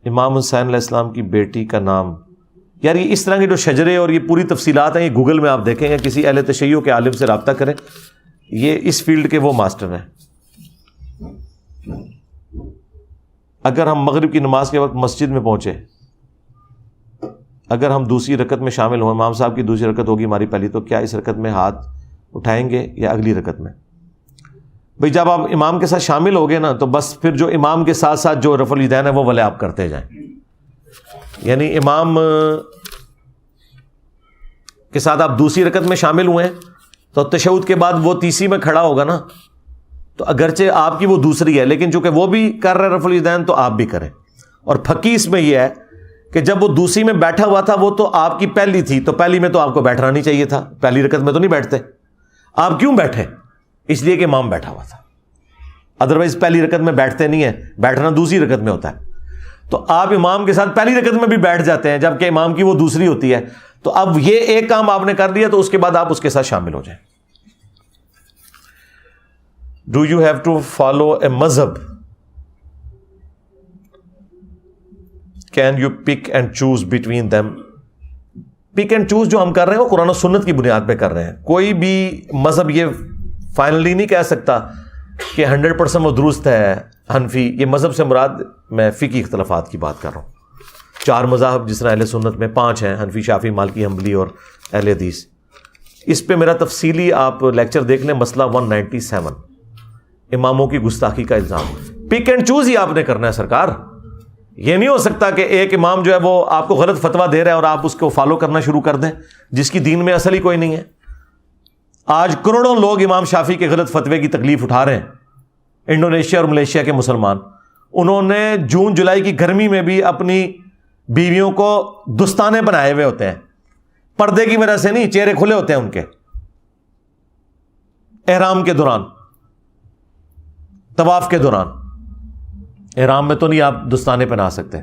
امام حسین علیہ السلام کی بیٹی کا نام, یار یہ اس طرح کے جو شجرے اور یہ پوری تفصیلات ہیں یہ گوگل میں آپ دیکھیں گے, کسی اہل تشیع کے عالم سے رابطہ کریں, یہ اس فیلڈ کے وہ ماسٹر ہیں. اگر ہم مغرب کی نماز کے وقت مسجد میں پہنچے, اگر ہم دوسری رکعت میں شامل ہوں, امام صاحب کی دوسری رکعت ہوگی ہماری پہلی, تو کیا اس رکعت میں ہاتھ اٹھائیں گے یا اگلی رکعت میں؟ بھئی جب آپ امام کے ساتھ شامل ہو گئے نا, تو بس پھر جو امام کے ساتھ ساتھ جو رفع الیدین ہے وہ والے آپ کرتے جائیں. یعنی امام کے ساتھ آپ دوسری رکعت میں شامل ہوئے ہیں تو تشہد کے بعد وہ تیسری میں کھڑا ہوگا نا, تو اگرچہ آپ کی وہ دوسری ہے لیکن چونکہ وہ بھی کر رہے رفع الیدین تو آپ بھی کریں. اور پھکی اس میں یہ ہے کہ جب وہ دوسری میں بیٹھا ہوا تھا وہ تو آپ کی پہلی تھی, تو پہلی میں تو آپ کو بیٹھنا نہیں چاہیے تھا, پہلی رکعت میں تو نہیں بیٹھتے. آپ کیوں بیٹھے؟ اس لیے کہ امام بیٹھا ہوا تھا, ادروائز پہلی رکعت میں بیٹھتے نہیں ہیں, بیٹھنا دوسری رکعت میں ہوتا ہے. تو آپ امام کے ساتھ پہلی رکعت میں بھی بیٹھ جاتے ہیں جبکہ امام کی وہ دوسری ہوتی ہے. تو اب یہ ایک کام آپ نے کر دیا تو اس کے بعد آپ اس کے ساتھ شامل ہو جائیں. Do you have to follow a مذہب؟ Can you pick and choose between them? Pick and choose جو ہم کر رہے ہیں وہ قرآن و سنت کی بنیاد پہ کر رہے ہیں. کوئی بھی مذہب یہ فائنلی نہیں کہہ سکتا کہ 100% وہ درست ہے. حنفی, یہ مذہب سے مراد میں فقہی اختلافات کی بات کر رہا ہوں. 4 مذاہب جس طرح اہل سنت میں 5 ہیں, حنفی, شافعی, مالکی, حنبلی اور اہل حدیث. اس پہ میرا تفصیلی آپ لیکچر دیکھ لیں, مسئلہ 197, اماموں کی گستاخی کا الزام. پک اینڈ چوز ہی آپ نے کرنا ہے سرکار. یہ نہیں ہو سکتا کہ ایک امام جو ہے وہ آپ کو غلط فتویٰ دے رہا ہے اور آپ اس کو فالو کرنا شروع کر دیں جس کی دین میں اصل ہی کوئی نہیں ہے. آج کروڑوں لوگ امام شافعی کے غلط فتوے کی تکلیف اٹھا رہے ہیں, انڈونیشیا اور ملیشیا کے مسلمان. انہوں نے جون جولائی کی گرمی میں بھی اپنی بیویوں کو دستانے بنائے ہوئے ہوتے ہیں, پردے کی وجہ سے نہیں, چہرے کھلے ہوتے ہیں ان کے, احرام کے دوران, طواف کے دوران. احرام میں تو نہیں آپ دستانے پہنا سکتے,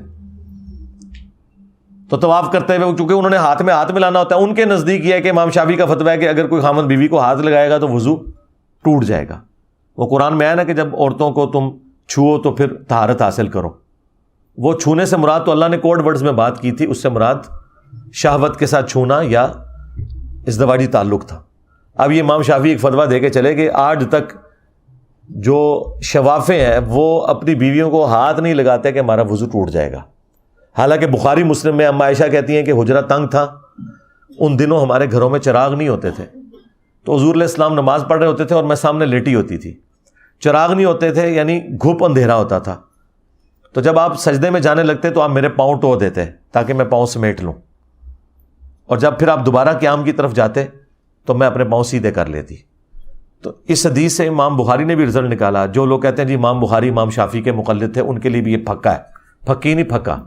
تو طواف کرتے ہوئے چونکہ انہوں نے ہاتھ میں ہاتھ ملانا ہوتا ہے, ان کے نزدیک یہ ہے کہ امام شافعی کا فتویٰ ہے کہ اگر کوئی خامند بیوی کو ہاتھ لگائے گا تو وضو ٹوٹ جائے گا. وہ قرآن میں آیا نا کہ جب عورتوں کو تم چھوؤ تو پھر طہارت حاصل کرو. وہ چھونے سے مراد تو اللہ نے کوڈ ورڈز میں بات کی تھی, اس سے مراد شہوت کے ساتھ چھونا یا ازدواجی تعلق تھا. اب یہ امام شافعی ایک فتویٰ دے کے چلے گئے, آج تک جو شوافے ہیں وہ اپنی بیویوں کو ہاتھ نہیں لگاتے کہ ہمارا وضو ٹوٹ جائے گا. حالانکہ بخاری مسلم میں اما عائشہ کہتی ہیں کہ حجرہ تنگ تھا, ان دنوں ہمارے گھروں میں چراغ نہیں ہوتے تھے, تو حضور علیہ السلام نماز پڑھ رہے ہوتے تھے اور میں سامنے لیٹی ہوتی تھی, چراغ نہیں ہوتے تھے, یعنی گھپ اندھیرا ہوتا تھا. تو جب آپ سجدے میں جانے لگتے تو آپ میرے پاؤں ٹو دیتے تاکہ میں پاؤں سمیٹ لوں, اور جب پھر آپ دوبارہ قیام کی طرف جاتے تو میں اپنے پاؤں سیدھے کر لیتی. تو اس حدیث سے امام بخاری نے بھی رزلٹ نکالا. جو لوگ کہتے ہیں جی امام بخاری امام شافعی کے مقلد تھے, ان کے لیے بھی یہ پکا ہے, پھکی نہیں پھکا.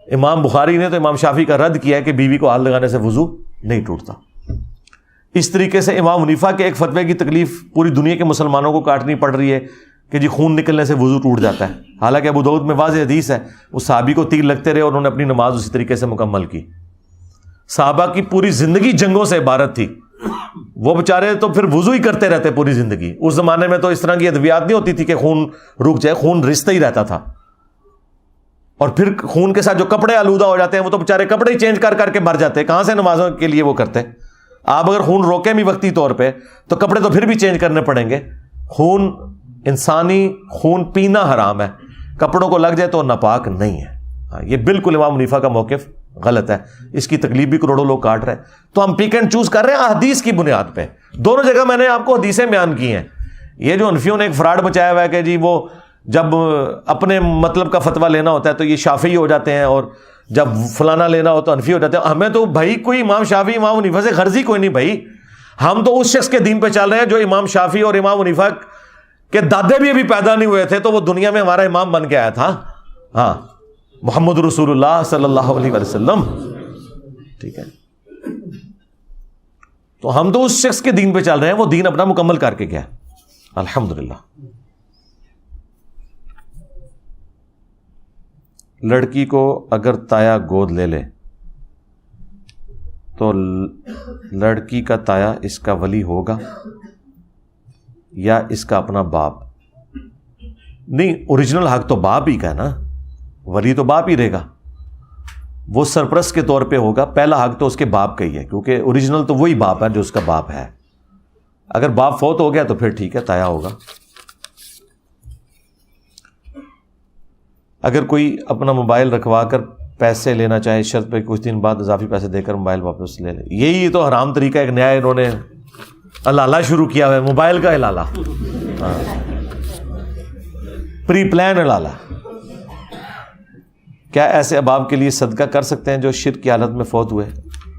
امام بخاری نے تو امام شافعی کا رد کیا ہے کہ بیوی کو ہاتھ لگانے سے وضو نہیں ٹوٹتا. اس طریقے سے امام حنیفہ کے ایک فتوے کی تکلیف پوری دنیا کے مسلمانوں کو کاٹنی پڑ رہی ہے کہ جی خون نکلنے سے وضو ٹوٹ جاتا ہے. حالانکہ ابو داؤد میں واضح حدیث ہے, اس صحابی کو تیر لگتے رہے اور انہوں نے اپنی نماز اسی طریقے سے مکمل کی. صحابہ کی پوری زندگی جنگوں سے عبارت تھی, وہ بیچارے تو پھر وضو ہی کرتے رہتے پوری زندگی. اس زمانے میں تو اس طرح کی ادویات نہیں ہوتی تھی کہ خون رک جائے, خون رستا ہی رہتا تھا. اور پھر خون کے ساتھ جو کپڑے آلودہ ہو جاتے ہیں وہ تو بیچارے کپڑے ہی چینج کر کر کے مر جاتے ہیں, کہاں سے نمازوں کے لیے وہ کرتے. آپ اگر خون روکیں بھی وقتی طور پہ تو کپڑے تو پھر بھی چینج کرنے پڑیں گے. خون, انسانی خون پینا حرام ہے, کپڑوں کو لگ جائے تو ناپاک نہیں ہے. یہ بالکل امام حنیفہ کا موقف غلط ہے. اس کی تکلیف بھی کروڑوں لوگ کاٹ رہے ہیں, تو ہم پک اینڈ چوز کر رہے ہیں حدیث کی بنیاد پہ. دونوں جگہ میں نے آپ کو حدیثیں بیان کی ہیں. یہ جو حنفیوں نے ایک فراڈ بچایا ہوا ہے کہ جی وہ جب اپنے مطلب کا فتویٰ لینا ہوتا ہے تو یہ شافعی ہو جاتے ہیں, اور جب فلانا لینا ہو تو حنفی ہو جاتے ہیں. ہمیں تو بھائی کوئی امام شافعی امام حنیفہ سے غرضی کوئی نہیں بھائی. ہم تو اس شخص کے دین پہ چل رہے ہیں جو امام شافعی اور امام حنیفہ کے دادے بھی ابھی پیدا نہیں ہوئے تھے تو وہ دنیا میں ہمارا امام بن کے آیا تھا. ہاں, محمد رسول اللہ صلی اللہ علیہ وسلم. ٹھیک ہے, تو ہم تو اس شخص کے دین پہ چل رہے ہیں, وہ دین اپنا مکمل کر کے گیا الحمدللہ. لڑکی کو اگر تایا گود لے لے تو لڑکی کا تایا اس کا ولی ہوگا یا اس کا اپنا باپ؟ نہیں, اوریجنل حق تو باپ ہی کا ہے نا, ولی تو باپ ہی رہے گا. وہ سرپرست کے طور پہ ہوگا, پہلا حق تو اس کے باپ کا ہی ہے کیونکہ اوریجنل تو وہی باپ ہے جو اس کا باپ ہے. اگر باپ فوت ہو گیا تو پھر ٹھیک ہے, تایا ہوگا. اگر کوئی اپنا موبائل رکھوا کر پیسے لینا چاہے شرط پہ کچھ دن بعد اضافی پیسے دے کر موبائل واپس لے لے, یہی تو حرام طریقہ ایک نیا انہوں نے الالہ شروع کیا ہوا ہے, موبائل کا الالہ. Pre plan الالہ. کیا ایسے اباب کے لیے صدقہ کر سکتے ہیں جو شرک کی حالت میں فوت ہوئے؟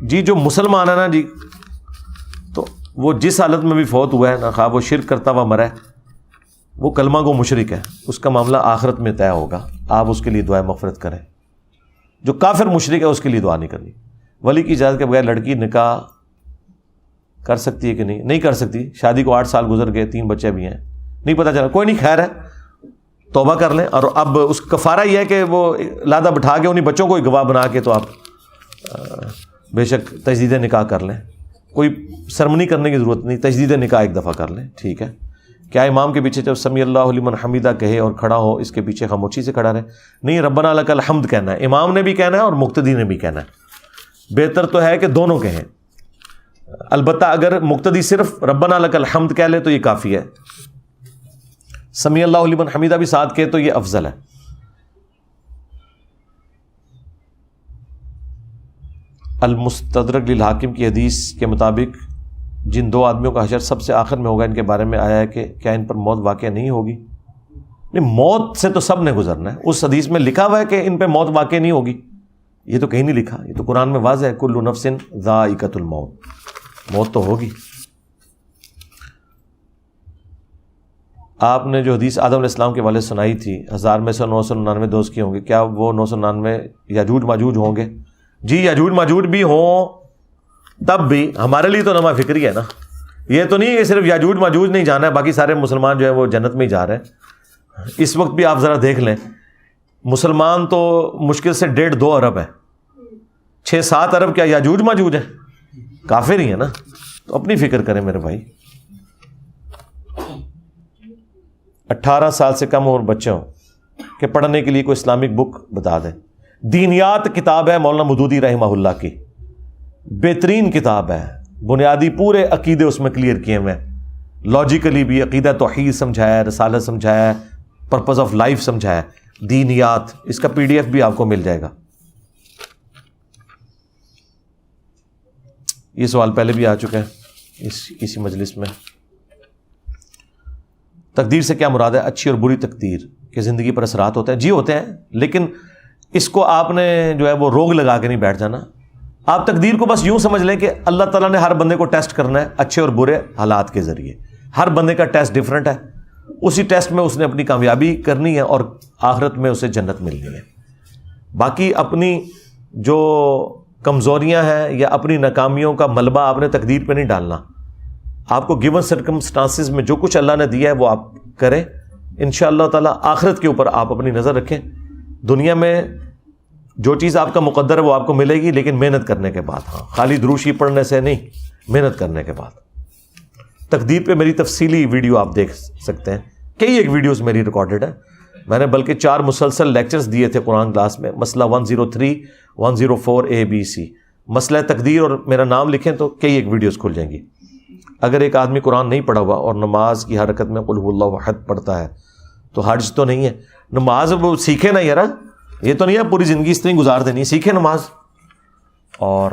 جی, جو مسلمان ہے نا جی, تو وہ جس حالت میں بھی فوت ہوا ہے نا, خواہ وہ شرک کرتا ہوا مرا ہے, وہ کلمہ گو مشرک ہے, اس کا معاملہ آخرت میں طے ہوگا. آپ اس کے لیے دعائے مغفرت کریں. جو کافر مشرک ہے اس کے لیے دعا نہیں کرنی. ولی کی اجازت کے بغیر لڑکی نکاح کر سکتی ہے کہ نہیں؟ نہیں کر سکتی. شادی کو 8 سال گزر گئے, 3 بچے بھی ہیں, نہیں پتہ چلا, کوئی نہیں, خیر ہے, توبہ کر لیں. اور اب اس کفارہ یہ ہے کہ وہ لادہ بٹھا کے انہیں بچوں کو ہی گواہ بنا کے تو آپ بے شک تجدید نکاح کر لیں. کوئی سرمنی کرنے کی ضرورت نہیں, تجدید نکاح ایک دفعہ کر لیں, ٹھیک ہے. کیا امام کے پیچھے جب سمی اللہ لمن حمیدہ کہے اور کھڑا ہو اس کے پیچھے خاموشی سے کھڑا رہے؟ نہیں, ربنا لک الحمد کہنا ہے. امام نے بھی کہنا ہے اور مقتدی نے بھی کہنا ہے. بہتر تو ہے کہ دونوں کہیں. البتہ اگر مقتدی صرف ربنا لک الحمد کہہ لے تو یہ کافی ہے. سمی اللہ لمن حمیدہ بھی ساتھ کہے تو یہ افضل ہے. المستدرک للحاکم کی حدیث کے مطابق جن 2 آدمیوں کا حشر سب سے آخر میں ہوگا, ان کے بارے میں آیا ہے کہ کیا ان پر موت واقع نہیں ہوگی؟ نہیں, موت سے تو سب نے گزرنا ہے. اس حدیث میں لکھا ہوا ہے کہ ان پہ موت واقع نہیں ہوگی, یہ تو کہیں نہیں لکھا. یہ تو قرآن میں واضح ہے, کل نفس ذائقۃ الموت, موت تو ہوگی. آپ نے جو حدیث آدم علیہ السلام کے والے سنائی تھی 1000 میں سے 999 دوست کی ہوں گے, کیا وہ 999 یاجوج ماجوج ہوں گے؟ جی, یاجوج ماجوج بھی ہوں تب بھی ہمارے لیے تو نما فکری ہے نا. یہ تو نہیں کہ صرف یاجوج ماجوج نہیں جانا ہے, باقی سارے مسلمان جو ہے وہ جنت میں ہی جا رہے ہیں. اس وقت بھی آپ ذرا دیکھ لیں, مسلمان تو مشکل سے 1.5-2 ارب ہے, 6-7 ارب کیا یاجوج ماجوج ہے؟ کافر ہی ہے نا. تو اپنی فکر کریں میرے بھائی. 18 سال سے کم عمر بچے ہوں کہ پڑھنے کے لیے کوئی اسلامک بک بتا دیں. دینیات کتاب ہے مولانا مودودی رحمہ اللہ کی, بہترین کتاب ہے. بنیادی پورے عقیدے اس میں کلیئر کیے ہوئے ہیں, لاجیکلی بھی عقیدہ توحید سمجھایا ہے, رسالت سمجھایا ہے, پرپز آف لائف سمجھایا ہے, دینیات. اس کا PDF بھی آپ کو مل جائے گا. یہ سوال پہلے بھی آ چکا ہے اسی مجلس میں. تقدیر سے کیا مراد ہے؟ اچھی اور بری تقدیر کہ زندگی پر اثرات ہوتے ہیں. جی ہوتے ہیں, لیکن اس کو آپ نے جو ہے وہ روگ لگا کے نہیں بیٹھ جانا. آپ تقدیر کو بس یوں سمجھ لیں کہ اللہ تعالیٰ نے ہر بندے کو ٹیسٹ کرنا ہے اچھے اور برے حالات کے ذریعے. ہر بندے کا ٹیسٹ ڈیفرنٹ ہے, اسی ٹیسٹ میں اس نے اپنی کامیابی کرنی ہے اور آخرت میں اسے جنت ملنی ہے. باقی اپنی جو کمزوریاں ہیں یا اپنی ناکامیوں کا ملبہ آپ نے تقدیر پہ نہیں ڈالنا. آپ کو گیون سرکمسٹانسز میں جو کچھ اللہ نے دیا ہے وہ آپ کریں. انشاءاللہ تعالی آخرت کے اوپر آپ اپنی نظر رکھیں. دنیا میں جو چیز آپ کا مقدر ہے وہ آپ کو ملے گی، لیکن محنت کرنے کے بعد. ہاں، خالی دروشی پڑھنے سے نہیں، محنت کرنے کے بعد. تقدیر پہ میری تفصیلی ویڈیو آپ دیکھ سکتے ہیں. کئی ایک ویڈیوز میری ریکارڈڈ ہے. میں نے بلکہ 4 مسلسل لیکچرز دیے تھے قرآن کلاس میں. مسئلہ 103 104 ABC، مسئلہ تقدیر، اور میرا نام لکھیں تو کئی ایک ویڈیوز کھل جائیں گی. اگر ایک آدمی قرآن نہیں پڑھا ہوا اور نماز کی حرکت میں قل هو اللہ احد پڑھتا ہے تو حرج تو نہیں ہے. نماز وہ سیکھے نا یار، یہ تو نہیں ہے پوری زندگی اس طرح گزار دینی. سیکھے نماز. اور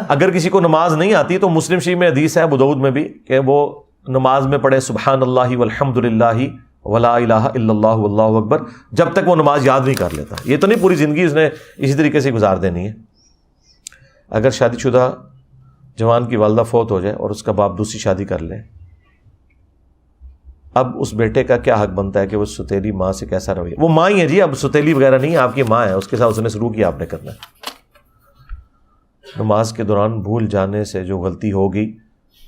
اگر کسی کو نماز نہیں آتی تو مسلم شریف میں حدیث ہے، ابو داؤد میں بھی، کہ وہ نماز میں پڑھے سبحان اللہ والحمد للہ ولا الہ الا اللہ واللہ اکبر، جب تک وہ نماز یاد نہیں کر لیتا. یہ تو نہیں پوری زندگی اس نے اسی طریقے سے گزار دینی ہے. اگر شادی شدہ جوان کی والدہ فوت ہو جائے اور اس کا باپ دوسری شادی کر لے، اب اس بیٹے کا کیا حق بنتا ہے کہ وہ ستیلی ماں سے کیسا رویہ؟ وہ ماں ہی ہے جی، اب ستیلی وغیرہ نہیں ہے، آپ کی ماں ہے، اس کے ساتھ اس نے سلوک کیا آپ نے کرنا ہے. نماز کے دوران بھول جانے سے جو غلطی ہوگی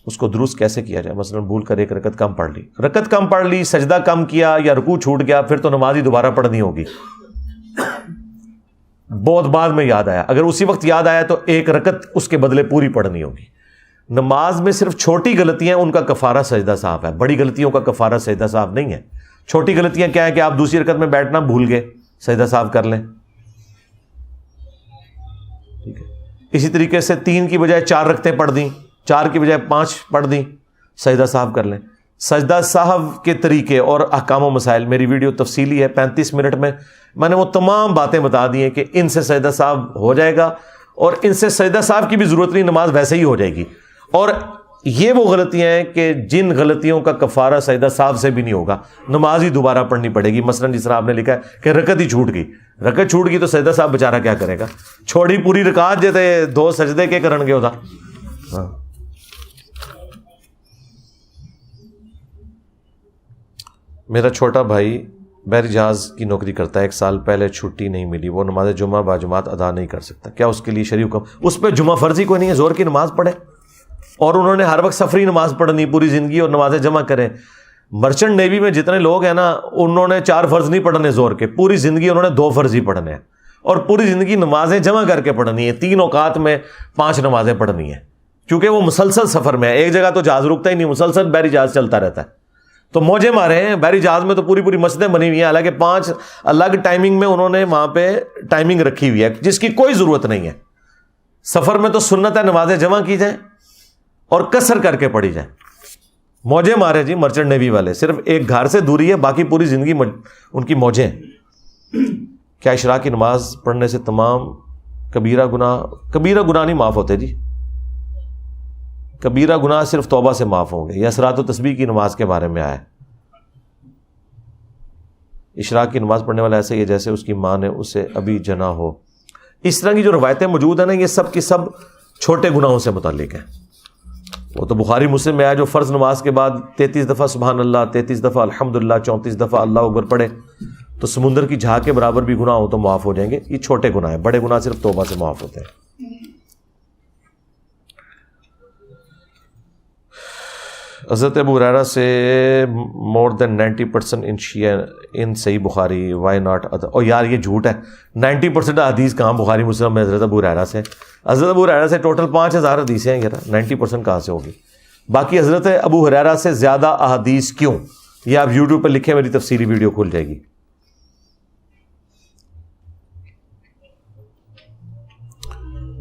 اس کو درست کیسے کیا جائے؟ مثلا بھول کر ایک رکعت کم پڑھ لی، سجدہ کم کیا یا رکوع چھوٹ گیا، پھر تو نماز ہی دوبارہ پڑھنی ہوگی. بہت بعد میں یاد آیا، اگر اسی وقت یاد آیا تو ایک رکعت اس کے بدلے پوری پڑھنی ہوگی. نماز میں صرف چھوٹی غلطیاں ان کا کفارہ سجدہ صاحب ہے، بڑی غلطیوں کا کفارہ سجدہ صاحب نہیں ہے. چھوٹی غلطیاں کیا ہے کہ آپ دوسری رکعت میں بیٹھنا بھول گئے، سجدہ صاحب کر لیں. ٹھیک ہے. اسی طریقے سے 3 کی بجائے 4 رکعتیں پڑھ دیں، 4 کی بجائے 5 پڑھ دیں، سجدہ صاحب کر لیں. سجدہ صاحب کے طریقے اور احکام و مسائل میری ویڈیو تفصیلی ہے، 35 منٹ میں نے وہ تمام باتیں بتا دی ہیں کہ ان سے سجدہ صاحب ہو جائے گا، اور ان سے سجدہ صاحب کی بھی ضرورت نہیں، نماز ویسے ہی ہو جائے گی. اور یہ وہ غلطیاں ہیں کہ جن غلطیوں کا کفارہ سجدہ صاحب سے بھی نہیں ہوگا، نماز ہی دوبارہ پڑھنی پڑے گی. مثلا جس طرح آپ نے لکھا ہے کہ رکعت ہی چھوٹ گئی تو سجدہ صاحب بیچارہ کیا کرے گا؟ چھوڑی پوری رکعت جے تے 2 سجدے کے کرن گے ہوتا. ہاں. میرا چھوٹا بھائی بحری جہاز کی نوکری کرتا ہے، 1 سال پہلے چھٹی نہیں ملی، وہ نماز جمعہ باجماعت ادا نہیں کر سکتا، کیا اس کے لیے شرعی حکم؟ اس پہ جمعہ فرضی کوئی نہیں ہے، زور کی نماز پڑھے. اور انہوں نے ہر وقت سفری نماز پڑھنی پوری زندگی اور نمازیں جمع کریں. مرچنٹ نیوی میں جتنے لوگ ہیں نا، انہوں نے 4 فرض نہیں پڑھنے زور کے، پوری زندگی انہوں نے 2 فرض ہی پڑھنے ہیں، اور پوری زندگی نمازیں جمع کر کے پڑھنی ہے. 3 اوقات میں 5 نمازیں پڑھنی ہیں، کیونکہ وہ مسلسل سفر میں ہے، ایک جگہ تو جہاز رکتا ہی نہیں، مسلسل بحری جہاز چلتا رہتا ہے. تو موجے مارے ہیں بحری جہاز میں، تو پوری مسجدیں بنی ہوئی ہیں، حالانکہ 5 الگ ٹائمنگ میں انہوں نے وہاں پہ ٹائمنگ رکھی ہوئی ہے جس کی کوئی ضرورت نہیں ہے. سفر میں تو سنت ہے نمازیں جمع کی جائیں اور قصر کر کے پڑھی جائیں. موجے مارے جی مرچنٹ نیوی والے، صرف ایک گھر سے دوری ہے، باقی پوری زندگی ان کی موجیں. کیا اشراق کی نماز پڑھنے سے تمام کبیرہ گناہ نہیں معاف ہوتے جی؟ کبیرہ گناہ صرف توبہ سے معاف ہوں گے. یہ اثرات و تسبیح کی نماز کے بارے میں آیا ہے. اشراق کی نماز پڑھنے والا ایسا ہی ہے جیسے اس کی ماں نے اسے ابھی جنا ہو. اس طرح کی جو روایتیں موجود ہیں نا، یہ سب کی سب چھوٹے گناہوں سے متعلق ہیں. وہ تو بخاری مسلم میں آیا، جو فرض نماز کے بعد 33 دفعہ سبحان اللہ، 33 دفعہ الحمدللہ، 34 دفعہ اللہ اکبر پڑھے تو سمندر کی جھاگ کے برابر بھی گناہ ہو تو معاف ہو جائیں گے. یہ چھوٹے گناہ ہیں، بڑے گناہ صرف توبہ سے معاف ہوتے ہیں. حضرت ابو ہریرہ سے more than 90% in صحیح بخاری، why not other؟ اور یار یہ جھوٹ ہے، 90% حدیث کہاں بخاری مسلم میں حضرت ابو ہریرہ سے؟ حضرت ابو ہریرہ سے ٹوٹل 5000 حدیثیں ہیں یار، 90% کہاں سے ہوگی؟ باقی حضرت ابو ہریرہ سے زیادہ احادیث کیوں؟ یہ آپ یوٹیوب پہ لکھیں، میری تفصیلی ویڈیو کھل جائے گی.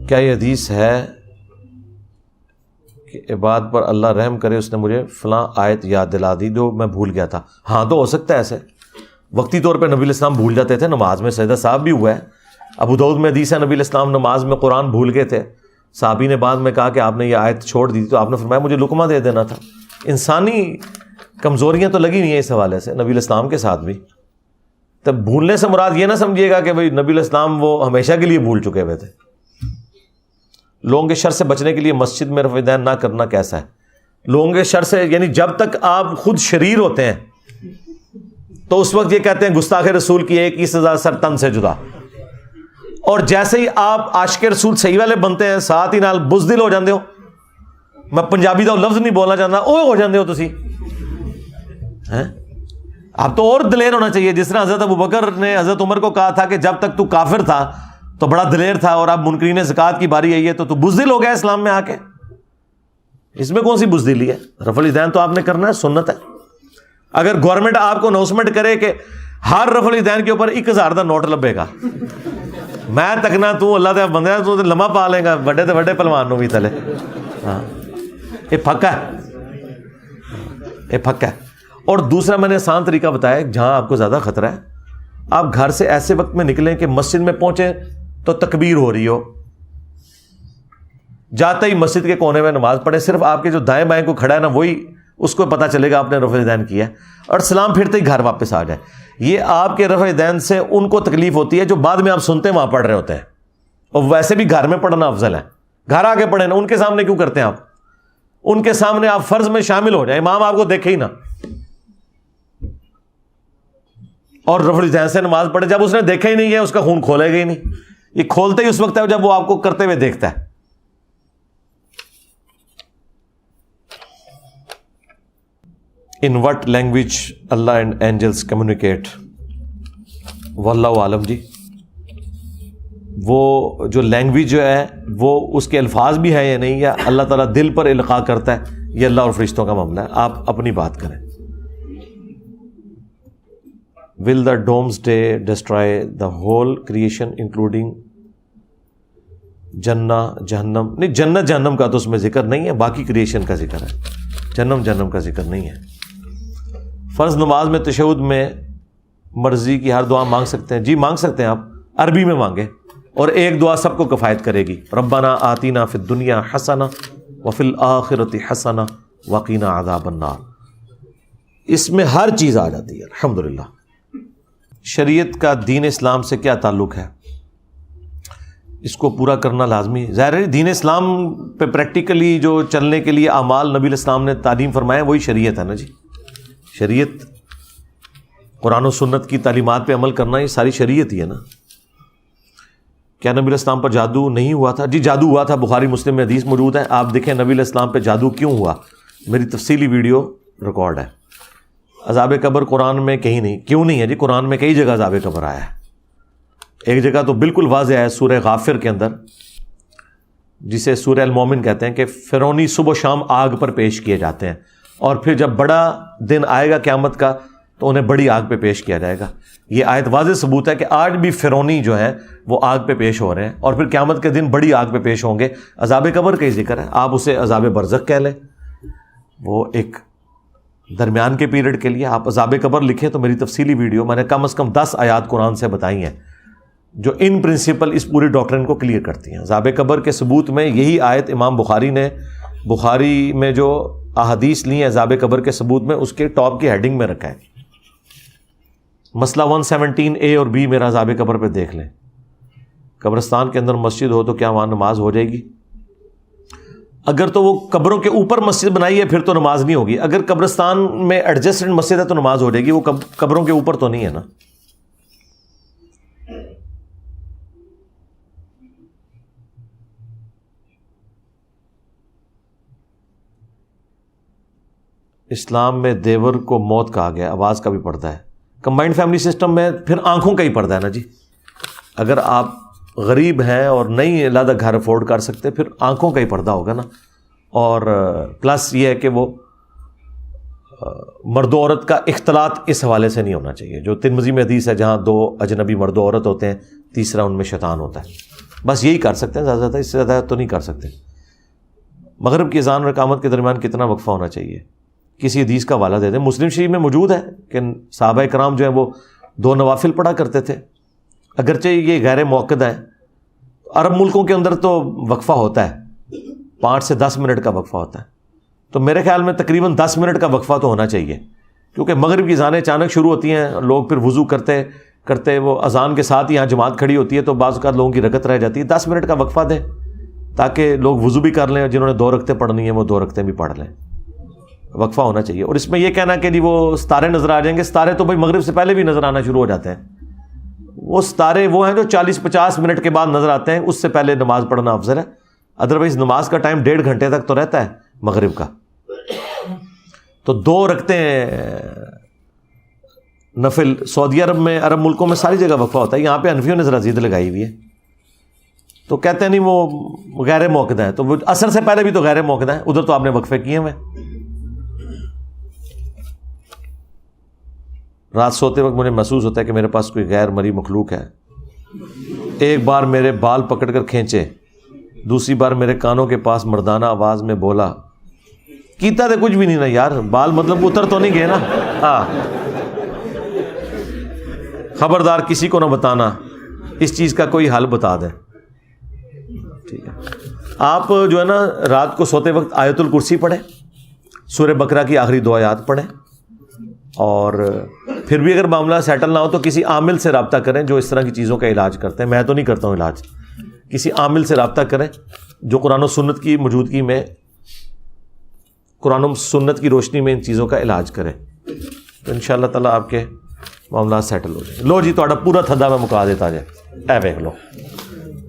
کیا یہ حدیث ہے کہ عباد پر اللہ رحم کرے، اس نے مجھے فلاں آیت یاد دلا دی جو میں بھول گیا تھا؟ ہاں تو ہو سکتا ہے ایسے، وقتی طور پہ نبی علیہ السلام بھول جاتے تھے. نماز میں سجدہ صاحب بھی ہوا ہے. ابو داؤد میں حدیث ہے نبی علیہ السلام نماز میں قرآن بھول گئے تھے، صحابی نے بعد میں کہا کہ آپ نے یہ آیت چھوڑ دی تو آپ نے فرمایا مجھے لقمہ دے دینا تھا. انسانی کمزوریاں تو لگی ہوئی ہیں اس حوالے سے نبی علیہ السلام کے ساتھ بھی. تب بھولنے سے مراد یہ نہ سمجھیے گا کہ بھائی نبی علیہ السلام وہ ہمیشہ کے لیے بھول چکے ہوئے تھے. لوگوں کے شر سے بچنے کے لیے مسجد میں رفع یدین نہ کرنا کیسا ہے؟ لوگوں کے شر سے یعنی جب تک آپ خود شریر ہوتے ہیں تو اس وقت یہ کہتے ہیں گستاخ رسول کی ایک ہی سزا سر تن سے جدا. اور جیسے ہی آپ عاشق رسول صحیح والے بنتے ہیں ساتھ ہی نال بزدل ہو جاندے ہو. میں پنجابی دا لفظ نہیں بولنا چاہتا, اوہ ہو جاندے ہو تسی. اب تو اور دلیر ہونا چاہیے, جس طرح حضرت ابوبکر نے حضرت عمر کو کہا تھا کہ جب تک تو کافر تھا تو بڑا دلیر تھا, اور اب منکرین زکوٰۃ کی باری آئی ہے تو بزدل ہو گیا اسلام میں آ کے. اس میں کون سی بزدلی ہے؟ رفع الیدین تو آپ نے کرنا ہے, سنت ہے. اگر گورنمنٹ آپ کو اناؤنسمنٹ کرے کہ ہر رفع الیدین کے اوپر 1000 کا نوٹ لبے گا, میں تکنا تو اللہ دے بندے تو لمحہ پا لے گا بڑے تے بڑے پہلوان نو بھی تلے. ہاں یہ پھکا ہے, یہ پھکا ہے. اور دوسرا میں نے آسان طریقہ بتایا جہاں آپ کو زیادہ خطرہ ہے, آپ گھر سے ایسے وقت میں نکلیں کہ مسجد میں پہنچے تو تکبیر ہو رہی ہو, جاتے ہی مسجد کے کونے میں نماز پڑھیں, صرف آپ کے جو دائیں بائیں کو کھڑا ہے نا وہی اس کو پتہ چلے گا آپ نے رفع الیدین کیا ہے, اور سلام پھرتے ہی گھر واپس آ جائے. یہ آپ کے رفع الیدین سے ان کو تکلیف ہوتی ہے جو بعد میں آپ سنتے ہیں وہاں پڑھ رہے ہوتے ہیں, اور ویسے بھی گھر میں پڑھنا افضل ہے. گھر آ کے پڑھیں نا, ان کے سامنے کیوں کرتے ہیں آپ؟ ان کے سامنے آپ فرض میں شامل ہو جائیں, امام آپ کو دیکھے ہی نا, اور رفع الیدین سے نماز پڑھے. جب اس نے دیکھا ہی نہیں ہے اس کا خون کھولے گا ہی نہیں, یہ کھولتے ہی اس وقت ہے جب وہ آپ کو کرتے ہوئے دیکھتا ہے. ان وٹ لینگویج اللہ اینڈ اینجلس کمیونیکیٹ, واللہ عالم. جی وہ جو لینگویج جو ہے وہ اس کے الفاظ بھی ہیں یا نہیں, یا اللہ تعالیٰ دل پر القاء کرتا ہے, یہ اللہ اور فرشتوں کا معاملہ ہے. آپ اپنی بات کریں. Will the doomsday destroy the whole creation including جنت جہنم؟ نہیں, جنت جہنم کا تو اس میں ذکر نہیں ہے, باقی کریشن کا ذکر ہے, جہنم کا ذکر نہیں ہے. فرض نماز میں تشہد میں مرضی کی ہر دعا مانگ سکتے ہیں؟ جی مانگ سکتے ہیں, آپ عربی میں مانگیں, اور ایک دعا سب کو کفایت کرے گی, ربنا آتینا فی الدنیا حسنہ وفی الآخرۃ حسنہ وقینا عذاب النار. اس میں ہر چیز آ جاتی ہے الحمدللہ. شریعت کا دین اسلام سے کیا تعلق ہے؟ اس کو پورا کرنا لازمی ہے. ظاہر ہے دین اسلام پہ پریکٹیکلی جو چلنے کے لیے اعمال نبی علیہ السلام نے تعلیم فرمائے وہی شریعت ہے نا. جی شریعت, قرآن و سنت کی تعلیمات پہ عمل کرنا, یہ ساری شریعت ہی ہے نا. کیا نبی علیہ السلام پر جادو نہیں ہوا تھا؟ جی جادو ہوا تھا, بخاری مسلم میں حدیث موجود ہے. آپ دیکھیں نبی علیہ السلام پہ جادو کیوں ہوا, میری تفصیلی ویڈیو ریکارڈ ہے. عذاب قبر قرآن میں کہیں نہیں, کیوں نہیں ہے جی؟ قرآن میں کئی جگہ عذاب قبر آیا ہے. ایک جگہ تو بالکل واضح ہے سورہ غافر کے اندر, جسے سورہ المومن کہتے ہیں, کہ فرعونی صبح و شام آگ پر پیش کیے جاتے ہیں, اور پھر جب بڑا دن آئے گا قیامت کا تو انہیں بڑی آگ پہ پیش کیا جائے گا. یہ آیت واضح ثبوت ہے کہ آج بھی فرعونی جو ہیں وہ آگ پہ پیش ہو رہے ہیں, اور پھر قیامت کے دن بڑی آگ پہ پیش ہوں گے. عذاب قبر کا ہی ذکر ہے, آپ اسے عذاب برزخ کہہ لیں, وہ ایک درمیان کے پیریڈ کے لیے. آپ عذاب قبر لکھیں تو میری تفصیلی ویڈیو میں نے کم از کم 10 آیات قرآن سے بتائی ہیں جو ان پرنسپل اس پوری ڈاکٹرن کو کلیئر کرتی ہیں. عذاب قبر کے ثبوت میں یہی آیت امام بخاری نے, بخاری میں جو احادیث لی ہیں عذاب قبر کے ثبوت میں, اس کے ٹاپ کی ہیڈنگ میں رکھا ہے. مسئلہ 117A اور B میرا عذاب قبر پہ دیکھ لیں. قبرستان کے اندر مسجد ہو تو کیا وہاں نماز ہو جائے گی؟ اگر تو وہ قبروں کے اوپر مسجد بنائی ہے پھر تو نماز نہیں ہوگی. اگر قبرستان میں ایڈجسٹڈ مسجد ہے تو نماز ہو جائے گی, وہ قبروں کے اوپر تو نہیں ہے نا. اسلام میں دیور کو موت کہا گیا, آواز کا بھی پردہ ہے. کمبائنڈ فیملی سسٹم میں پھر آنکھوں کا ہی پردہ ہے نا جی. اگر آپ غریب ہیں اور نہیں علیحدہ گھر افورڈ کر سکتے پھر آنکھوں کا ہی پردہ ہوگا نا. اور پلس یہ ہے کہ وہ مرد و عورت کا اختلاط اس حوالے سے نہیں ہونا چاہیے, جو ترمذی میں حدیث ہے جہاں 2 اجنبی مرد و عورت ہوتے ہیں, تیسرا ان میں شیطان ہوتا ہے. بس یہی کر سکتے ہیں, زیادہ زیادہ اس سے زیادہ تو نہیں کر سکتے. مغرب کی اذان اور اقامت کے درمیان کتنا وقفہ ہونا چاہیے؟ کسی حدیث کا حوالہ دے دیں. مسلم شریف میں موجود ہے کہ صحابہ کرام جو ہیں وہ 2 نوافل پڑھا کرتے تھے, اگرچہ یہ غیر موقد ہے. عرب ملکوں کے اندر تو وقفہ ہوتا ہے, 5 سے 10 منٹ کا وقفہ ہوتا ہے. تو میرے خیال میں تقریباً 10 منٹ کا وقفہ تو ہونا چاہیے, کیونکہ مغرب کی اذانیں اچانک شروع ہوتی ہیں, لوگ پھر وضو کرتے کرتے وہ اذان کے ساتھ یہاں جماعت کھڑی ہوتی ہے تو بعض اوقات لوگوں کی رکعت رہ جاتی ہے. 10 منٹ کا وقفہ دیں تاکہ لوگ وضو بھی کر لیں, اور جنہوں نے 2 رکعتیں پڑھنی ہیں وہ 2 رکعتیں بھی پڑھ لیں. وقفہ ہونا چاہیے. اور اس میں یہ کہنا کہ جی وہ ستارے نظر آ جائیں گے, ستارے تو بھائی مغرب سے پہلے بھی نظر آنا شروع ہو جاتے ہیں. وہ ستارے وہ ہیں جو 40-50 منٹ کے بعد نظر آتے ہیں، اس سے پہلے نماز پڑھنا افضل ہے. ادروائز نماز کا ٹائم 1.5 گھنٹے تک تو رہتا ہے مغرب کا. تو 2 رکھتے ہیں نفل. سعودی عرب میں، عرب ملکوں میں ساری جگہ وقفہ ہوتا ہے. یہاں پہ حنفیوں نے ذرا زید لگائی ہوئی ہے، تو کہتے ہیں نہیں وہ غیر موقدہ ہے. تو وہ عصر سے پہلے بھی تو غیر موقدہ ہے، ادھر تو آپ نے وقفے کیے ہوئے. رات سوتے وقت مجھے محسوس ہوتا ہے کہ میرے پاس کوئی غیر مری مخلوق ہے. ایک بار میرے بال پکڑ کر کھینچے، دوسری بار میرے کانوں کے پاس مردانہ آواز میں بولا. کیتا تو کچھ بھی نہیں نا یار، بال مطلب اتر تو نہیں گئے نا. ہاں، خبردار کسی کو نہ بتانا، اس چیز کا کوئی حل بتا دیں. ٹھیک ہے، آپ جو ہے نا رات کو سوتے وقت آیت الکرسی پڑھیں، سورہ بقرہ کی آخری 2 آیات پڑھیں، اور پھر بھی اگر معاملہ سیٹل نہ ہو تو کسی عامل سے رابطہ کریں جو اس طرح کی چیزوں کا علاج کرتے ہیں. میں تو نہیں کرتا ہوں علاج. کسی عامل سے رابطہ کریں جو قرآن و سنت کی موجودگی میں، قرآن و سنت کی روشنی میں ان چیزوں کا علاج کریں، تو انشاءاللہ تعالیٰ آپ کے معاملات سیٹل ہو جائیں. لو جی تھوڑا پورا تھدا میں مکا دیتا جائے. اے دیکھ لو،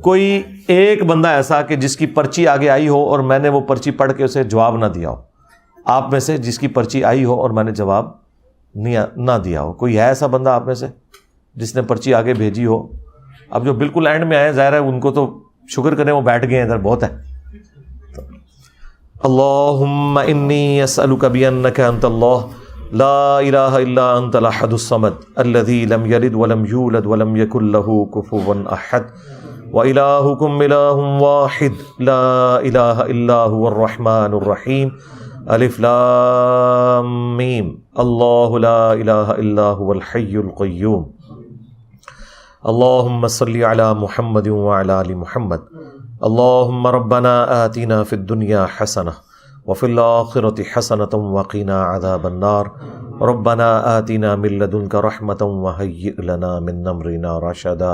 کوئی ایک بندہ ایسا کہ جس کی پرچی آگے آئی ہو اور میں نے وہ پرچی پڑھ کے اسے جواب نہ دیا ہو. آپ میں سے جس کی پرچی آئی ہو اور میں نے جواب نہ دیا ہو، کوئی ہے ایسا بندہ آپ میں سے جس نے پرچی آگے بھیجی ہو؟ اب جو بالکل اینڈ میں آئے ظاہر ہے ان کو تو شکر کریں، وہ بیٹھ گئے ہیں ادھر، بہت ہے. اللہم انی اسألک بانک انت اللہ لا الہ الا انت الاحد الصمد الذی لم یلد ولم یولد ولم یکن لہ کفوا احد وإلہکم الہ واحد لا الہ الا هو الرحمن الرحیم الف لام میم اللہ لا الہ الا هو الحی القیوم اللہم صلی علی محمد وعلی آل محمد اللہم ربنا آتنا فی الدنیا حسنہ وفی الآخرۃ حسنۃ وقنا عذاب النار ربنا آتنا من لدنک رحمۃ وہیئ لنا من امرنا رشدا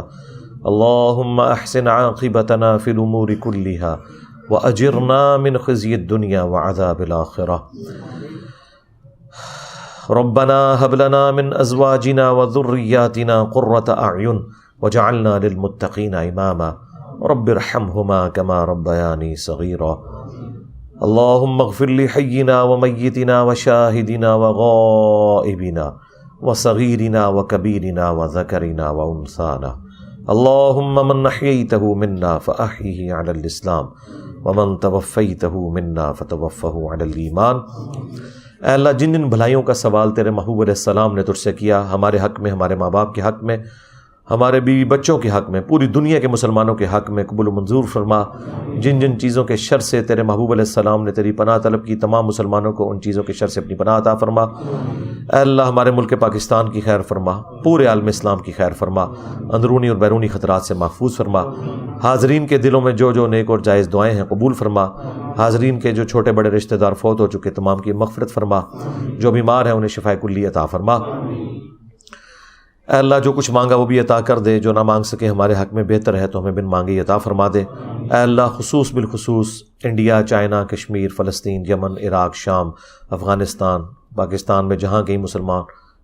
اللہم احسن عاقبتنا فی الامور کلها وأجرنا من خزي الدنيا وعذاب الآخرة ربنا هب لنا من أزواجنا وذرياتنا قرة أعين وجعلنا للمتقين إماما رب ارحمهما كما ربياني صغيرا اللهم اغفر لحينا وميتنا وشاهدنا وغائبنا وصغيرنا وكبيرنا وذكرنا وأنثانا اللهم من أحييته منا فأحيه على الإسلام ومن توفیتہ منا فتوفہ علی الایمان. اے اللہ، جن جن بھلائیوں کا سوال تیرے محبوب علیہ السلام نے تجھ سے کیا، ہمارے حق میں، ہمارے ماں باپ کے حق میں، ہمارے بیوی بچوں کے حق میں، پوری دنیا کے مسلمانوں کے حق میں قبول و منظور فرما. جن جن چیزوں کے شر سے تیرے محبوب علیہ السلام نے تیری پناہ طلب کی، تمام مسلمانوں کو ان چیزوں کے شر سے اپنی پناہ عطا فرما. اے اللہ، ہمارے ملک پاکستان کی خیر فرما، پورے عالم اسلام کی خیر فرما، اندرونی اور بیرونی خطرات سے محفوظ فرما. حاضرین کے دلوں میں جو جو نیک اور جائز دعائیں ہیں قبول فرما. حاضرین کے جو چھوٹے بڑے رشتہ دار فوت ہو چکے تمام کی مغفرت فرما. جو بیمار ہیں انہیں شفاء کلی عطا فرما. اے اللہ، جو کچھ مانگا وہ بھی عطا کر دے، جو نہ مانگ سکے ہمارے حق میں بہتر ہے تو ہمیں بن مانگے عطا فرما دے. اے اللہ، خصوص بالخصوص انڈیا، چائنا، کشمیر، فلسطین، یمن، عراق، شام، افغانستان، پاکستان میں جہاں کہیں مسلمان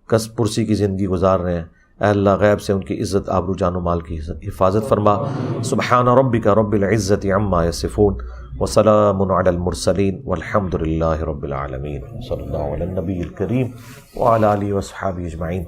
کس پرسی کی زندگی گزار رہے ہیں، اے اللہ غیب سے ان کی عزت، آبرو، جان و مال کی حفاظت فرما. سبحان ربک رب العزت عما یصفون وسلام علی المرسلین والحمد للہ رب العالمین. صلی اللہ علی النبی الکریم وعلی آلہ وصحبہ اجمعین.